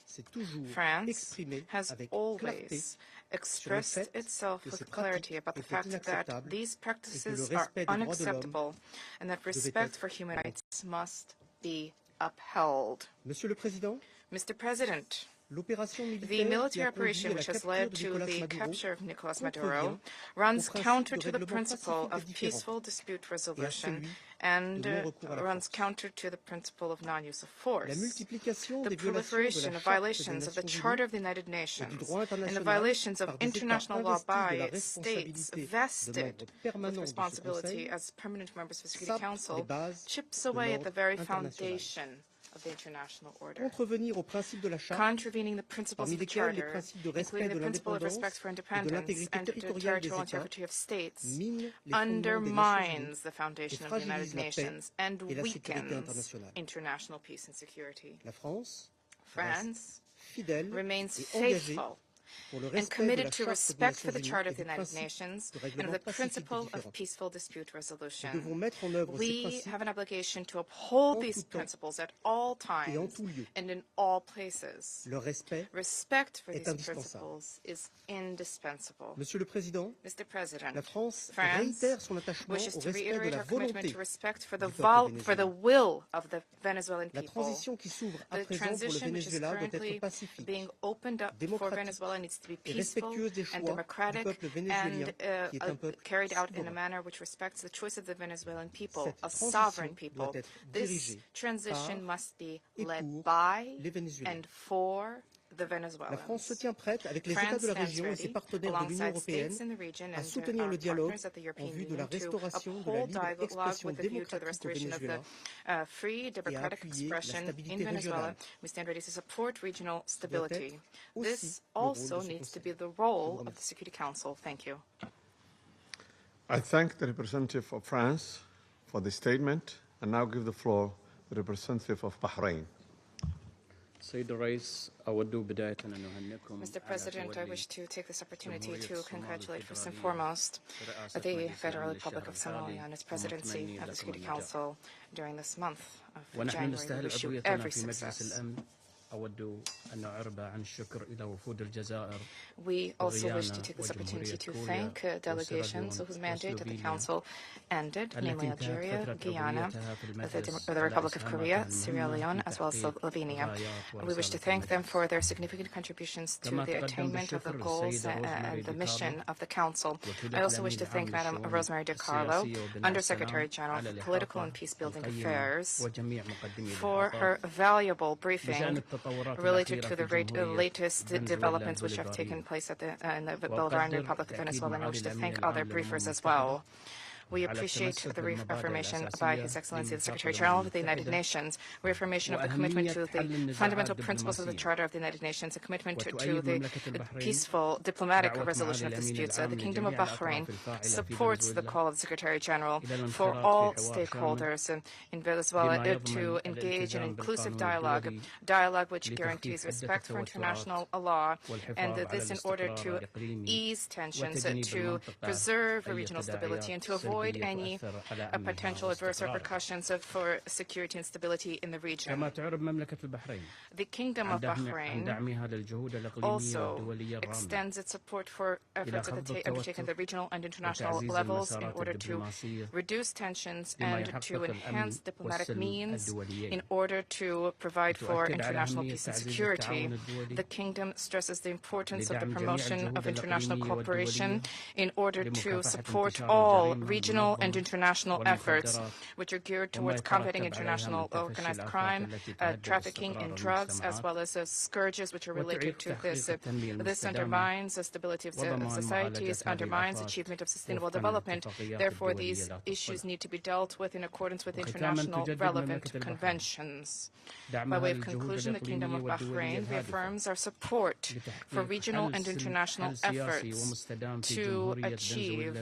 France has always expressed itself with clarity about the fact that these practices are unacceptable and that respect for human rights must be upheld. Mr. President, the military operation which has led to the capture of Nicolas Maduro runs counter to the principle of peaceful dispute resolution and runs counter to the principle of non-use of force. The proliferation of violations of the Charter of the United Nations and the violations of international law by states vested with responsibility as permanent members of the Security Council chips away at the very foundation of the international order, contravening the principles of the Charter, including the principle of respect for independence and territorial integrity of states, undermines the foundation of the United Nations and weakens international peace and security. France remains faithful and committed to respect for the Charter of the United Nations and the principle of peaceful dispute resolution. We have an obligation to uphold these principles at all times and in all places. Respect for these principles is indispensable. Mr. President, France wishes to reiterate our commitment to respect for the will of the Venezuelan people. The transition which is currently being opened up for Venezuela needs to be peaceful and democratic and carried out in a manner which respects the choice of the Venezuelan people, a sovereign people. This transition must be led by and for the Venezuelans. France stands ready, alongside states in the region and our partners at the European Union, to uphold dialogue with a view to the restoration of the free, democratic expression in Venezuela. We stand ready to support regional stability. This also needs to be the role of the Security Council. Thank you. I thank the representative of France for the statement and now give the floor to the representative of Bahrain. Mr. President, I wish to take this opportunity to congratulate first and foremost the Federal Republic of Somalia on its presidency of the Security Council during this month of January. We wish you every success. We also wish to take this opportunity to thank delegations whose mandate of the Council ended, namely Algeria, Guyana, the Republic of Korea, Sierra Leone, as well as Slovenia. We wish to thank them for their significant contributions to the attainment of the goals and the mission of the Council. I also wish to thank Madam Rosemary DiCarlo, Undersecretary General for Political and Peace-Building Affairs, for her valuable briefing related to the latest developments which have taken place at in the Bolivarian Republic of Venezuela, and I wish to thank other briefers as well. We appreciate the reaffirmation by His Excellency the Secretary General of the United Nations, reaffirmation of the commitment to the fundamental principles of the Charter of the United Nations, a commitment to the peaceful diplomatic resolution of disputes. The Kingdom of Bahrain supports the call of the Secretary General for all stakeholders in Venezuela to engage in inclusive dialogue which guarantees respect for international law, and this in order to ease tensions, to preserve regional stability, and to avoid any potential adverse repercussions for security and stability in the region. The Kingdom of Bahrain also extends its support for efforts undertaken at the regional and international levels in order to reduce tensions and to enhance diplomatic means in order to provide for international peace and security. The Kingdom stresses the importance of the promotion of international cooperation in order to support all regional and international efforts which are geared towards combating international organized crime, trafficking in drugs, as well as scourges which are related to this. This undermines the stability of societies, undermines achievement of sustainable development. Therefore, these issues need to be dealt with in accordance with international relevant conventions. By way of conclusion, the Kingdom of Bahrain reaffirms our support for regional and international efforts to achieve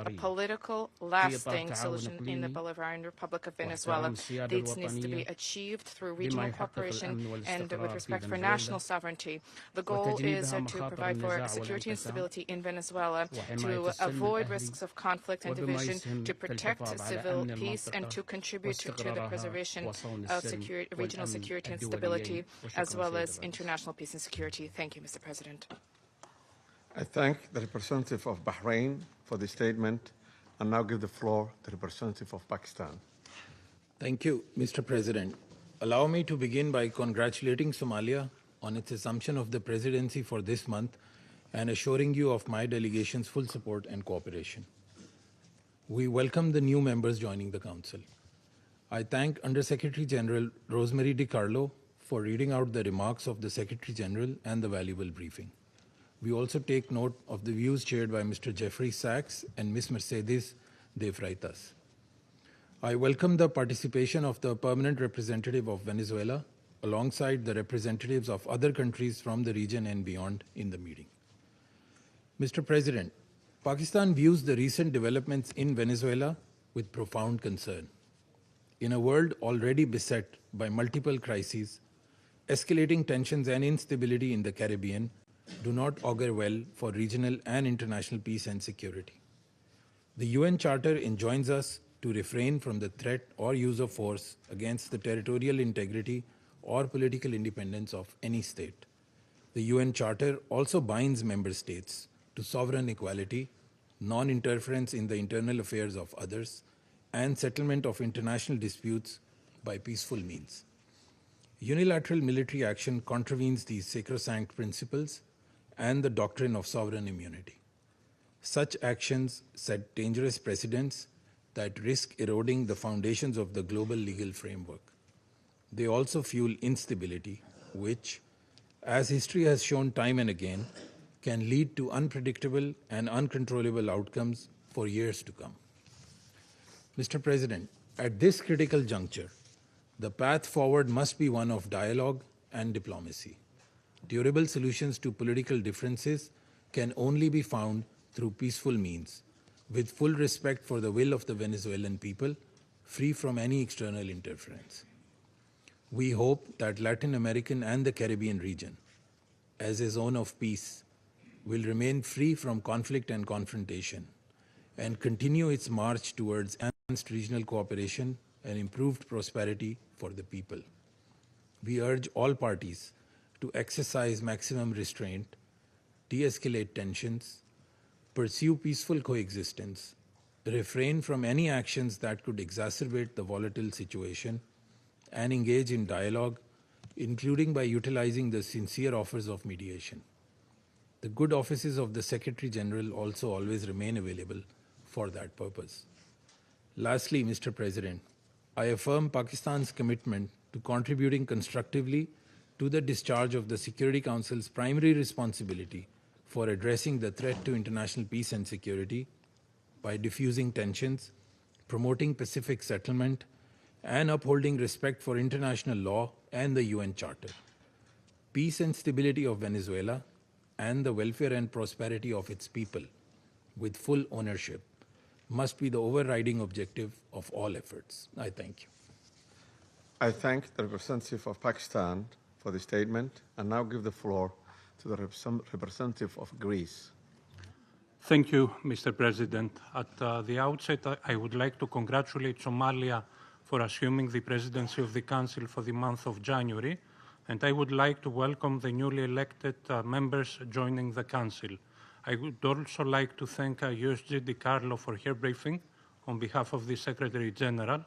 a political real, lasting solution in the Bolivarian Republic of Venezuela. This needs to be achieved through regional cooperation and with respect for national sovereignty. The goal is to provide for security and stability in Venezuela, to avoid risks of conflict and division, to protect civil peace, and to contribute to the preservation of regional security and stability, as well as international peace and security. Thank you, Mr. President. I thank the representative of Bahrain for the statement, and now give the floor to the representative of Pakistan. Thank you, Mr. President. Allow me to begin by congratulating Somalia on its assumption of the presidency for this month and assuring you of my delegation's full support and cooperation. We welcome the new members joining the Council. I thank Undersecretary General Rosemary DiCarlo for reading out the remarks of the Secretary General and the valuable briefing. We also take note of the views shared by Mr. Jeffrey Sachs and Ms. Mercedes de Freitas. I welcome the participation of the permanent representative of Venezuela alongside the representatives of other countries from the region and beyond in the meeting. Mr. President, Pakistan views the recent developments in Venezuela with profound concern. In a world already beset by multiple crises, escalating tensions and instability in the Caribbean do not augur well for regional and international peace and security. The UN Charter enjoins us to refrain from the threat or use of force against the territorial integrity or political independence of any state. The UN Charter also binds member states to sovereign equality, non-interference in the internal affairs of others, and settlement of international disputes by peaceful means. Unilateral military action contravenes these sacrosanct principles and the doctrine of sovereign immunity. Such actions set dangerous precedents that risk eroding the foundations of the global legal framework. They also fuel instability, which, as history has shown time and again, can lead to unpredictable and uncontrollable outcomes for years to come. Mr. President, at this critical juncture, the path forward must be one of dialogue and diplomacy. Durable solutions to political differences can only be found through peaceful means, with full respect for the will of the Venezuelan people, free from any external interference. We hope that Latin American and the Caribbean region, as a zone of peace, will remain free from conflict and confrontation and continue its march towards enhanced regional cooperation and improved prosperity for the people. We urge all parties to exercise maximum restraint, de-escalate tensions, pursue peaceful coexistence, refrain from any actions that could exacerbate the volatile situation, and engage in dialogue, including by utilizing the sincere offers of mediation. The good offices of the Secretary General also always remain available for that purpose. Lastly, Mr. President, I affirm Pakistan's commitment to contributing constructively to the discharge of the Security Council's primary responsibility for addressing the threat to international peace and security by diffusing tensions, promoting pacific settlement, and upholding respect for international law and the UN Charter. Peace and stability of Venezuela and the welfare and prosperity of its people, with full ownership, must be the overriding objective of all efforts. I thank you. I thank the representative of Pakistan for the statement, and now give the floor to the representative of Greece. Thank you, Mr. President. At the outset, I would like to congratulate Somalia for assuming the presidency of the Council for the month of January, and I would like to welcome the newly elected members joining the Council. I would also like to thank USG DiCarlo for her briefing on behalf of the Secretary General,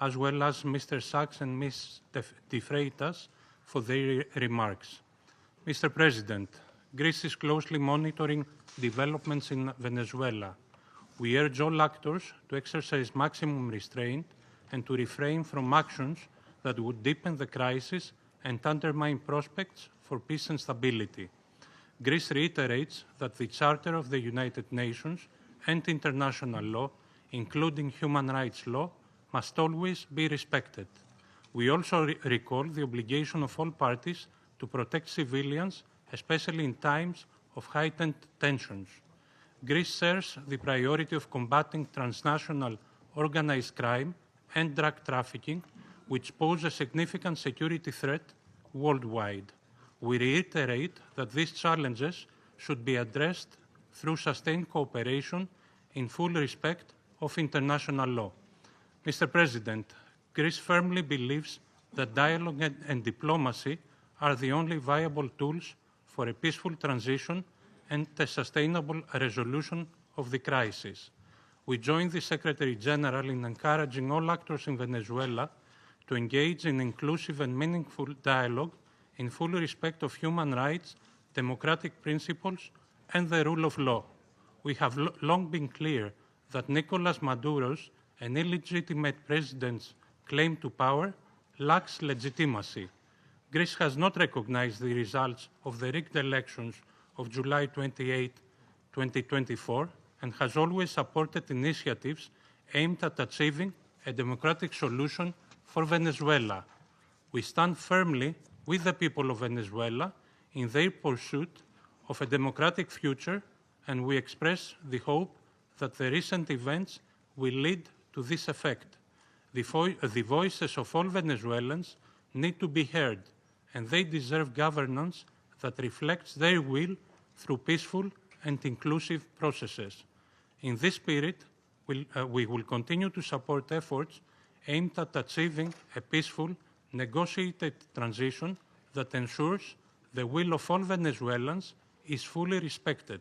as well as Mr. Sachs and Ms. de Freitas for their remarks. Mr. President, Greece is closely monitoring developments in Venezuela. We urge all actors to exercise maximum restraint and to refrain from actions that would deepen the crisis and undermine prospects for peace and stability. Greece reiterates that the Charter of the United Nations and international law, including human rights law, must always be respected. We also recall the obligation of all parties to protect civilians, especially in times of heightened tensions. Greece shares the priority of combating transnational organized crime and drug trafficking, which pose a significant security threat worldwide. We reiterate that these challenges should be addressed through sustained cooperation in full respect of international law. Mr. President, Greece firmly believes that dialogue and diplomacy are the only viable tools for a peaceful transition and a sustainable resolution of the crisis. We join the Secretary General in encouraging all actors in Venezuela to engage in inclusive and meaningful dialogue in full respect of human rights, democratic principles, and the rule of law. We have long been clear that Nicolas Maduro's and illegitimate president's claim to power lacks legitimacy. Greece has not recognized the results of the rigged elections of July 28, 2024, and has always supported initiatives aimed at achieving a democratic solution for Venezuela. We stand firmly with the people of Venezuela in their pursuit of a democratic future, and we express the hope that the recent events will lead to this effect. The voices of all Venezuelans need to be heard, and they deserve governance that reflects their will through peaceful and inclusive processes. In this spirit, we will continue to support efforts aimed at achieving a peaceful, negotiated transition that ensures the will of all Venezuelans is fully respected.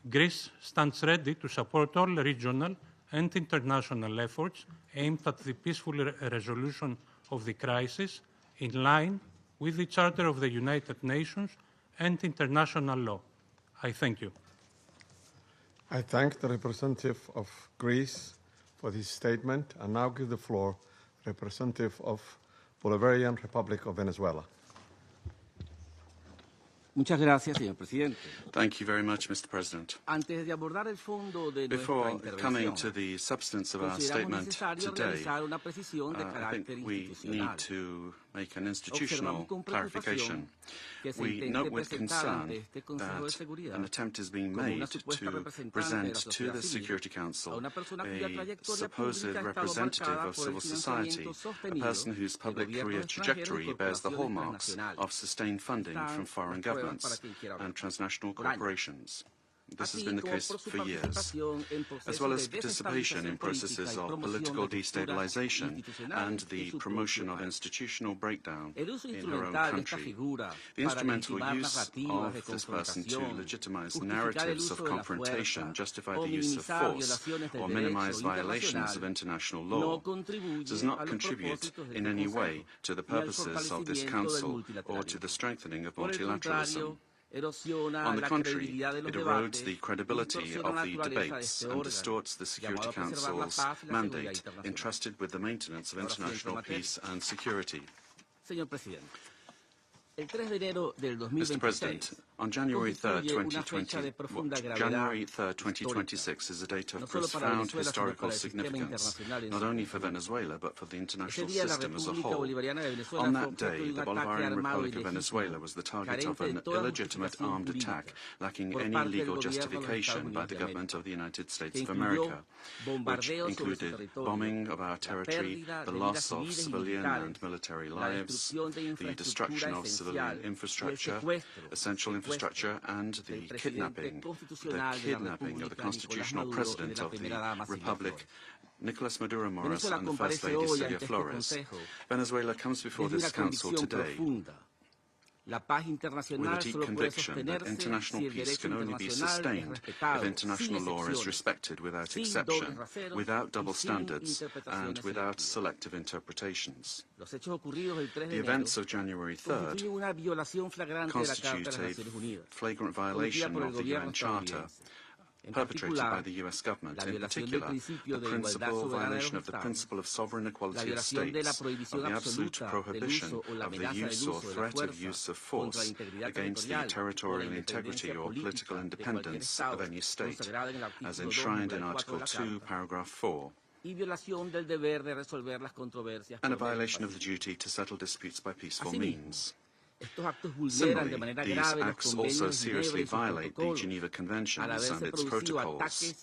Greece stands ready to support all regional and international efforts aimed at the peaceful resolution of the crisis in line with the Charter of the United Nations and international law. I thank you. I thank the representative of Greece for this statement and now give the floor to the representative of Bolivarian Republic of Venezuela. Muchas gracias, señor presidente. Thank you very much, Mr. President. Before coming to the substance of our statement today, I think we need to make an institutional clarification. We note with concern that an attempt is being made to present to the Security Council a supposed representative of civil society, a person whose public career trajectory bears the hallmarks of sustained funding from foreign governments and transnational corporations. This has been the case for years, as well as participation in processes of political destabilization and the promotion of institutional breakdown in her own country. The instrumental use of this person to legitimize narratives of confrontation, justify the use of force, or minimize violations of international law does not contribute in any way to the purposes of this Council or to the strengthening of multilateralism. On the contrary, it erodes the credibility of the debates and distorts the Security Council's mandate entrusted with the maintenance of international peace and security. Mr. President, on January 3rd, 2026 is a date of profound historical significance, not only for Venezuela, but for the international system as a whole. On that day, the Bolivarian Republic of Venezuela was the target of an illegitimate armed attack, lacking any legal justification by the government of the United States of America, which included bombing of our territory, the loss of civilian and military lives, the destruction of civilian infrastructure, essential infrastructure, and the kidnapping of the constitutional president of the Republic, Nicolas Maduro Moros, and the First Lady, Celia Flores. Venezuela comes before this Council today with a deep conviction that international peace can only be sustained if international law is respected without exception, without double standards, and without selective interpretations. The events of January 3rd constitute a flagrant violation of the UN Charter, perpetrated by the U.S. government, in particular, the violation of the principle of sovereign equality of states, of the absolute prohibition of the use or threat of use of force against the territorial integrity or political independence of any state, as enshrined in Article 2, Paragraph 4. And a violation of the duty to settle disputes by peaceful means. Similarly, these acts also seriously violate the Geneva Conventions and its protocols,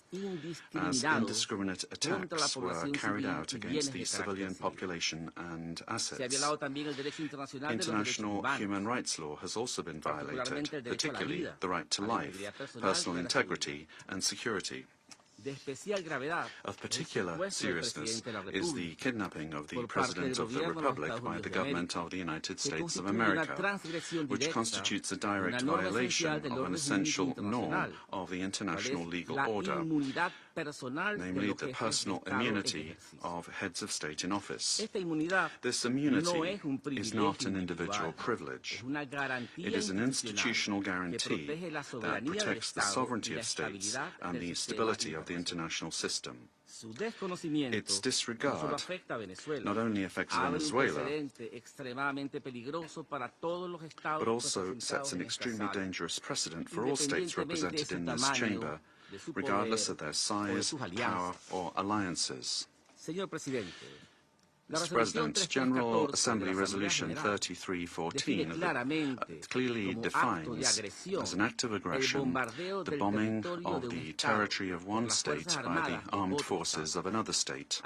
as indiscriminate attacks were carried out against the civilian population and assets. International human rights law has also been violated, particularly the right to life, personal integrity, and security. Of particular seriousness is the kidnapping of the President of the Republic by the government of the United States of America, which constitutes a direct violation of an essential norm of the international legal order, namely the personal immunity of heads of state in office. This immunity is not an individual privilege. It is an institutional guarantee that protects the sovereignty of states and the stability of the international system. Its disregard not only affects Venezuela, but also sets an extremely dangerous precedent for all states represented in this chamber, regardless of their size, power, or alliances. Mr. President, General Assembly Resolution 3314 clearly defines as an act of aggression the bombing of the territory of one state by the armed forces of another state,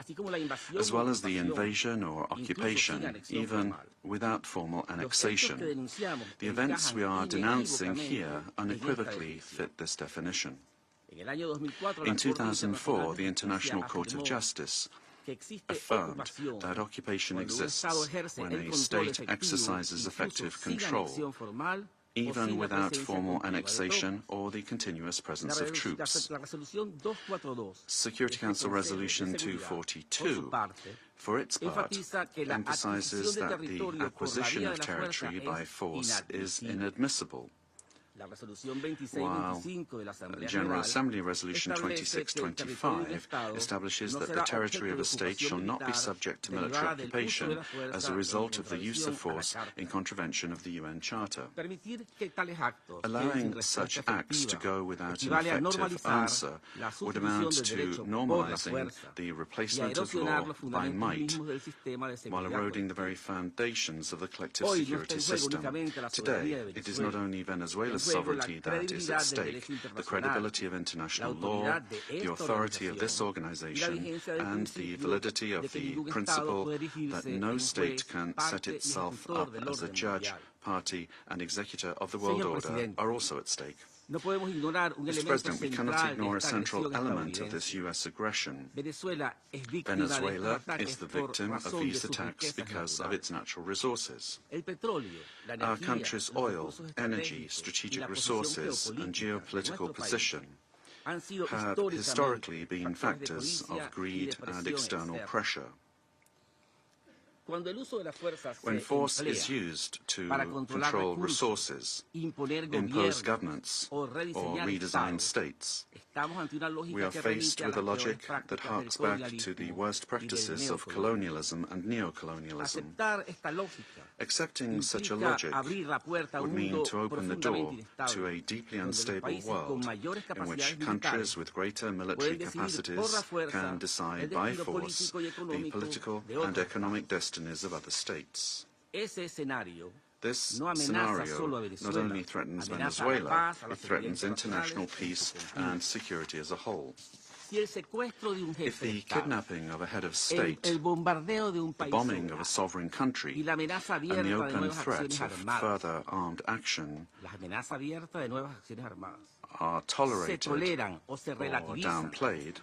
as well as the invasion or occupation, even without formal annexation. The events we are denouncing here unequivocally fit this definition. In 2004, the International Court of Justice affirmed that occupation exists when a state exercises effective control, even without formal annexation or the continuous presence of troops. Security Council Resolution 242, for its part, emphasizes that the acquisition of territory by force is inadmissible, while General Assembly Resolution 2625 establishes that the territory of a state shall not be subject to military occupation as a result of the use of force in contravention of the UN Charter. Allowing such acts to go without an effective answer would amount to normalizing the replacement of law by might, while eroding the very foundations of the collective security system. Today, it is not only Venezuela's sovereignty that is at stake, the credibility of international law, the authority of this organization, and the validity of the principle that no state can set itself up as a judge, party, and executor of the world order are also at stake. Mr. President, we cannot ignore a central element of this U.S. aggression. Venezuela is the victim of these attacks because of its natural resources. Our country's oil, energy, strategic resources, and geopolitical position have historically been factors of greed and external pressure. When force is used to control resources, impose governments, or redesign states, we are faced with a logic that harks back to the worst practices of colonialism and neocolonialism. Accepting such a logic would mean to open the door to a deeply unstable world in which countries with greater military capacities can decide by force the political and economic destinies of other states. This scenario not only threatens Venezuela, it threatens international peace and security as a whole. If the kidnapping of a head of state, the bombing of a sovereign country, and the open threat of further armed action are tolerated or downplayed,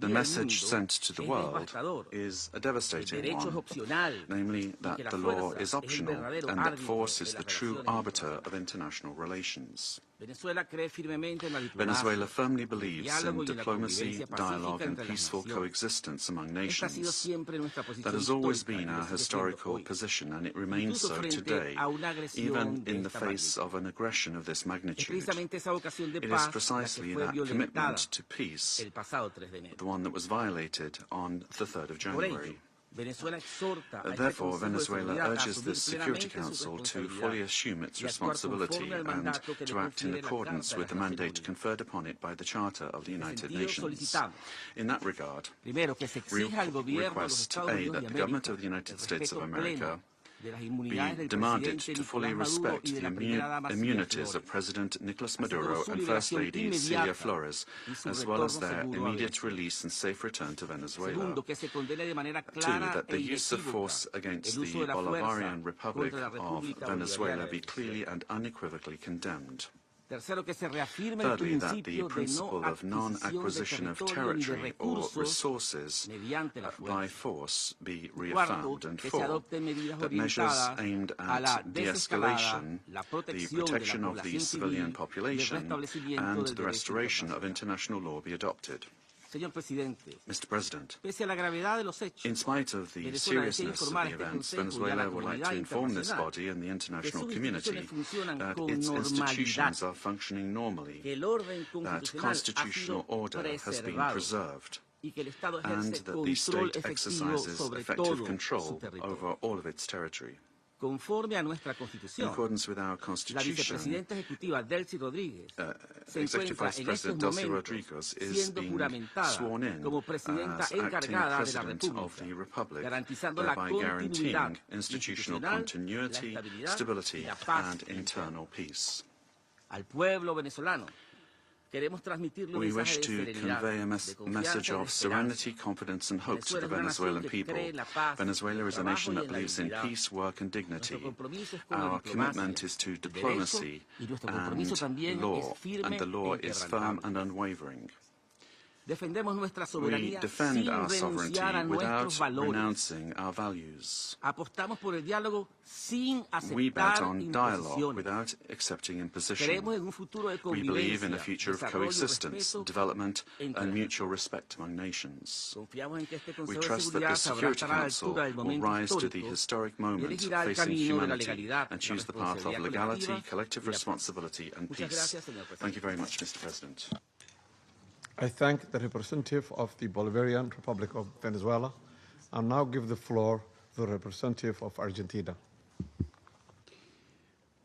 the message sent to the world is a devastating one, namely that the law is optional and that force is the true arbiter of international relations. Venezuela firmly believes in diplomacy, dialogue, and peaceful coexistence among nations. That has always been our historical position, and it remains so today, even in the face of an aggression of this magnitude. It is precisely that commitment to peace, the one that was violated on the 3rd of January. Therefore, Venezuela urges the Security Council to fully assume its responsibility and to act in accordance with the mandate conferred upon it by the Charter of the United Nations. In that regard, we request, A, that the government of the United States of America be demanded to fully respect the immunities of President Nicolas Maduro and First Lady Celia Flores, as well as their immediate release and safe return to Venezuela. 2, that the use of force against the Bolivarian Republic of Venezuela be clearly and unequivocally condemned. Thirdly, that the principle of non-acquisition of territory or resources by force be reaffirmed. And 4, that measures aimed at de-escalation, the protection of the civilian population, and the restoration of international law be adopted. Mr. President, in spite of the seriousness of the events, Venezuela would like to inform this body and the international community that its institutions are functioning normally, that constitutional order has been preserved, and that the state exercises effective control over all of its territory. In accordance with our Constitution, Executive Vice President Delcy Rodriguez is being sworn in as acting President of the Republic, thereby guaranteeing institutional continuity, stability, and internal peace. We wish to convey a message of serenity, confidence, and hope to the Venezuelan people. Venezuela is a nation that believes in peace, work, and dignity. Our commitment is to diplomacy and law, and the law is firm and unwavering. We defend our sovereignty without renouncing our values. We bet on dialogue without accepting imposition. We believe in a future of coexistence, development, and mutual respect among nations. We trust that the Security Council will rise to the historic moment facing humanity and choose the path of legality, collective responsibility, and peace. Thank you very much, Mr. President. I thank the representative of the Bolivarian Republic of Venezuela. I'll now give the floor to the representative of Argentina.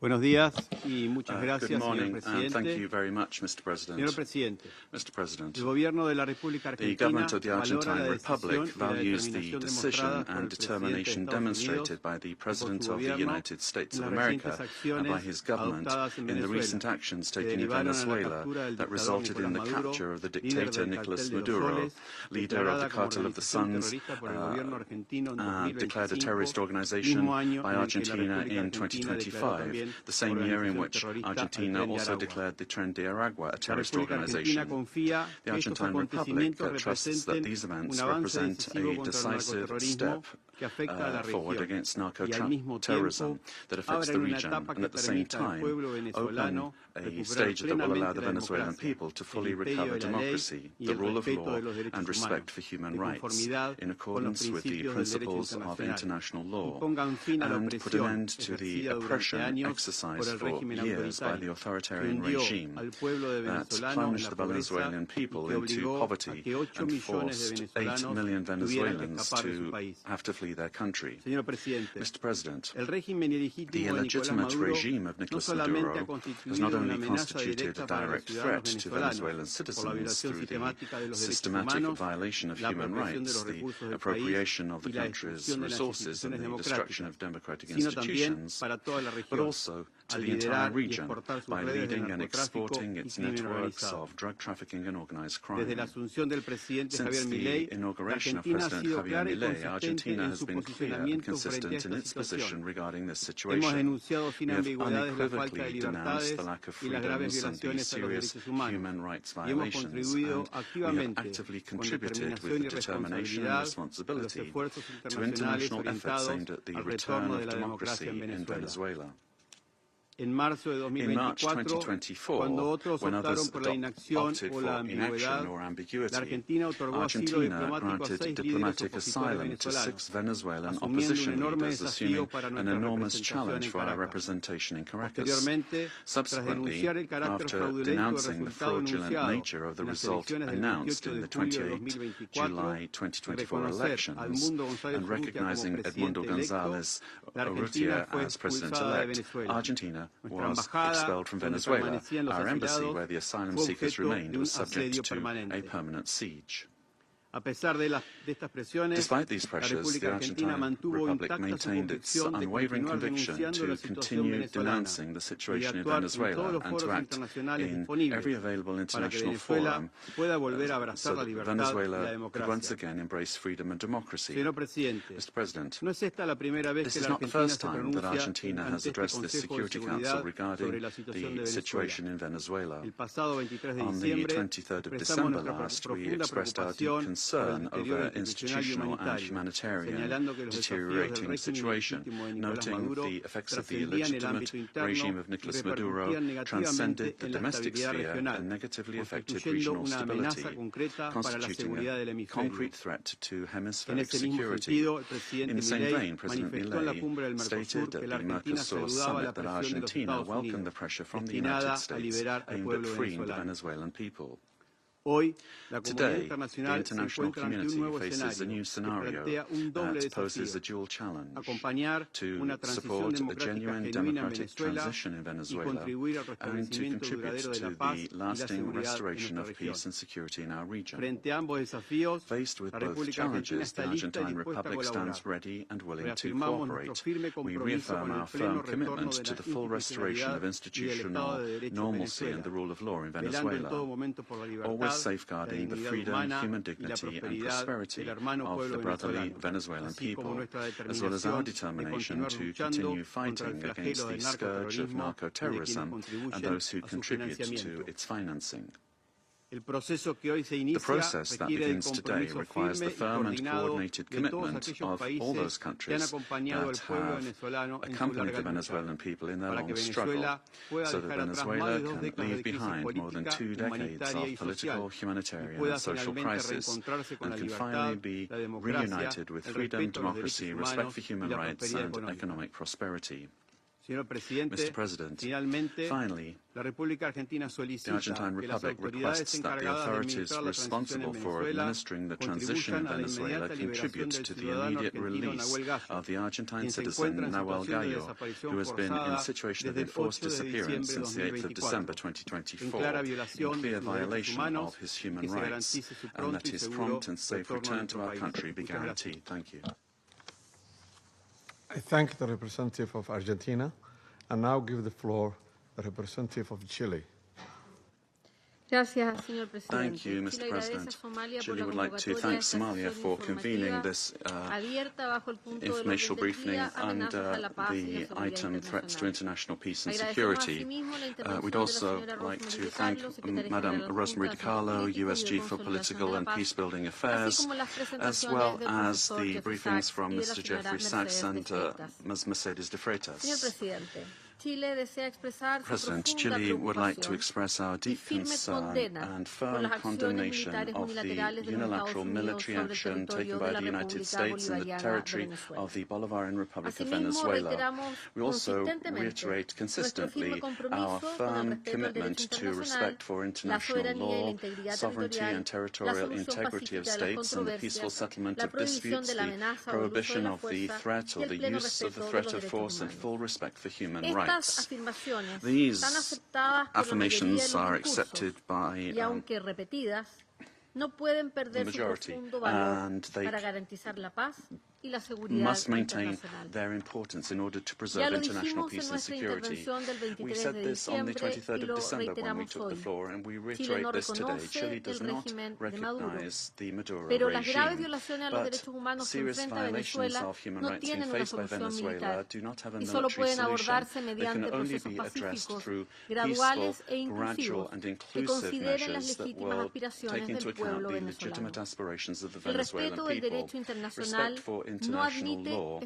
Buenos días y muchas gracias, good morning, señor presidente. And thank you very much, Mr. President. Señor presidente, Mr. President, el gobierno de la República the Argentina government of the Argentine valora la Republic decisión y la values the determinación decision demostrada por el and presidente de determination Estados demonstrated Unidos by the y por President su of the gobierno United States en of las America recientes and by acciones his government adoptadas en in the Venezuela, recent actions que taken in derivaron en la Venezuela captura del that dictador resulted in the Nicolás Maduro, capture of the líder dictator del Nicolas cartel de los Maduro, soles, leader of the declarada como Cartel of the organización Suns, terrorista por el gobierno argentino en declared a 2025, terrorist organization mismo año by en el que la Argentina República in Argentina declaró 2025, también the same year in organización which terrorista al Argentina Tren de also Aragua. declared the Tren de Aragua a La terrorist República Argentina organization. confía The que estos Argentine Republic acontecimientos trusts that representen these events un avance represent decisivo a contra el decisive narcoterrorismo step que afecta a la forward región against y al mismo narco-terrorism tiempo that affects the abren una region, etapa and que at the same permita al time pueblo open venezolano a recuperar stage that will allow plenamente the la Venezuelan democracia, people to fully el imperio recover de la ley democracy, y the el rule of respeto law, de los derechos and respect humanos, for human de rights, conformidad in con los accordance with the principios del derecho principles of internacional, international y law, pongan fin a la and put an opresión end to the ejercida durante oppression años por exercised el for régimen years by the autoritario que authoritarian hundió regime al pueblo de that venezolano en plunged la the pobreza Venezuelan y people que into obligó a poverty que 8 and millones de forced 8 venezolanos million tuvieran que Venezuelans escapar de su to país. have to flee their country. Señor presidente, Mr. President, el régimen the ilegítimo de Nicolás illegitimate Maduro regime of no Nicolas solamente ha Maduro has not constituido una only amenaza constituted directa a para los direct ciudadanos threat to venezolanos Venezuelan por la citizens violación through the sistemática de los derechos systematic humanos, violation of la human apropiación de rights, los the recursos del país appropriation of the y la country's destrucción de las resources, and instituciones the destruction democráticas, of democratic sino también institutions, para toda la but región, also to al the entire liderar y region exportar sus by redes de leading and narcotráfico exporting y its crimen networks organizado. of drug trafficking and organized crime. Desde la asunción del presidente Since Javier the Milei, la inauguration of Argentina ha President sido Javier clara y Milei, consistente Argentina en has su been clear and posicionamiento frente a consistent esta in its position situación. regarding this Hemos situation. denunciado sin We have ambigüedades la falta de unequivocally denounced libertades the lack of y las graves freedoms and the violaciones a los serious derechos humanos human rights y hemos violations, contribuido and we have activamente actively con contributed determinación with y determination and responsabilidad a los responsibility esfuerzos to internacionales international efforts orientados aimed at the al return retorno of de la democracy democracia en in Venezuela. En marzo de In March 2024, 2024, cuando otros when optaron others por la inacción opted o la for inaction ambigüedad, or ambiguity, la Argentina otorgó asilo Argentina diplomático a granted 6 líderes diplomatic opositores asylum to venezolanos, 6 Venezuelan asumiendo un opposition enorme leaders, desafío assuming para an nuestra enormous representación challenge en for our Caracas. representation in Caracas. Posteriormente, tras Subsequently, denunciar el carácter after fraudulento del denouncing the resultado fraudulent anunciado nature of the en las result elecciones del announced 28 in de the julio de 28 2024, July 2024 reconocer a elections, Edmundo González and Urrutia como recognizing Edmundo presidente electo, González la Argentina Urrutia fue as expulsada de president-elect, Venezuela. Argentina Nuestra was embajada, expelled from donde Venezuela. permanecían los Our embassy, asilados, where the asylum fue seekers objeto remained, de un was subject asedio to a permanente. permanent siege. Despite these pressures, the Argentine Republic maintained its unwavering conviction to continue denouncing the situation in Venezuela and to act in every available international forum so that Venezuela could once again embrace freedom and democracy. Mr. President, this is not the first time that Argentina has addressed the Security Council regarding the situation in Venezuela. On the 23rd of December last, we expressed our deep concern over institutional and humanitarian deteriorating situation, noting the effects of the illegitimate regime of Nicolas Maduro transcended the domestic sphere and negatively affected regional stability, constituting a concrete threat to hemispheric security. In the same vein, President Milei stated at the Mercosur summit that Argentina welcomed the pressure from the United States aimed at freeing the Venezuelan people. Today, the international community faces a new scenario that poses a dual challenge: to support a genuine democratic transition in Venezuela and to contribute to the lasting restoration of peace and security in our region. Faced with both challenges, the Argentine Republic stands ready and willing to cooperate. We reaffirm our firm commitment to the full restoration of institutional normalcy and the rule of law in Venezuela, always safeguarding the freedom, human dignity and prosperity of the brotherly Venezuelan people, as well as our determination to continue fighting against the scourge of narco-terrorism and those who contribute to its financing. The process that begins today requires the firm and coordinated commitment of all those countries that have accompanied the Venezuelan people in their long struggle, so that Venezuela can leave behind more than 2 decades of political, humanitarian and social crisis and can finally be reunited with freedom, democracy, respect for human rights and economic prosperity. Mr. President, finally, the Argentine Republic requests that the authorities responsible for administering the transition in Venezuela contribute to the immediate release of the Argentine citizen Nahuel Gallo, who has been in a situation of enforced disappearance since the 8th of December 2024, in clear violation of his human rights, and that his prompt and safe return to our country be guaranteed. Thank you. I thank the representative of Argentina and now give the floor to the representative of Chile. Thank you, Mr. President. Chile would like to thank Somalia for convening this informational briefing under the item Threats to International Peace and Security. We'd also like to thank Madam Rosemary DiCarlo, USG for Political and Peacebuilding Affairs, as well as the briefings from Mr. Jeffrey Sachs and Ms. Mercedes de Freitas. President, Chile would like to express our deep concern and firm condemnation of the unilateral military action taken by the United States in the territory of the Bolivarian Republic of Venezuela. We also reiterate consistently our firm commitment to respect for international law, sovereignty and territorial integrity of states and the peaceful settlement of disputes, the prohibition of the threat or the use of the threat of force, and full respect for human rights. These affirmations are accepted by the majority, and they must maintain their importance in order to preserve international peace and security. We said this on the 23rd of December when we took the floor, and we reiterate this today. Chile does not recognize the Maduro regime, but serious violations of human rights being faced by Venezuela do not have a military solution. They can only be addressed through peaceful, gradual and inclusive measures that will take into account the legitimate aspirations of the Venezuelan people. Respect for international law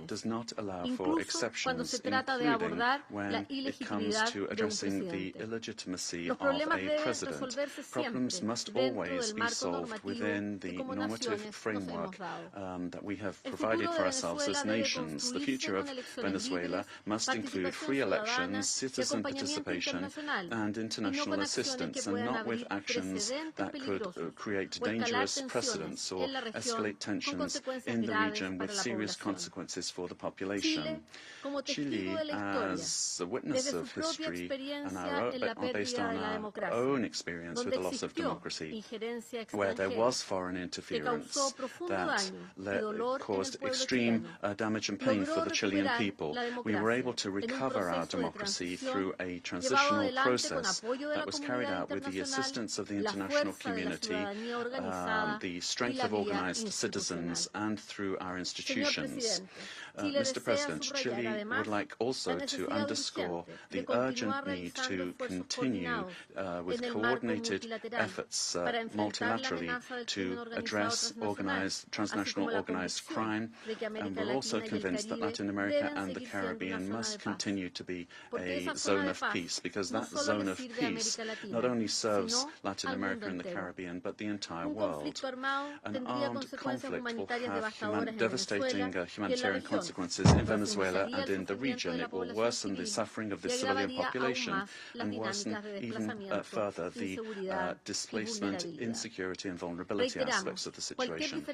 does not allow for exceptions, including when it comes to addressing the illegitimacy of a president. Problems must always be solved within the normative framework that we have provided for ourselves as nations. The future of Venezuela must include free elections, citizen participation, and international assistance, and not with actions that could create dangerous precedents or escalate tensions in the region with serious consequences for the population. Chile, as a witness of history and based on our own experience with the loss of democracy, where there was foreign interference that caused extreme damage and pain for the Chilean people, we were able to recover our democracy through a transitional process that was carried out with the assistance of the international community, the strength of organized citizens, and through our institutions. Mr. President, Chile would like also to underscore the urgent need to continue with coordinated efforts multilaterally to address transnational organized crime, and we're also convinced that Latin America and the Caribbean must continue to be a zone of peace, because that zone of peace not only serves Latin America and the Caribbean, but the entire world. An armed conflict will have devastating humanitarian consequences in Venezuela and in the region. It will worsen the suffering of the civilian population and worsen even further the displacement, insecurity and vulnerability aspects of the situation.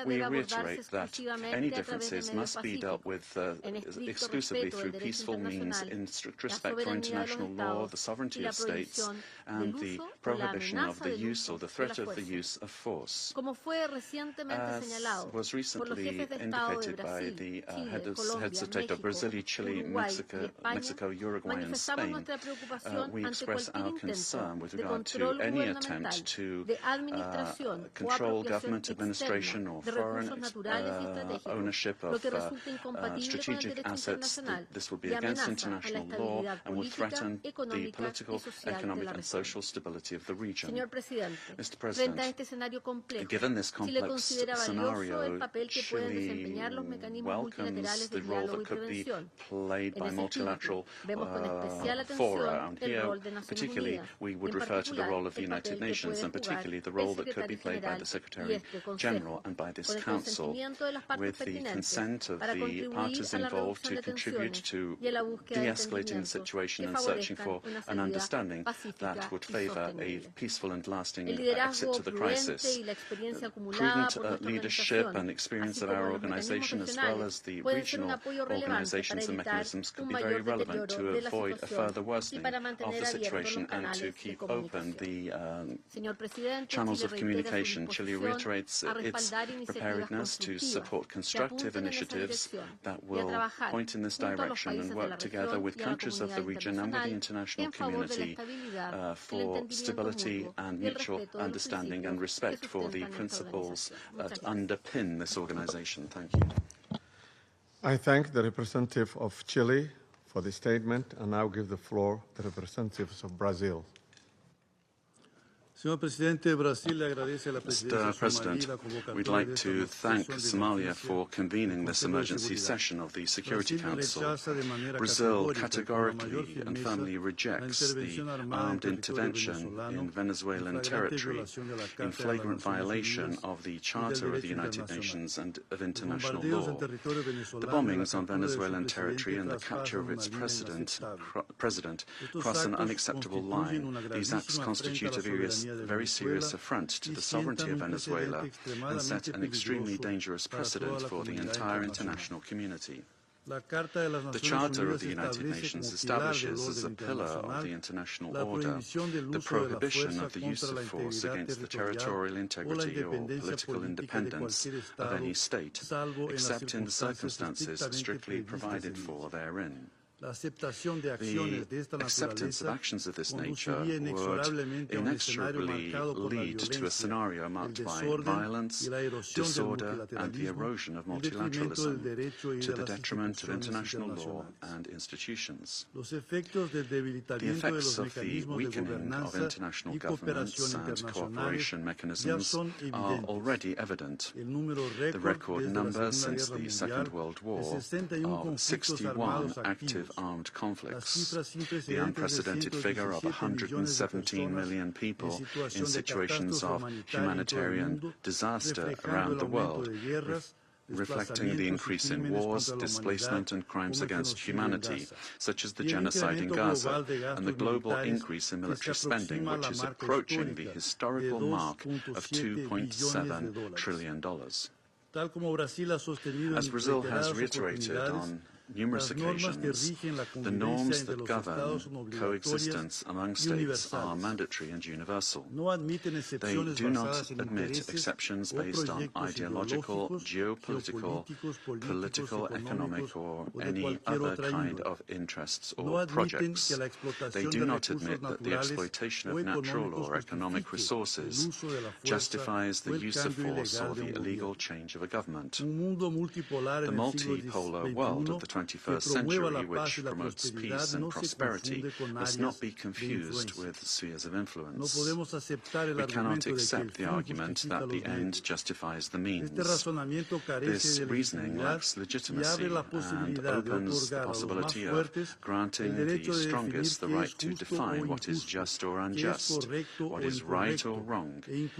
We reiterate that any differences must be dealt with exclusively through peaceful means, in strict respect for international law, the sovereignty of states, and the prohibition of the use or the threat of the use of force. As was recently indicated by the heads of state of Brazil, Chile, Mexico, Uruguay, and Spain, we express our concern with regard to any attempt to control government administration or foreign ownership of strategic assets. This would be against international law and would threaten the political, economic, and social stability of the region. Mr. President, given this complex scenario, Chile welcomes the role that could be played by multilateral fora, and here particularly we would refer to the role of the United Nations, and particularly the role that could be played by the Secretary General and by this Council, with the consent of the parties involved to contribute to de-escalating the situation and searching for an understanding that would favour a peaceful and lasting exit to the crisis. Prudent leadership and experience of our organisation, as well as the regional organisations and mechanisms, could be very relevant to avoid a further worsening of the situation and to keep open the channels of communication. Chile reiterates its preparedness to support constructive initiatives that will point in this direction and work together with countries of the region and with the international community for stability and mutual understanding and respect for the principles that underpin this organisation. Thank you. I thank the representative of Chile for the statement and now give the floor to the representatives of Brazil. Mr. President, we'd like to thank Somalia for convening this emergency session of the Security Council. Brazil categorically and firmly rejects the armed intervention in Venezuelan territory in flagrant violation of the Charter of the United Nations and of international law. The bombings on Venezuelan territory and the capture of its president cross an unacceptable line. These acts constitute a very serious affront to the sovereignty of Venezuela and set an extremely dangerous precedent for the entire international community. The Charter of the United Nations establishes as a pillar of the international order the prohibition of the use of force against the territorial integrity or political independence of any state, except in the circumstances strictly provided for therein. The acceptance of actions of this nature would inexorably lead to a scenario marked by violence, disorder, and the erosion of multilateralism to the detriment of international law and institutions. The effects of the weakening of international governance and cooperation mechanisms are already evident. The record number since the Second World War of 61 active armed conflicts, the unprecedented figure of 117 million people in situations of humanitarian disaster around the world, reflecting the increase in wars, displacement and crimes against humanity, such as the genocide in Gaza, and the global increase in military spending, which is approaching the historical mark of $2.7 trillion. As Brazil has reiterated on numerous occasions, the norms that govern coexistence among states are mandatory and universal. They do not admit exceptions based on ideological, geopolitical, political, economic, or any other kind of interests or projects. They do not admit that the exploitation of natural or economic resources justifies the use of force or the illegal change of a government. The multipolar world of the 21st century, which promotes peace and prosperity, must not be confused with spheres of influence. We cannot accept the argument that the end justifies the means. This reasoning lacks legitimacy and opens the possibility of granting the strongest the right to define what is just or unjust, what is right or wrong, and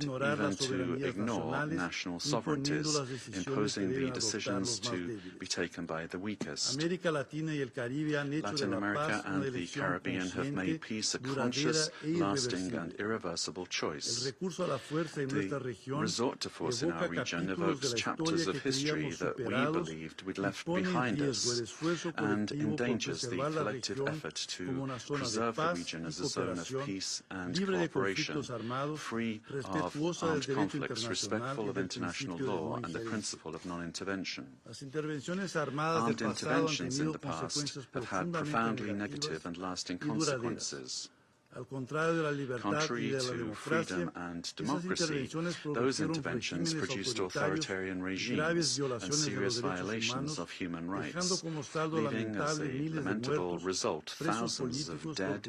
even to ignore national sovereignties, imposing the decisions to be taken by the weakest. Latin America and the Caribbean have made peace a conscious, lasting, and irreversible choice. The resort to force in our region evokes chapters of history that we believed we'd left behind us and endangers the collective effort to preserve the region as a zone of peace and cooperation, free of armed conflicts, respectful of international law and the principle of non-intervention. Armed interventions in the past have had profoundly negative and lasting consequences. Contrary to freedom and democracy, those interventions produced authoritarian regimes and serious violations of human rights, leaving as a lamentable result thousands of dead,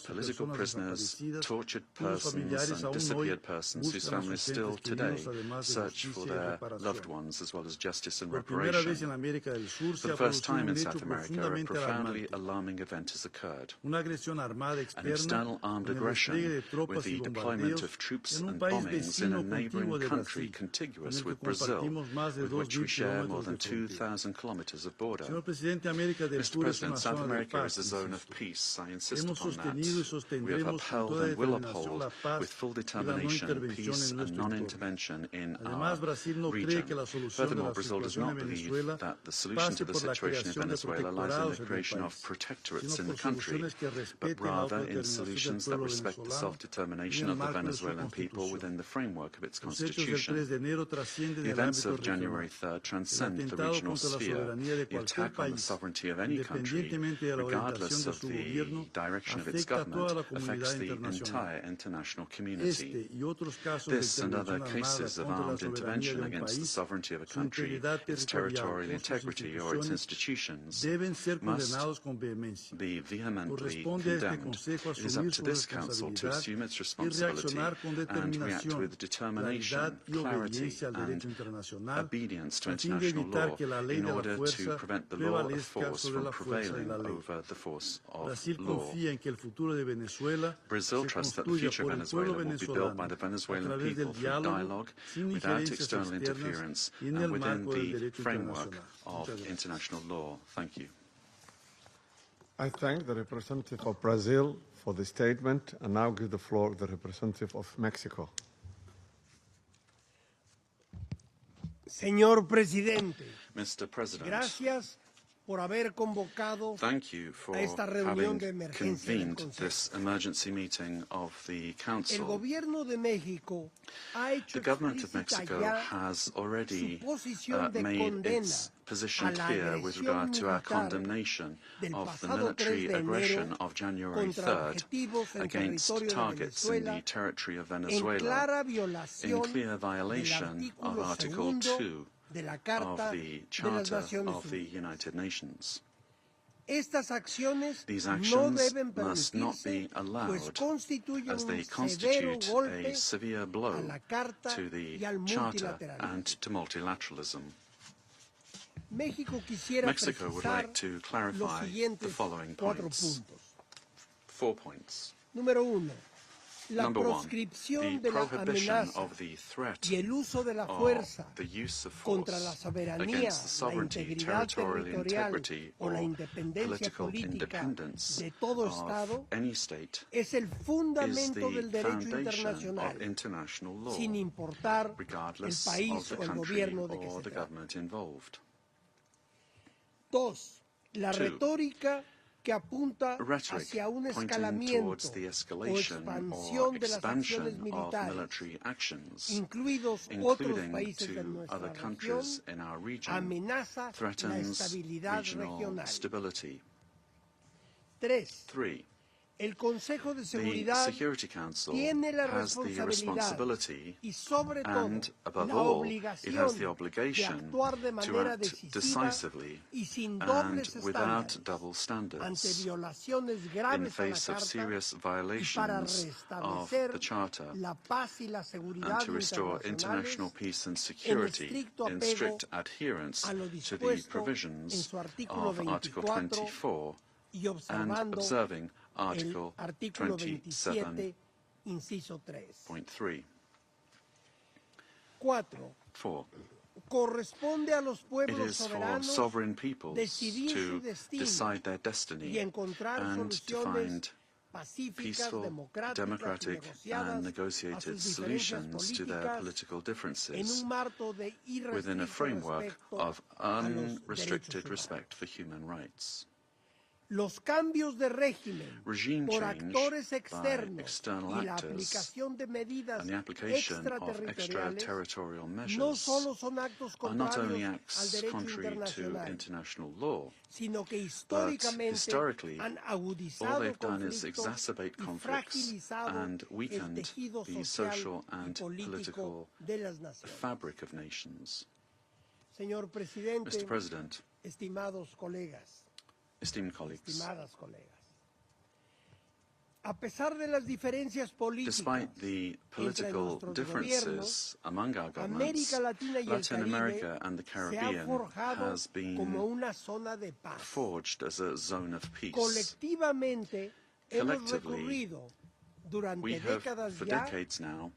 political prisoners, tortured persons, and disappeared persons whose families still today search for their loved ones, as well as justice and reparation. For the first time in South America, a profoundly alarming event has occurred. An external armed aggression with the deployment of troops and bombings in a neighboring country contiguous with Brazil, with which we share more than 2,000 kilometers of border. Mr. President, South America is a zone of peace. I insist upon that. We have upheld and will uphold with full determination peace and non-intervention in our region. Furthermore, Brazil does not believe that the solution to the situation in Venezuela lies in the creation of protectorates in the country, but rather in solutions that respect the self-determination of the Venezuelan people within the framework of its constitution. The events of January 3rd transcend the regional sphere. The attack on the sovereignty of any country, regardless of the direction of its government, affects the entire international community. This and other cases of armed intervention against the sovereignty of a country, its territorial integrity, or its institutions must be vehemently condemned. It is up to this Council to assume its responsibility and react with determination, clarity, and obedience to international law in order to prevent the law of force from prevailing over the force of law. Brazil trusts that the future of Venezuela will be built by the Venezuelan people through dialogue, without external interference, and within the framework of international law. Thank you. I thank the representative of Brazil for the statement, and now give the floor to the representative of Mexico. Señor Presidente, Mr. President, gracias por haber convocado thank you for esta reunión de having emergencia del convened Consejo. this emergency meeting of the El Council. gobierno de México ha hecho The government of explícita Mexico ya has already su posición de made condena its position a la clear with regard to our agresión condemnation del of the pasado military 3 de aggression enero of January contra 3rd objetivos en against territorio de targets in Venezuela the territory of en Venezuela, clara in violación clear del violation of artículo Article 2 segundo de la of Carta the de las Charter Naciones of the Unidas. United Nations. Estas acciones These no actions deben must not permitirse, be pues allowed, constituyen as they un severo constitute golpe a severe blow a la Carta to the y al Charter multilateralismo. and to multilateralism. México quisiera Mexico would precisar like to los clarify the siguientes following 4 points. puntos. 4 points. Número 1. Number one, the prohibition of the threat or the use of force against the sovereignty, territorial integrity, or political independence of any state is the foundation of international law, regardless of the country or the government involved. La retórica que apunta hacia un escalamiento o expansión de las acciones militares, incluidos otros países de nuestra región, amenaza la estabilidad regional. 3. El Consejo de Seguridad tiene la responsabilidad y sobre todo la obligación de actuar de manera decisiva y sin dobles estándares ante violaciones graves a la Carta y para restablecer la paz y la seguridad internacionales en estricto apego a lo dispuesto en su artículo 24 y observando el artículo 27, inciso 3. 4. Corresponde a los pueblos soberanos decidir su destino y encontrar soluciones pacíficas, democratic and negotiated solutions to their political differences within a framework of unrestricted respect for human rights. Los cambios de régimen por actores externos y la aplicación de medidas extraterritoriales no solo son actos contrarios al derecho internacional, sino que históricamente han agudizado conflictos y fragilizado el tejido social y político de las naciones. Señor Presidente, estimados colegas, esteemed colleagues, estimadas colegas, a pesar de las diferencias políticas despite the political differences among our governments, Latin America and the Caribbean has been forged as a zone of peace. Collectively, we have, for decades now,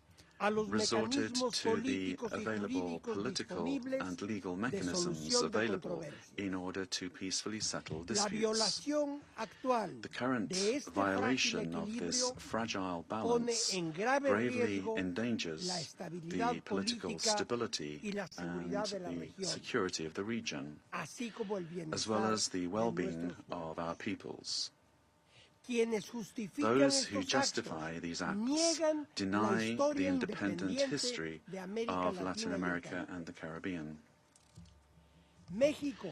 resorted to the available political and legal mechanisms available in order to peacefully settle disputes. The current violation of this fragile balance gravely endangers the political stability and the security of the region, as well as the well-being of our peoples. Those who justify these acts deny the independent history of Latin America and the Caribbean. Mexico,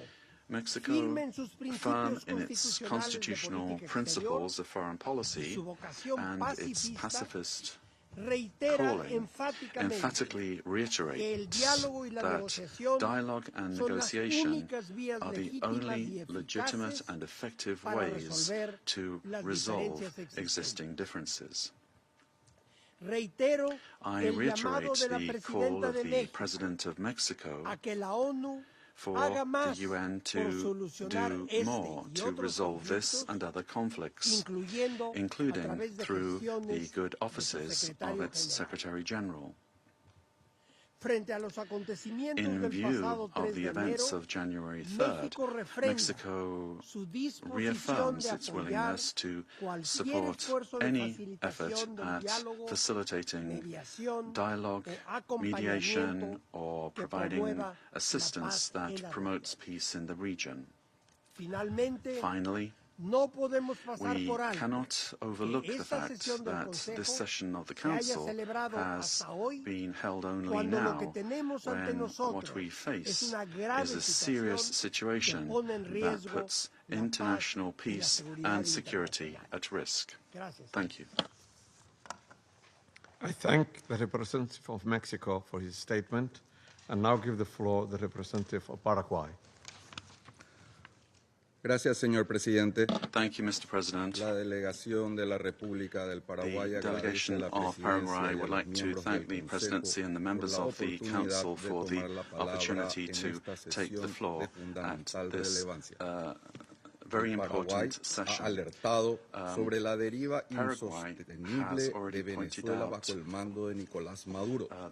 firm in its constitutional principles of foreign policy and its pacifist calling, emphatically reiterates that dialogue and negotiation are the only legitimate and effective ways to resolve existing differences. I reiterate the call of the President of Mexico for the UN to do more to resolve this and other conflicts, including through the good offices of its Secretary General. In view of the events of January 3rd, Mexico reaffirms its willingness to support any effort at facilitating dialogue, mediation, or providing assistance that promotes peace in the region. Finally, we cannot overlook the fact that this session of the Council has been held only now, when what we face is a serious situation that puts international peace and security at risk. Thank you. I thank the representative of Mexico for his statement, and now give the floor to the representative of Paraguay. Gracias, señor presidente. Thank you, Mr. President. La delegación de la República del Paraguay the delegation of Paraguay would like to thank the Presidency and the members of the Council for the opportunity to take the floor at this very important session. Alertado sobre la deriva Paraguay has already pointed out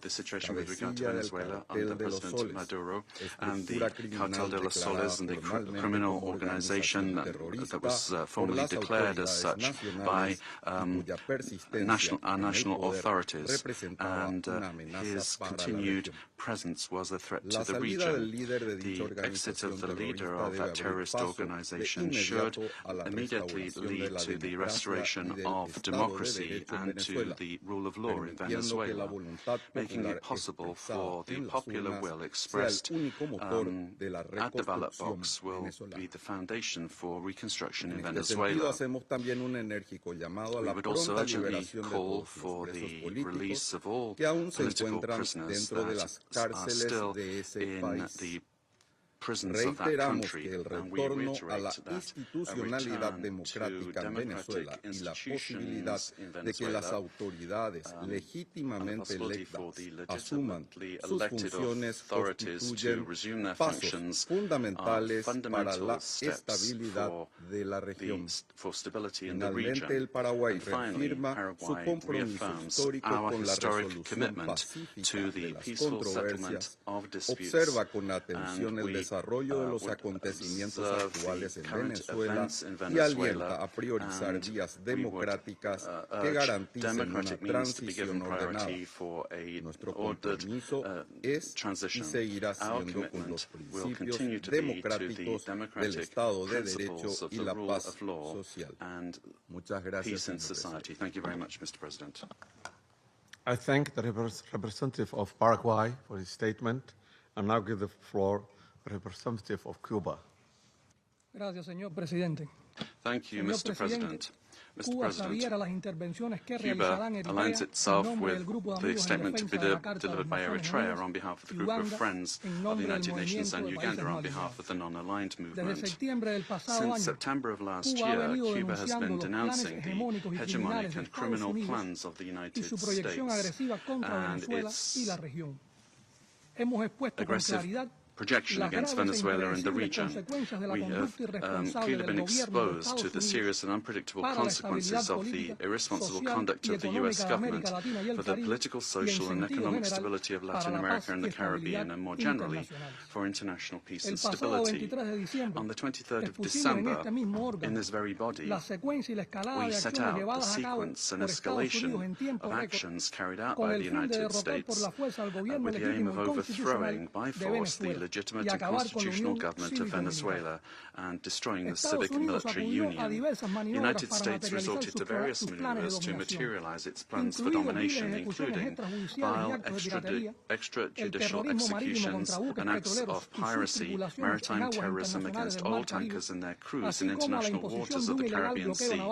the situation with regard to Venezuela under President Maduro and the Cartel de los Soles and the criminal organization that was formally declared as such by our national authorities, and his continued presence was a threat to the region. The exit of the leader of that terrorist organization should immediately lead to the restoration of democracy and to the rule of law in Venezuela, making it possible for the popular will expressed at the ballot box will be the foundation for reconstruction in Venezuela. We would also urgently call for the release of all political prisoners that are still in the prisons of that country, and we reiterate that a return to democratic institutions in Venezuela and the possibility for the legitimately elected authorities to resume their functions are fundamental steps for stability in the region. And finally, Paraguay reaffirms our historic commitment to the peaceful settlement of disputes, and we desarrollo de los acontecimientos actuales en Venezuela y alienta a priorizar vías democráticas que garanticen una transición ordenada. Nuestro compromiso es y seguirá siendo con los principios democráticos del Estado de Derecho y la paz social. Muchas gracias, señor presidente. Thank you very much, Mr. President. I thank the representative of Paraguay for his statement, and now give the floor to the representative of Cuba. Gracias, señor presidente. Thank you, Mr. President. Mr. Cuba sabiera las intervenciones que realizarán Cuba aligns itself with the statement to be delivered by Eritrea on behalf of the group of friends of the United Nations and Uganda on behalf of the non-aligned movement. Since September of last year, Cuba has been denouncing the hegemonic and criminal plans of the United States and its aggressive projection against Venezuela and the region. We have clearly been exposed to the serious and unpredictable consequences of the irresponsible conduct of the U.S. government for the political, social and economic stability of Latin America and the Caribbean, and more generally for international peace and stability. On the 23rd of December, in this very body, we set out the sequence and escalation of actions carried out by the United States with the aim of overthrowing by force the legitimate and constitutional government of Venezuela and destroying the civic and military union. The United States resorted to various maneuvers to materialize its plans for domination, including vile extrajudicial executions and acts of piracy, maritime terrorism against oil tankers and their crews in international waters of the Caribbean Sea,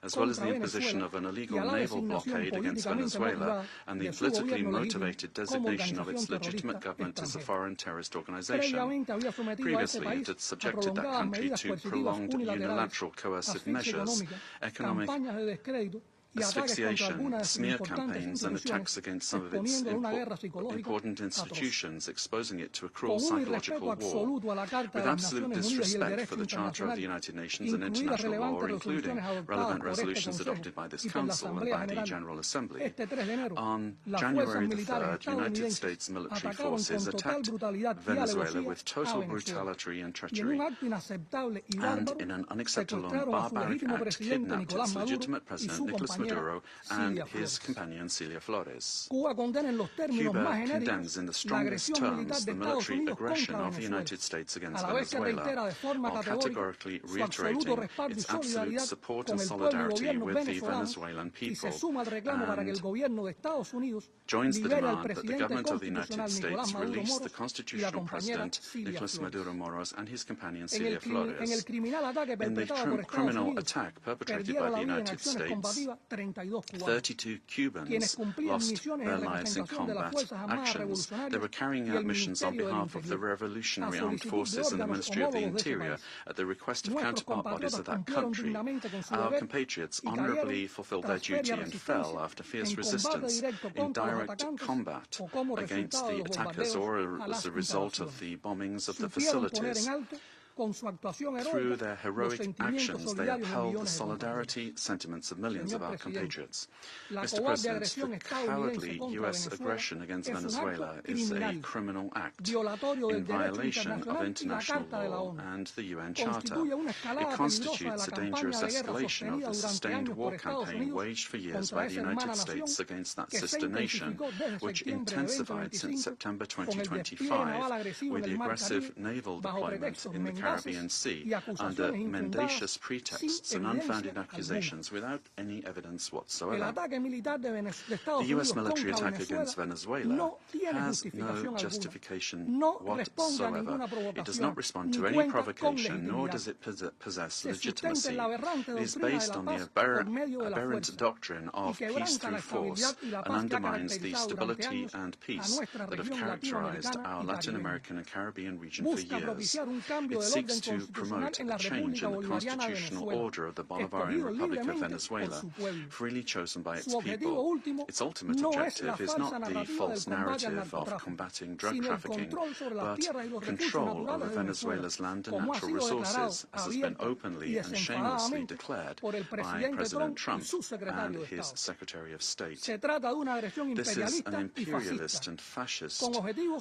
as well as the imposition of an illegal naval blockade against Venezuela and the politically motivated designation of its legitimate government as a foreign terrorist organization. Previously, it had subjected that country to prolonged unilateral coercive measures, economic asphyxiation, smear campaigns and attacks against some of its important institutions, exposing it to a cruel psychological war, with absolute disrespect for the Charter of the United Nations and international law, including relevant resolutions adopted by this Council and by the General Assembly. On January the 3rd, United States military forces attacked Venezuela with total brutality and treachery, and in an unacceptable and barbaric act kidnapped its legitimate president, Nicolas Maduro, and his companion Celia Flores. Cuba condemns in the strongest terms the military aggression of the United States against Venezuela, while categorically reiterating its absolute support and solidarity with the Venezuelan people, and joins the demand that the government of the United States release the constitutional president, Nicolas Maduro Moros, and his companion Celia Flores. In the criminal attack perpetrated by the United States, 32 Cubans lost their lives in combat actions. They were carrying out missions on behalf of the Revolutionary Armed Forces and the Ministry of the Interior at the request of counterpart bodies of that country. Our compatriots honorably fulfilled their duty and fell after fierce resistance in direct combat against the attackers or as a result of the bombings of the facilities. Through their heroic actions, they upheld the solidarity sentiments of millions of our compatriots. Mr. President, the cowardly U.S. aggression against Venezuela is a criminal act in violation of international law and the UN Charter. It constitutes a dangerous escalation of the sustained war campaign waged for years by the United States against that sister nation, which intensified since September 2025 with the aggressive naval deployment in the Caribbean Sea under mendacious pretexts and unfounded accusations without any evidence whatsoever. The U.S. military attack against Venezuela has no justification whatsoever. It does not respond to any provocation, nor does it possess legitimacy. It is based on the aberrant doctrine of peace through force and undermines the stability and peace that have characterized our Latin American and Caribbean region for years. It seeks to promote a change in the constitutional order of the Bolivarian Republic of Venezuela, freely chosen by its people. Its ultimate objective is not the false narrative of combating drug trafficking, but control over Venezuela's land and natural resources, as has been openly and shamelessly declared by President Trump and his Secretary of State. This is an imperialist and fascist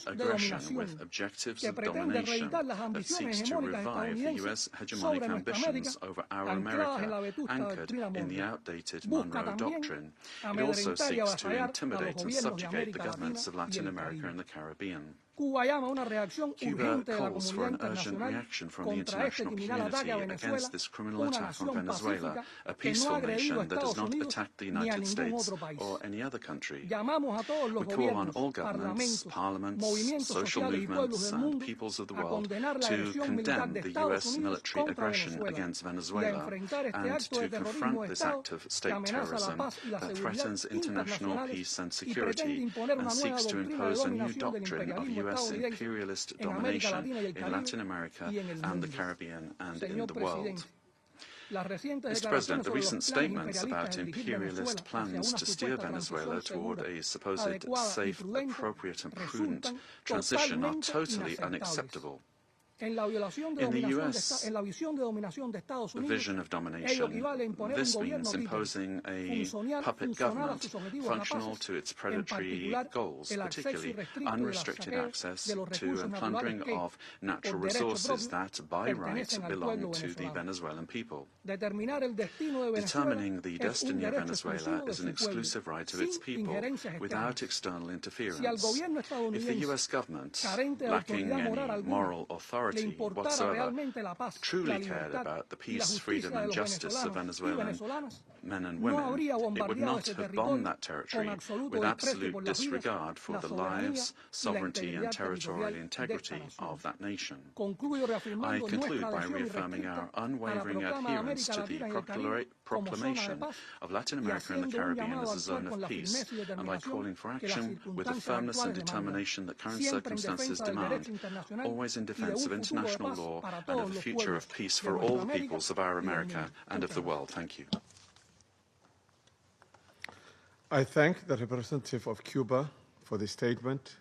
aggression with objectives of domination that seeks to revive the U.S. hegemonic ambitions over our America, anchored in the outdated Monroe Doctrine. It also seeks to intimidate and subjugate the governments of Latin America and the Caribbean. Cuba calls for an urgent reaction from the international community against this criminal attack on Venezuela, a peaceful nation that does not attack the United States or any other country. We call on all governments, parliaments, social movements, and peoples of the world to condemn the U.S. military aggression against Venezuela and to confront this act of state terrorism that threatens international peace and security and seeks to impose a new doctrine of U.S. imperialist domination in Latin America and the Caribbean and in the world. Mr. President, the recent statements about imperialist plans to steer Venezuela toward a supposed safe, appropriate and prudent transition are totally unacceptable. In the U.S. vision of domination, this means imposing a puppet government functional to its predatory goals, particularly unrestricted access to and plundering of natural resources that, by right, belong to the Venezuelan people. Determining the destiny of Venezuela is an exclusive right of its people, without external interference. If the U.S. government, lacking any moral authority whatsoever, truly cared about the peace, freedom and justice of Venezuelan men and women, it would not have bombed that territory with absolute disregard for the lives, sovereignty and territorial integrity of that nation. I conclude by reaffirming our unwavering adherence to the proclamation of Latin America and the Caribbean as a zone of peace, and by calling for action with the firmness and determination that current circumstances demand, always in defense of international law and of the future of peace for all the peoples of our America and of the world. Thank you. I thank the representative of Cuba for the statement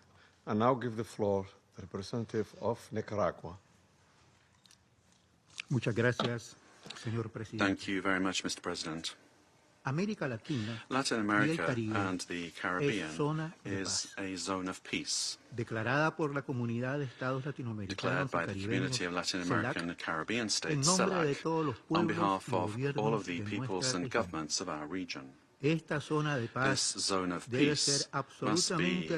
and now give the floor to the representative of Nicaragua. Muchas gracias, señor presidente. Thank you very much, Mr. President. Latin America and the Caribbean is a zone of peace, declarada por la comunidad de estados declared by the community of Latin American and Caribbean states, CELAC, on behalf of all of the peoples and governments of our region. This zone of peace must be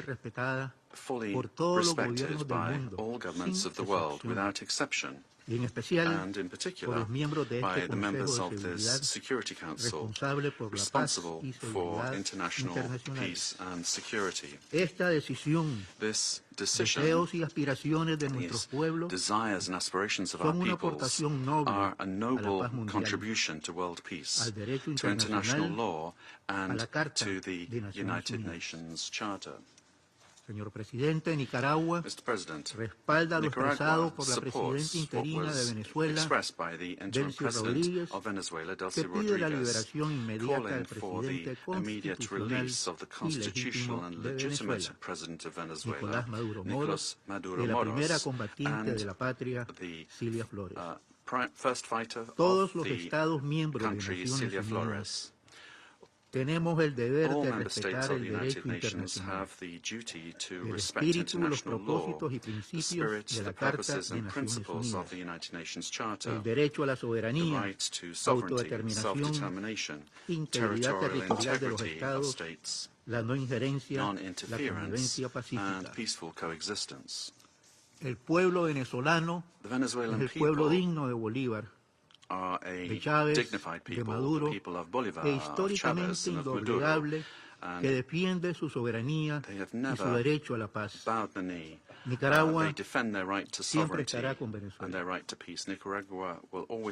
fully respected by all governments of the world without exception, and in particular by the members of this Security Council responsible for international peace and security. This decision, the desires and aspirations of our peoples, are a noble contribution to world peace, to international law, and to the United Nations Charter. Señor presidente, Nicaragua respalda lo expresado por la presidenta interina de Venezuela, Delcy Rodríguez, que pide la liberación inmediata del presidente constitucional y legítimo de Venezuela, Nicolás Maduro Moros, y la primera combatiente de la patria, Cilia Flores. Todos los Estados miembros de Naciones Unidas tenemos el deber de respetar el derecho internacional, el espíritu, los propósitos y principios de la Carta de Naciones Unidas, el derecho a la soberanía, autodeterminación, integridad territorial de los Estados, la no injerencia, la convivencia pacífica. El pueblo venezolano es el pueblo digno de Bolívar, de Chávez, de Maduro, e históricamente indoblegable, que defiende su soberanía y su derecho a la paz. Nicaragua siempre estará con Venezuela.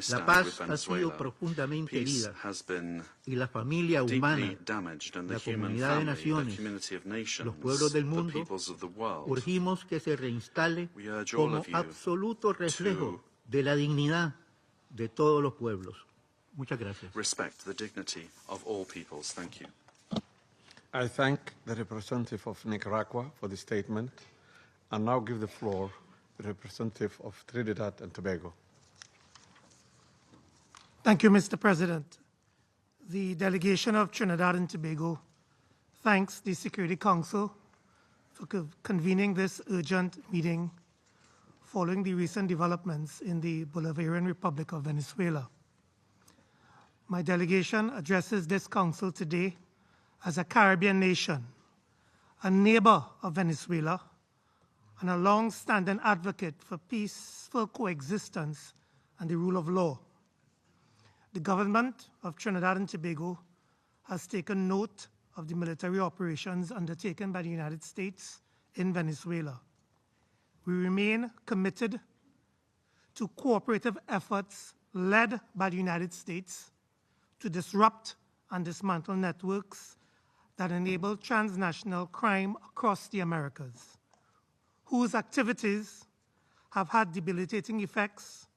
La paz ha sido profundamente herida y la familia humana, la comunidad de naciones, los pueblos del mundo, urgimos que se reinstale como absoluto reflejo de la dignidad de todos los pueblos. Muchas gracias. Respect the dignity of all peoples. Thank you. I thank the representative of Nicaragua for the statement and now give the floor to the representative of Trinidad and Tobago. Thank you, Mr. President. The delegation of Trinidad and Tobago thanks the Security Council for convening this urgent meeting following the recent developments in the Bolivarian Republic of Venezuela. My delegation addresses this council today as a Caribbean nation, a neighbor of Venezuela, and a long-standing advocate for peaceful coexistence and the rule of law. The government of Trinidad and Tobago has taken note of the military operations undertaken by the United States in Venezuela. We remain committed to cooperative efforts led by the United States to disrupt and dismantle networks that enable transnational crime across the Americas, whose activities have had debilitating effects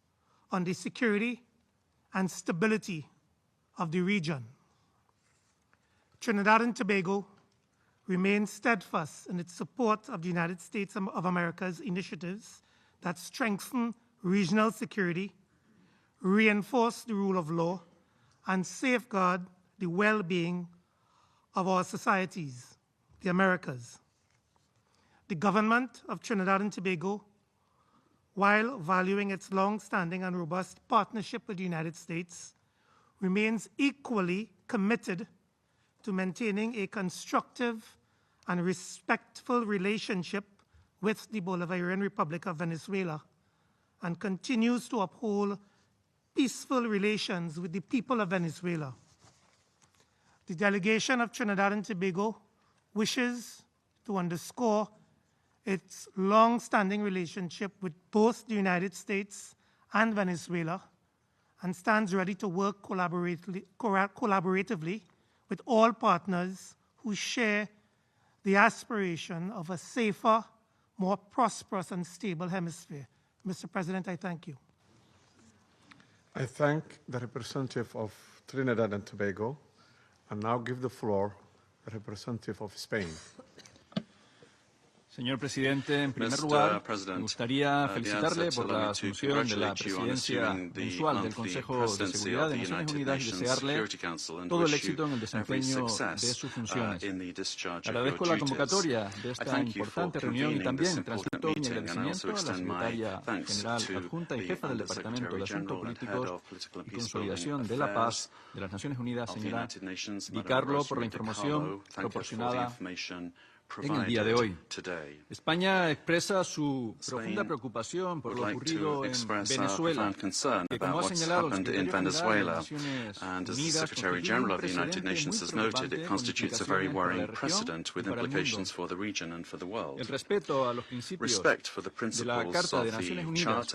on the security and stability of the region. Trinidad and Tobago remains steadfast in its support of the United States of America's initiatives that strengthen regional security, reinforce the rule of law, and safeguard the well-being of our societies, the Americas. The government of Trinidad and Tobago, while valuing its long-standing and robust partnership with the United States, remains equally committed to maintaining a constructive and respectful relationship with the Bolivarian Republic of Venezuela and continues to uphold peaceful relations with the people of Venezuela. The delegation of Trinidad and Tobago wishes to underscore its long-standing relationship with both the United States and Venezuela and stands ready to work collaboratively with all partners who share the aspiration of a safer, more prosperous and stable hemisphere. Mr. President, I thank you. I thank the representative of Trinidad and Tobago and now give the floor to the representative of Spain. Señor presidente, en primer lugar, me gustaría felicitarle por la asunción de la presidencia mensual del Consejo de Seguridad de Naciones Unidas y desearle todo el éxito en el desempeño de sus funciones. Agradezco la convocatoria de esta importante reunión y también transmito mi agradecimiento a la secretaria general adjunta y jefa del Departamento de Asuntos Políticos y Consolidación de la Paz de las Naciones Unidas, señora Di Carlo, por la información proporcionada en el día de hoy. España expresa su profunda preocupación por lo ocurrido en Venezuela, que, como ha señalado el Secretario General de las Naciones Unidas, constituye un very worrying precedent with implications for the region and for the world. El respeto a los principios de la Carta de Naciones Unidas,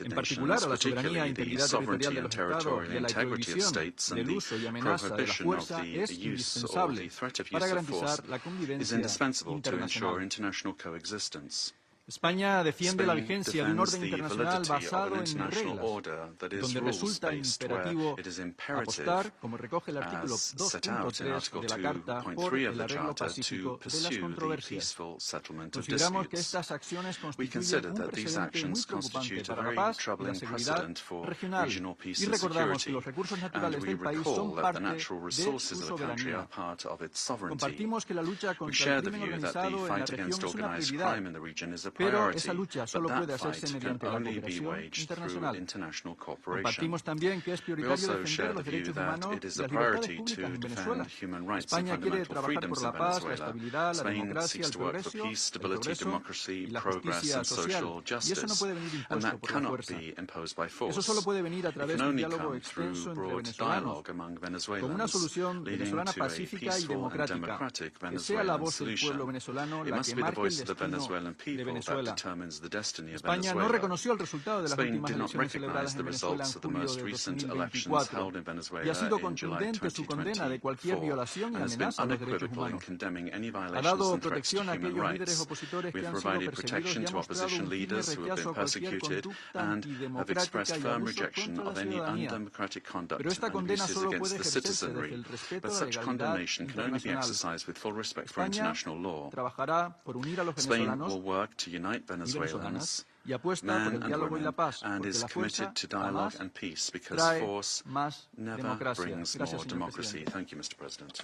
en particular a la soberanía e integridad territorial de los Estados y a la prohibición del uso y amenaza de la fuerza, es indispensable para garantizar la convivencia indispensable to ensure international coexistence. España defiende la Spain vigencia de un defends orden the internacional validity of basado an en international reglas, order that is donde resulta rules-based, where imperativo it is imperative, apostar, como recoge el artículo as set out in 2.3 Article de la Carta, por 2.3 of el the arreglo Charter, to pacífico de las pursue the controversias. peaceful settlement of Consideramos que disputes. estas acciones We constituyen consider un that these precedente muy actions preocupante constitute a para la very paz y la troubling seguridad precedent for regional, regional peace y and recordamos que security, los recursos and naturales we del país recall son that parte the natural de resources su of the country soberanía. are part of its sovereignty. Compartimos que la lucha We contra share el the crimen view that the organizado en la fight región against es una organized prioridad, crime in the region is a pero priority, esa lucha but solo that puede hacerse fight can mediante la only be cooperación waged through internacional. international cooperation. Compartimos también que es We prioritario also defender share the los view derechos that humanos it is y a las libertades priority públicas to en Venezuela. defend human rights and España quiere fundamental trabajar freedoms por la in paz, la Venezuela. estabilidad, la Spain democracia, seeks el to work for progreso, peace, stability, democracy, y la progress justicia and social. social Y eso no justice, puede venir and impuesto that por la cannot fuerza. be imposed by Eso solo force. puede venir a It través can de un only diálogo come through extenso entre broad venezolanos, dialogue among con una Venezuelans, solución leading venezolana to a pacífica y peaceful and democrática, democratic que sea la Venezuelan voz del pueblo solution. venezolano It la must que be the marque el voice of the destino Venezuelan de people that Venezuela. determines the destiny of España no Venezuela. reconoció el resultado de las Spain últimas did not elecciones celebradas recognize the en Venezuela results en of the julio most de recent elections 2024 held in y ha Venezuela sido in July contundente su condena de cualquier 2024 violación y and has been amenaza a los derechos unequivocal in humanos. condemning any Ha violations dado and threats to protección a human aquellos líderes rights. opositores We que have han sido provided perseguidos protection y ha to mostrado opposition un firme leaders who have rechazo been a cualquier persecuted conducta and have antidemocrática expressed y firm abuso rejection contra la of any ciudadanía. undemocratic conduct Pero esta and condena abuses solo against puede the ejercerse desde citizenry. el respeto But a la such legalidad condemnation can only be internacional. exercised with full respect for España international law. trabajará por unir a los Spain venezolanos will work to unite y venezolanas Venezuelans, y apuesta por men el and diálogo y la women, paz, and porque is la fuerza committed to dialogue jamás and peace because trae force más never democracia. brings Gracias, more señor democracy. presidente. Thank you, Mr. President.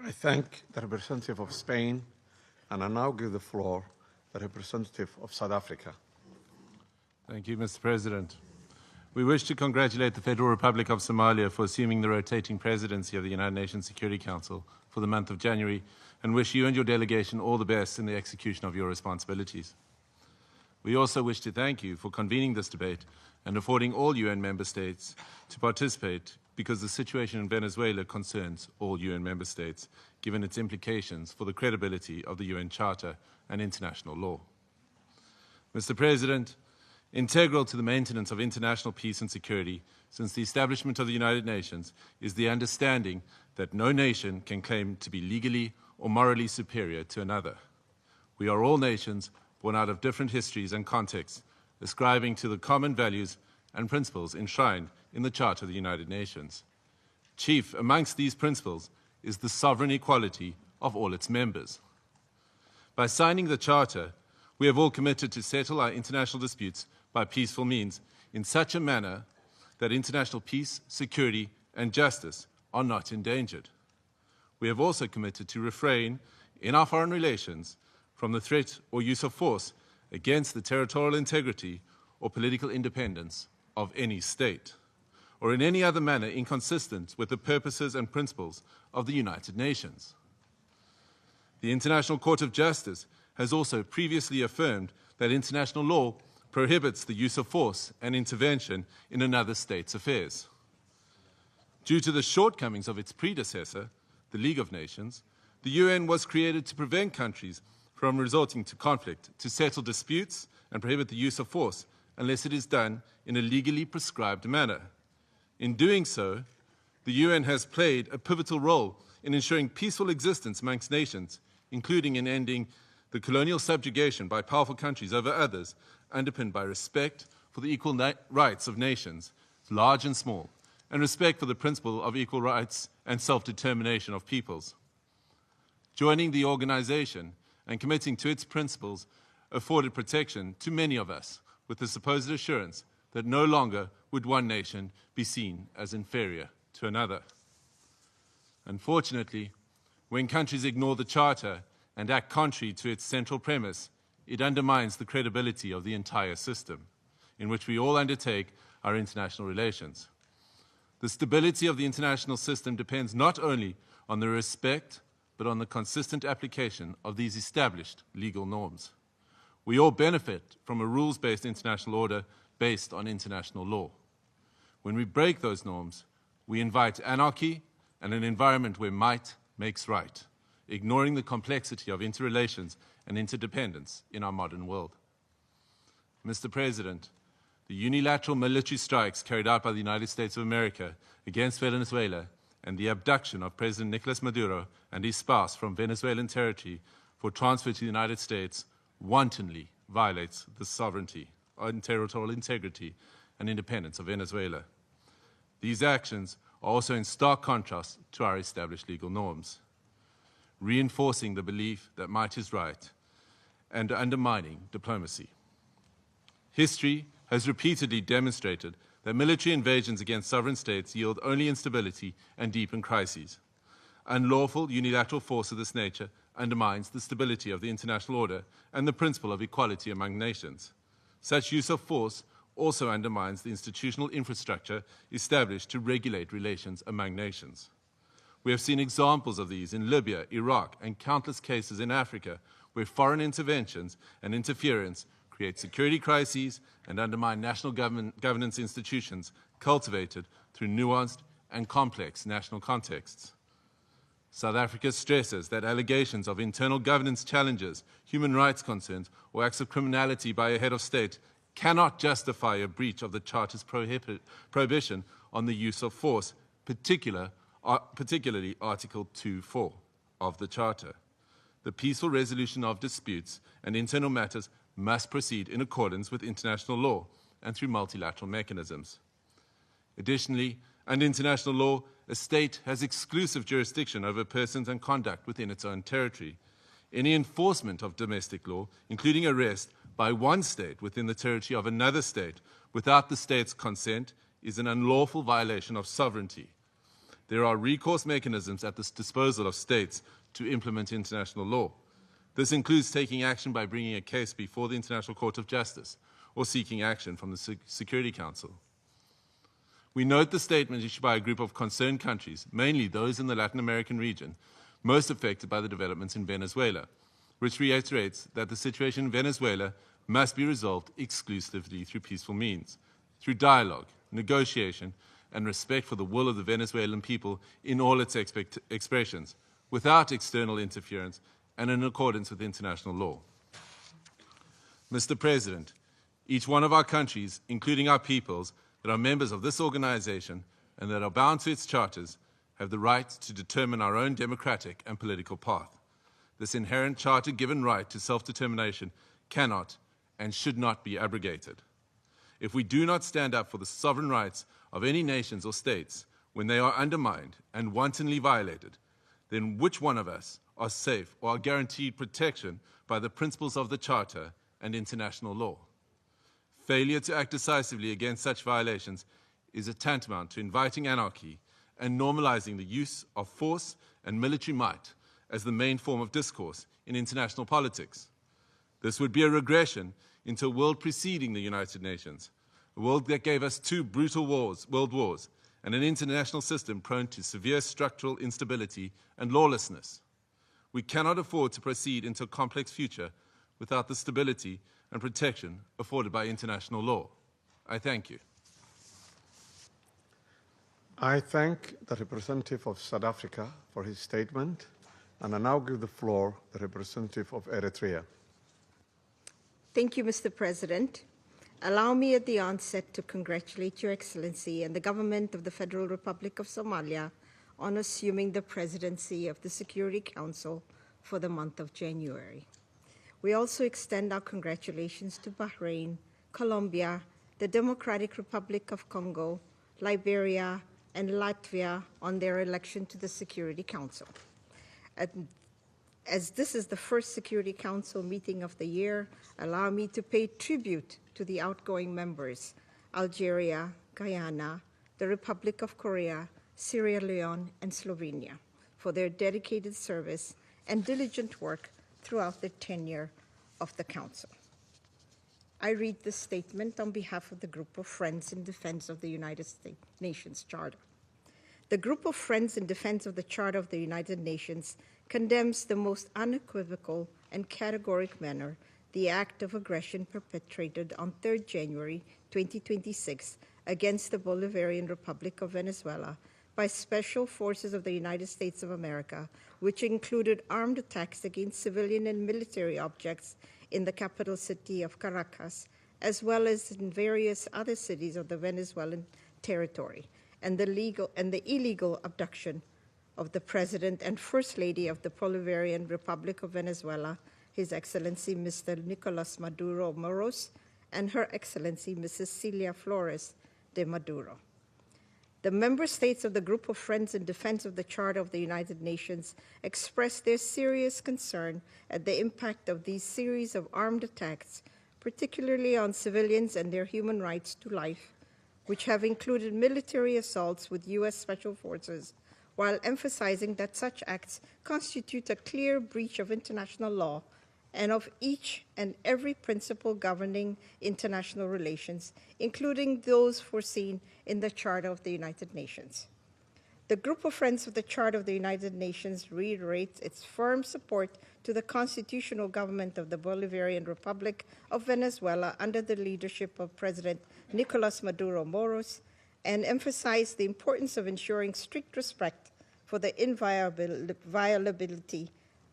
I thank the representative of Spain, and I now give the floor to the representative of South Africa. Thank you, Mr. President. We wish to congratulate the Federal Republic of Somalia for assuming the rotating presidency of the United Nations Security Council for the month of January, and wish you and your delegation all the best in the execution of your responsibilities. We also wish to thank you for convening this debate and affording all UN member states to participate, because the situation in Venezuela concerns all UN member states, given its implications for the credibility of the UN Charter and international law. Mr. President, integral to the maintenance of international peace and security since the establishment of the United Nations is the understanding that no nation can claim to be legally or morally superior to another. We are all nations born out of different histories and contexts, ascribing to the common values and principles enshrined in the Charter of the United Nations. Chief amongst these principles is the sovereign equality of all its members. By signing the Charter, we have all committed to settle our international disputes by peaceful means in such a manner that international peace, security, and justice are not endangered. We have also committed to refrain in our foreign relations from the threat or use of force against the territorial integrity or political independence of any state, or in any other manner inconsistent with the purposes and principles of the United Nations. The International Court of Justice has also previously affirmed that international law prohibits the use of force and intervention in another state's affairs. Due to the shortcomings of its predecessor, the League of Nations, the UN was created to prevent countries from resorting to conflict, to settle disputes, and prohibit the use of force unless it is done in a legally prescribed manner. In doing so, the UN has played a pivotal role in ensuring peaceful existence amongst nations, including in ending the colonial subjugation by powerful countries over others, underpinned by respect for the equal rights of nations, large and small, and respect for the principle of equal rights and self-determination of peoples. Joining the organization and committing to its principles afforded protection to many of us, with the supposed assurance that no longer would one nation be seen as inferior to another. Unfortunately, when countries ignore the Charter and act contrary to its central premise, it undermines the credibility of the entire system in which we all undertake our international relations. The stability of the international system depends not only on the respect, but on the consistent application of these established legal norms. We all benefit from a rules-based international order based on international law. When we break those norms, we invite anarchy and an environment where might makes right, ignoring the complexity of interrelations and interdependence in our modern world. Mr. President, the unilateral military strikes carried out by the United States of America against Venezuela and the abduction of President Nicolas Maduro and his spouse from Venezuelan territory for transfer to the United States wantonly violates the sovereignty and territorial integrity and independence of Venezuela. These actions are also in stark contrast to our established legal norms, reinforcing the belief that might is right and undermining diplomacy. History has repeatedly demonstrated that military invasions against sovereign states yield only instability and deepen crises. Unlawful unilateral force of this nature undermines the stability of the international order and the principle of equality among nations. Such use of force also undermines the institutional infrastructure established to regulate relations among nations. We have seen examples of these in Libya, Iraq, and countless cases in Africa where foreign interventions and interference create security crises and undermine national governance institutions cultivated through nuanced and complex national contexts. South Africa stresses that allegations of internal governance challenges, human rights concerns, or acts of criminality by a head of state cannot justify a breach of the Charter's prohibition on the use of force, particularly Article 2.4 of the Charter. The peaceful resolution of disputes and internal matters must proceed in accordance with international law and through multilateral mechanisms. Additionally, under international law, a state has exclusive jurisdiction over persons and conduct within its own territory. Any enforcement of domestic law, including arrest by one state within the territory of another state without the state's consent, is an unlawful violation of sovereignty. There are recourse mechanisms at the disposal of states to implement international law. This includes taking action by bringing a case before the International Court of Justice or seeking action from the Security Council. We note the statement issued by a group of concerned countries, mainly those in the Latin American region, most affected by the developments in Venezuela, which reiterates that the situation in Venezuela must be resolved exclusively through peaceful means, through dialogue, negotiation, and respect for the will of the Venezuelan people in all its expressions, without external interference and in accordance with international law. Mr. President, each one of our countries, including our peoples, that are members of this organization and that are bound to its charters, have the right to determine our own democratic and political path. This inherent charter-given right to self-determination cannot and should not be abrogated. If we do not stand up for the sovereign rights of any nations or states when they are undermined and wantonly violated, then which one of us are safe or are guaranteed protection by the principles of the Charter and international law? Failure to act decisively against such violations is a tantamount to inviting anarchy and normalizing the use of force and military might as the main form of discourse in international politics. This would be a regression into a world preceding the United Nations, a world that gave us two brutal world wars, and an international system prone to severe structural instability and lawlessness. We cannot afford to proceed into a complex future without the stability and protection afforded by international law. I thank you. I thank the representative of South Africa for his statement, and I now give the floor to the representative of Eritrea. Thank you, Mr. President. Allow me at the onset to congratulate Your Excellency and the government of the Federal Republic of Somalia on assuming the presidency of the Security Council for the month of January. We also extend our congratulations to Bahrain, Colombia, the Democratic Republic of Congo, Liberia, and Latvia on their election to the Security Council. As this is the first Security Council meeting of the year, allow me to pay tribute to the outgoing members, Algeria, Guyana, the Republic of Korea, Sierra Leone, and Slovenia, for their dedicated service and diligent work throughout the tenure of the Council. I read this statement on behalf of the Group of Friends in Defense of the United Nations Charter. The Group of Friends in Defense of the Charter of the United Nations condemns the most unequivocal and categoric manner the act of aggression perpetrated on 3rd January 2026 against the Bolivarian Republic of Venezuela by special forces of the United States of America, which included armed attacks against civilian and military objects in the capital city of Caracas, as well as in various other cities of the Venezuelan territory, and the illegal abduction of the President and First Lady of the Bolivarian Republic of Venezuela, His Excellency Mr. Nicolas Maduro Moros, and Her Excellency Mrs. Celia Flores de Maduro. The member states of the Group of Friends in Defense of the Charter of the United Nations expressed their serious concern at the impact of these series of armed attacks, particularly on civilians and their human rights to life, which have included military assaults with U.S. Special Forces, while emphasizing that such acts constitute a clear breach of international law and of each and every principle governing international relations, including those foreseen in the Charter of the United Nations. The Group of Friends of the Charter of the United Nations reiterates its firm support to the constitutional government of the Bolivarian Republic of Venezuela under the leadership of President Nicolas Maduro Moros, and emphasize the importance of ensuring strict respect for the inviolability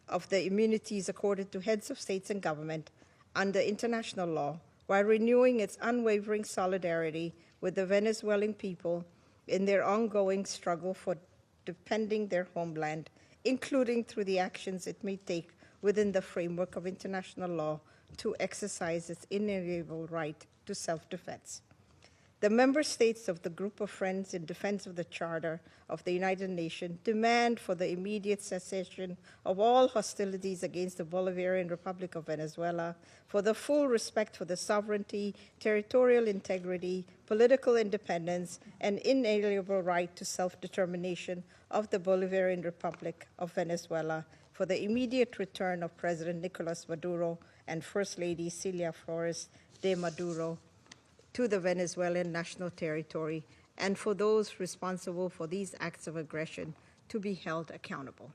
of the immunities accorded to heads of states and government under international law, while renewing its unwavering solidarity with the Venezuelan people in their ongoing struggle for defending their homeland, including through the actions it may take within the framework of international law to exercise its inalienable right to self-defense. The member states of the Group of Friends in Defense of the Charter of the United Nations demand for the immediate cessation of all hostilities against the Bolivarian Republic of Venezuela, for the full respect for the sovereignty, territorial integrity, political independence, and inalienable right to self-determination of the Bolivarian Republic of Venezuela, for the immediate return of President Nicolas Maduro and First Lady Celia Flores de Maduro to the Venezuelan national territory, and for those responsible for these acts of aggression to be held accountable.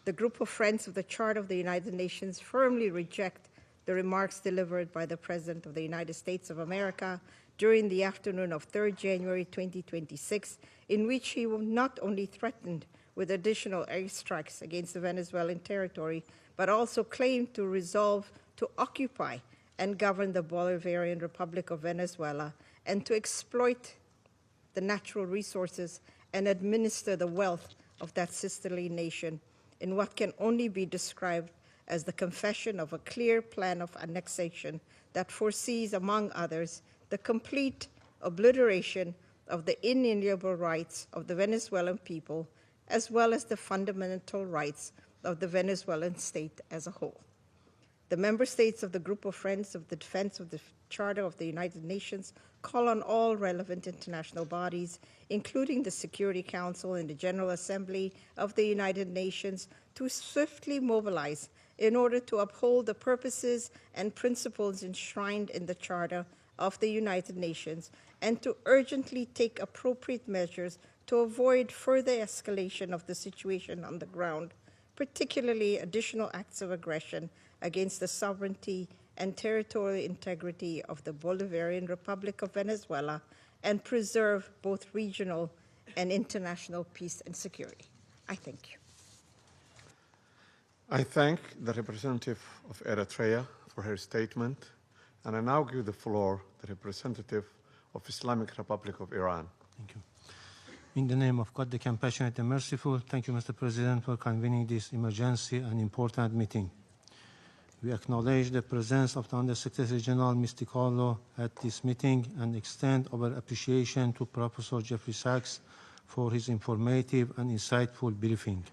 The Group of Friends of the Charter of the United Nations firmly reject the remarks delivered by the President of the United States of America during the afternoon of 3rd January 2026, in which he not only threatened with additional airstrikes against the Venezuelan territory, but also claimed to resolve to occupy and govern the Bolivarian Republic of Venezuela, and to exploit the natural resources and administer the wealth of that sisterly nation in what can only be described as the confession of a clear plan of annexation that foresees, among others, the complete obliteration of the inalienable rights of the Venezuelan people, as well as the fundamental rights of the Venezuelan state as a whole. The member states of the Group of Friends of the Defense of the Charter of the United Nations call on all relevant international bodies, including the Security Council and the General Assembly of the United Nations, to swiftly mobilize in order to uphold the purposes and principles enshrined in the Charter of the United Nations, and to urgently take appropriate measures to avoid further escalation of the situation on the ground, particularly additional acts of aggression against the sovereignty and territorial integrity of the Bolivarian Republic of Venezuela, and preserve both regional and international peace and security. I thank you. I thank the representative of Eritrea for her statement, and I now give the floor to the representative of Islamic Republic of Iran. Thank you. In the name of God, the Compassionate and Merciful, thank you, Mr. President, for convening this emergency and important meeting. We acknowledge the presence of the Undersecretary General Mr. Carlo at this meeting and extend our appreciation to Professor Jeffrey Sachs for his informative and insightful briefing.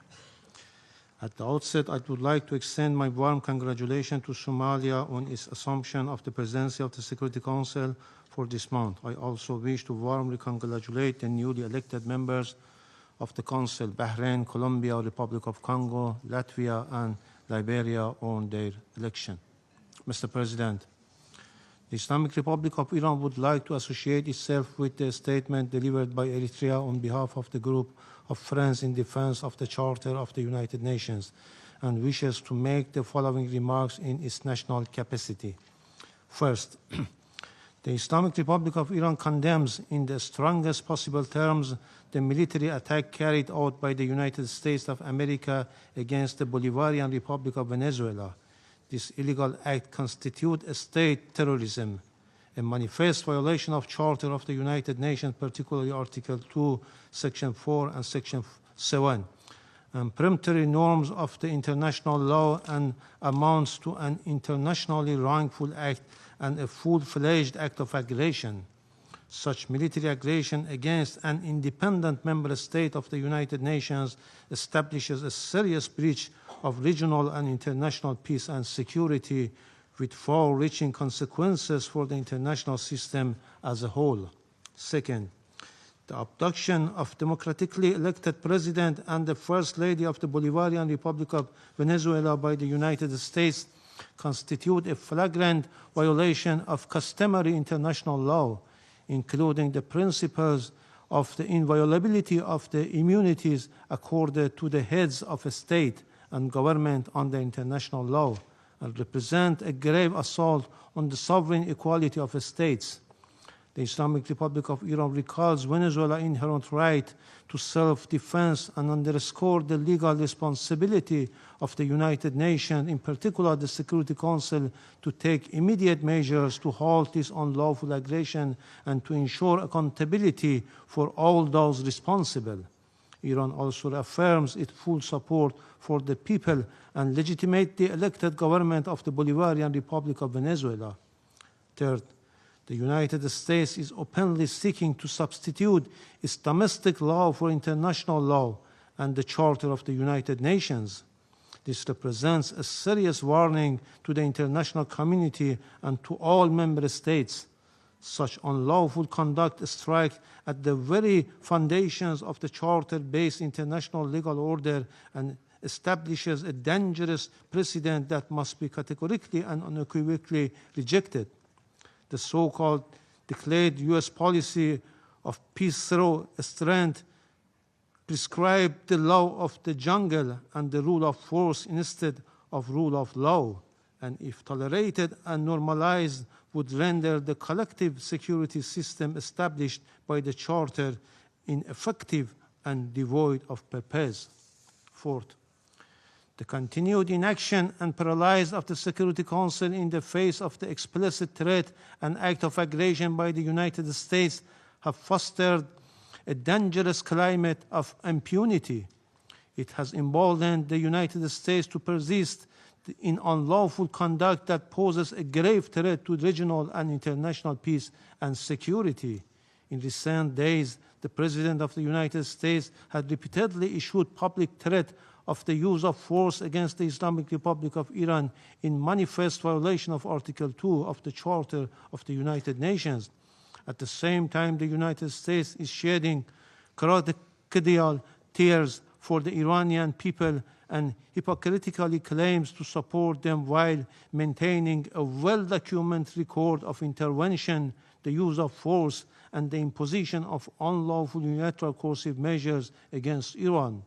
At the outset, I would like to extend my warm congratulations to Somalia on its assumption of the presidency of the Security Council for this month. I also wish to warmly congratulate the newly elected members of the Council, Bahrain, Colombia, Republic of Congo, Latvia, and Liberia on their election. Mr. President, the Islamic Republic of Iran would like to associate itself with the statement delivered by Eritrea on behalf of the Group of Friends in Defense of the Charter of the United Nations, and wishes to make the following remarks in its national capacity. First, the Islamic Republic of Iran condemns in the strongest possible terms the military attack carried out by the United States of America against the Bolivarian Republic of Venezuela. This illegal act constitutes a state terrorism a manifest violation of Charter of the United Nations, particularly Article 2, Section 4 and Section 7, and peremptory norms of the international law, and amounts to an internationally wrongful act and a full-fledged act of aggression. Such military aggression against an independent member state of the United Nations establishes a serious breach of regional and international peace and security, with far-reaching consequences for the international system as a whole. Second, the abduction of democratically elected president and the First Lady of the Bolivarian Republic of Venezuela by the United States constitute a flagrant violation of customary international law, including the principles of the inviolability of the immunities accorded to the heads of a state and government under international law, and represent a grave assault on the sovereign equality of states. The Islamic Republic of Iran recalls Venezuela's inherent right to self-defense and underscored the legal responsibility of the United Nations, in particular the Security Council, to take immediate measures to halt this unlawful aggression and to ensure accountability for all those responsible. Iran also affirms its full support for the people and legitimately elected government of the Bolivarian Republic of Venezuela. Third, the United States is openly seeking to substitute its domestic law for international law and the Charter of the United Nations. This represents a serious warning to the international community and to all member states. Such unlawful conduct strikes at the very foundations of the Charter-based international legal order and establishes a dangerous precedent that must be categorically and unequivocally rejected. The so-called declared U.S. policy of peace through strength prescribed the law of the jungle and the rule of force instead of rule of law, and if tolerated and normalized, would render the collective security system established by the Charter ineffective and devoid of purpose. Fourth, the continued inaction and paralysis of the Security Council in the face of the explicit threat and act of aggression by the United States have fostered a dangerous climate of impunity. It has emboldened the United States to persist in unlawful conduct that poses a grave threat to regional and international peace and security. In recent days, the President of the United States had repeatedly issued public threat of the use of force against the Islamic Republic of Iran in manifest violation of Article 2 of the Charter of the United Nations. At the same time, the United States is shedding crocodile tears for the Iranian people and hypocritically claims to support them while maintaining a well-documented record of intervention, the use of force, and the imposition of unlawful unilateral coercive measures against Iran.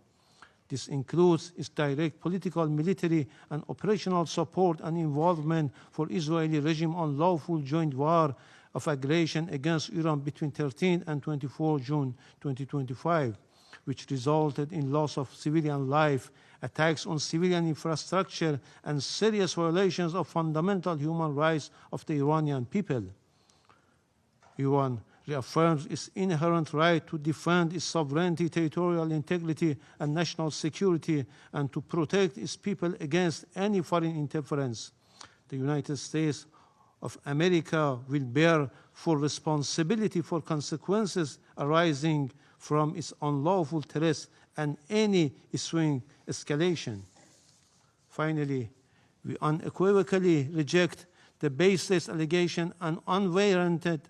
This includes its direct political, military, and operational support and involvement for Israeli regime unlawful joint war of aggression against Iran between 13 and 24 June 2025, which resulted in loss of civilian life, attacks on civilian infrastructure, and serious violations of fundamental human rights of the Iranian people. Iran reaffirms its inherent right to defend its sovereignty, territorial integrity, and national security, and to protect its people against any foreign interference. The United States of America will bear full responsibility for consequences arising from its unlawful threats and any ensuing escalation. Finally, we unequivocally reject the baseless allegation and unwarranted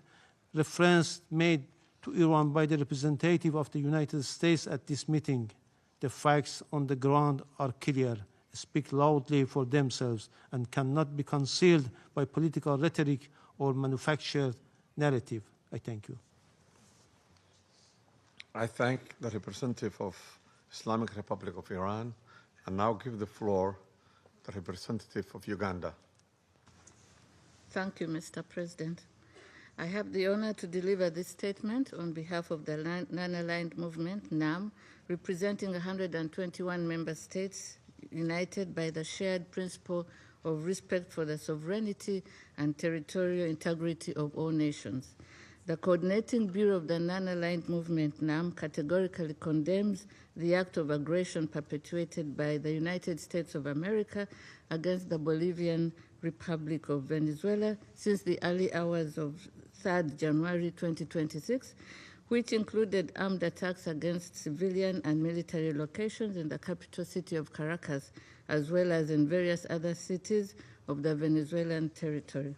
reference made to Iran by the representative of the United States at this meeting. The facts on the ground are clear, speak loudly for themselves, and cannot be concealed by political rhetoric or manufactured narrative. I thank you. I thank the representative of Islamic Republic of Iran, and now give the floor to the representative of Uganda. Thank you, Mr. President. I have the honor to deliver this statement on behalf of the Non-Aligned Movement, NAM, representing 121 member states united by the shared principle of respect for the sovereignty and territorial integrity of all nations. The Coordinating Bureau of the Non-Aligned Movement, NAM, categorically condemns the act of aggression perpetuated by the United States of America against the Bolivian Republic of Venezuela since the early hours of 3rd January 2026, which included armed attacks against civilian and military locations in the capital city of Caracas, as well as in various other cities of the Venezuelan territory.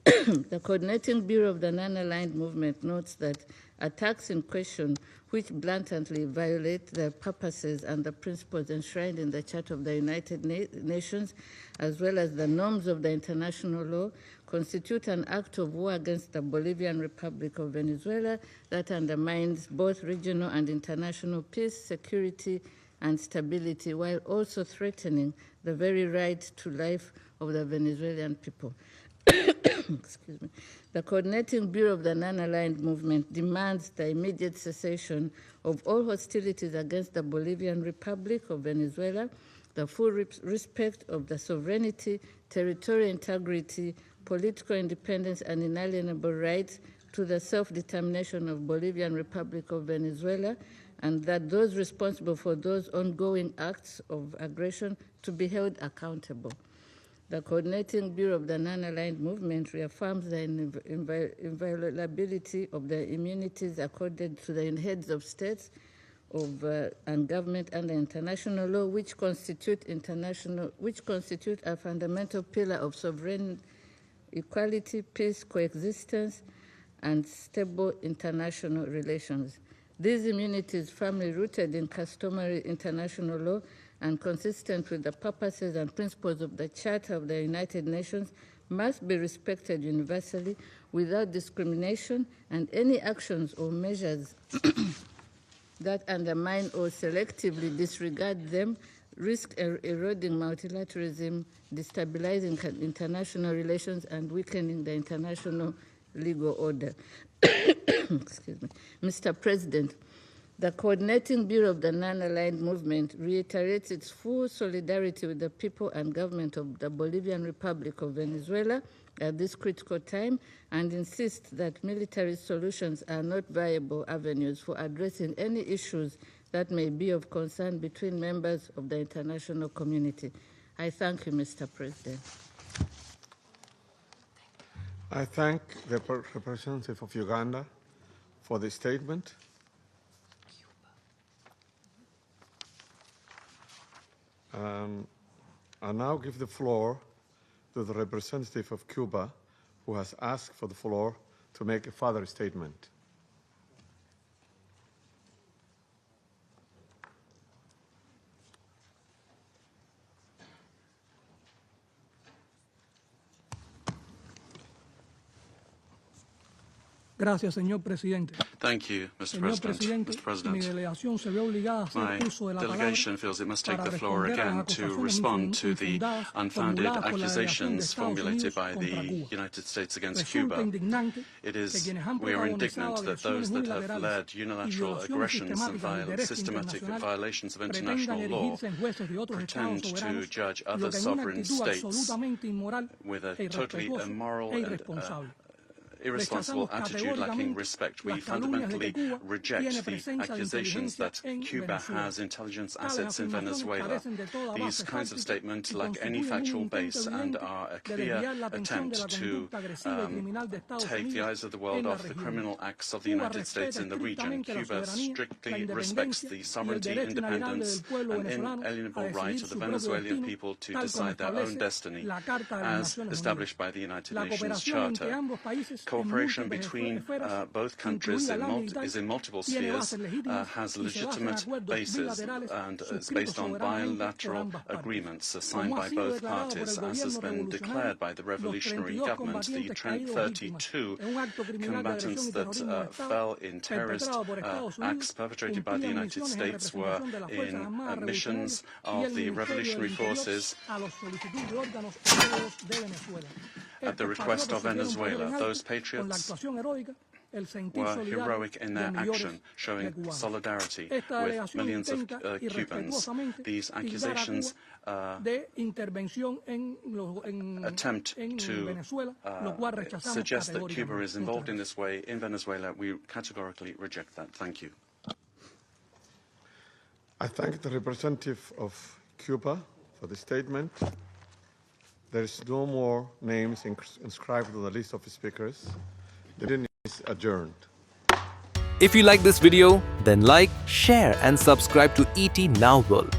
The Coordinating Bureau of the Non-Aligned Movement notes that attacks in question, which blatantly violate the purposes and the principles enshrined in the Charter of the United Nations, as well as the norms of the international law, constitute an act of war against the Bolivian Republic of Venezuela that undermines both regional and international peace, security, and stability, while also threatening the very right to life of the Venezuelan people. Excuse me. The Coordinating Bureau of the Non-Aligned Movement demands the immediate cessation of all hostilities against the Bolivian Republic of Venezuela, the full respect of the sovereignty, territorial integrity, political independence, and inalienable rights to the self-determination of Bolivian Republic of Venezuela, and that those responsible for those ongoing acts of aggression to be held accountable. The Coordinating Bureau of the Non-Aligned Movement reaffirms the inviolability of the immunities accorded to the heads of states and government under international law, which constitute a fundamental pillar of sovereign equality, peace, coexistence, and stable international relations. These immunities, firmly rooted in customary international law and consistent with the purposes and principles of the Charter of the United Nations, must be respected universally without discrimination, and any actions or measures that undermine or selectively disregard them risk eroding multilateralism, destabilizing international relations, and weakening the international legal order. Excuse me. Mr. President, the Coordinating Bureau of the Non-Aligned Movement reiterates its full solidarity with the people and government of the Bolivian Republic of Venezuela at this critical time, and insists that military solutions are not viable avenues for addressing any issues that may be of concern between members of the international community. I thank you, Mr. President. I thank the representative of Uganda for the statement. I now give the floor to the representative of Cuba, who has asked for the floor to make a further statement. Gracias, señor presidente. Thank you, Mr. Señor President. presidente, Mr. President, mi delegación se ve obligada a hacer uso de la my delegation palabra feels it must take para the floor responder a again las to acusaciones respond to the infundadas unfounded formuladas por la delegación de accusations Estados formulated Unidos by contra the Cuba. United States against Resulta Cuba. indignante It que is, quienes han we are protagonizado indignant that those agresiones that have led unilaterales y unilateral violaciones aggressions and sistemáticas del derecho systematic internacional violations of pretendan international law erigirse en jueces de otros estados pretend to soberanos, judge lo other que en una sovereign actitud states absolutamente inmoral with a e totally irrespetuosa immoral e and irresponsable. irresponsible Rechazamos attitude lacking categóricamente respect. We las calumnias de que fundamentally Cuba reject tiene the presencia de accusations inteligencia that en Cuba Venezuela. has intelligence Tales assets in afirmaciones Venezuela. carecen de toda These base kinds of fáctica statements y lack any constituyen un factual intento base and evidente are a de clear desviar la atención de la attempt to conducta agresiva y criminal de Estados take the Unidos eyes of the world en la off the región. criminal acts of the Cuba United States respeta in the region. estrictamente la Cuba soberanía, la strictly respects independencia the y el sovereignty, derecho inalienable independence, del pueblo and venezolano a inalienable decidir right of the su propio Venezuelan destino, people to tal como decide their own establece destiny, la Carta de las as Naciones Unidas. established by the United La Nations cooperación entre Charter. ambos países en Cooperation múltiples between esferas, both countries incluida la militar, is in multiple tiene spheres, bases legítimas has y se basa en legitimate acuerdos basis bilaterales and is suscritos based on soberanamente por bilateral ambas partes. agreements signed Como ha by sido both declarado por parties, el as has gobierno been declared by the revolutionary los 32 government, the combatientes caídos o víctimas 32 en un acto criminal de agresión combatants y that terrorismo de Estado fell in terrorist perpetrado por Estados Unidos acts perpetrated by the cumplían United misiones en States were representación de las Fuerzas in Armadas missions revolucionarias y of el the Ministerio del revolutionary Interior forces a la solicitud de órganos aéreos de Venezuela. at the Estos request patriotas of supieron poner Venezuela. en alto Those con la patriots actuación heroica were heroic in their action, showing solidarity with millions of Cubans. These accusations attempt to suggest that Cuba is involved in this way in Venezuela. We categorically reject that. Thank you. I thank the representative of Cuba for the statement. There is no more names inscribed on the list of speakers. The meeting is adjourned. If you like this video, then like, share and subscribe to ET Now World.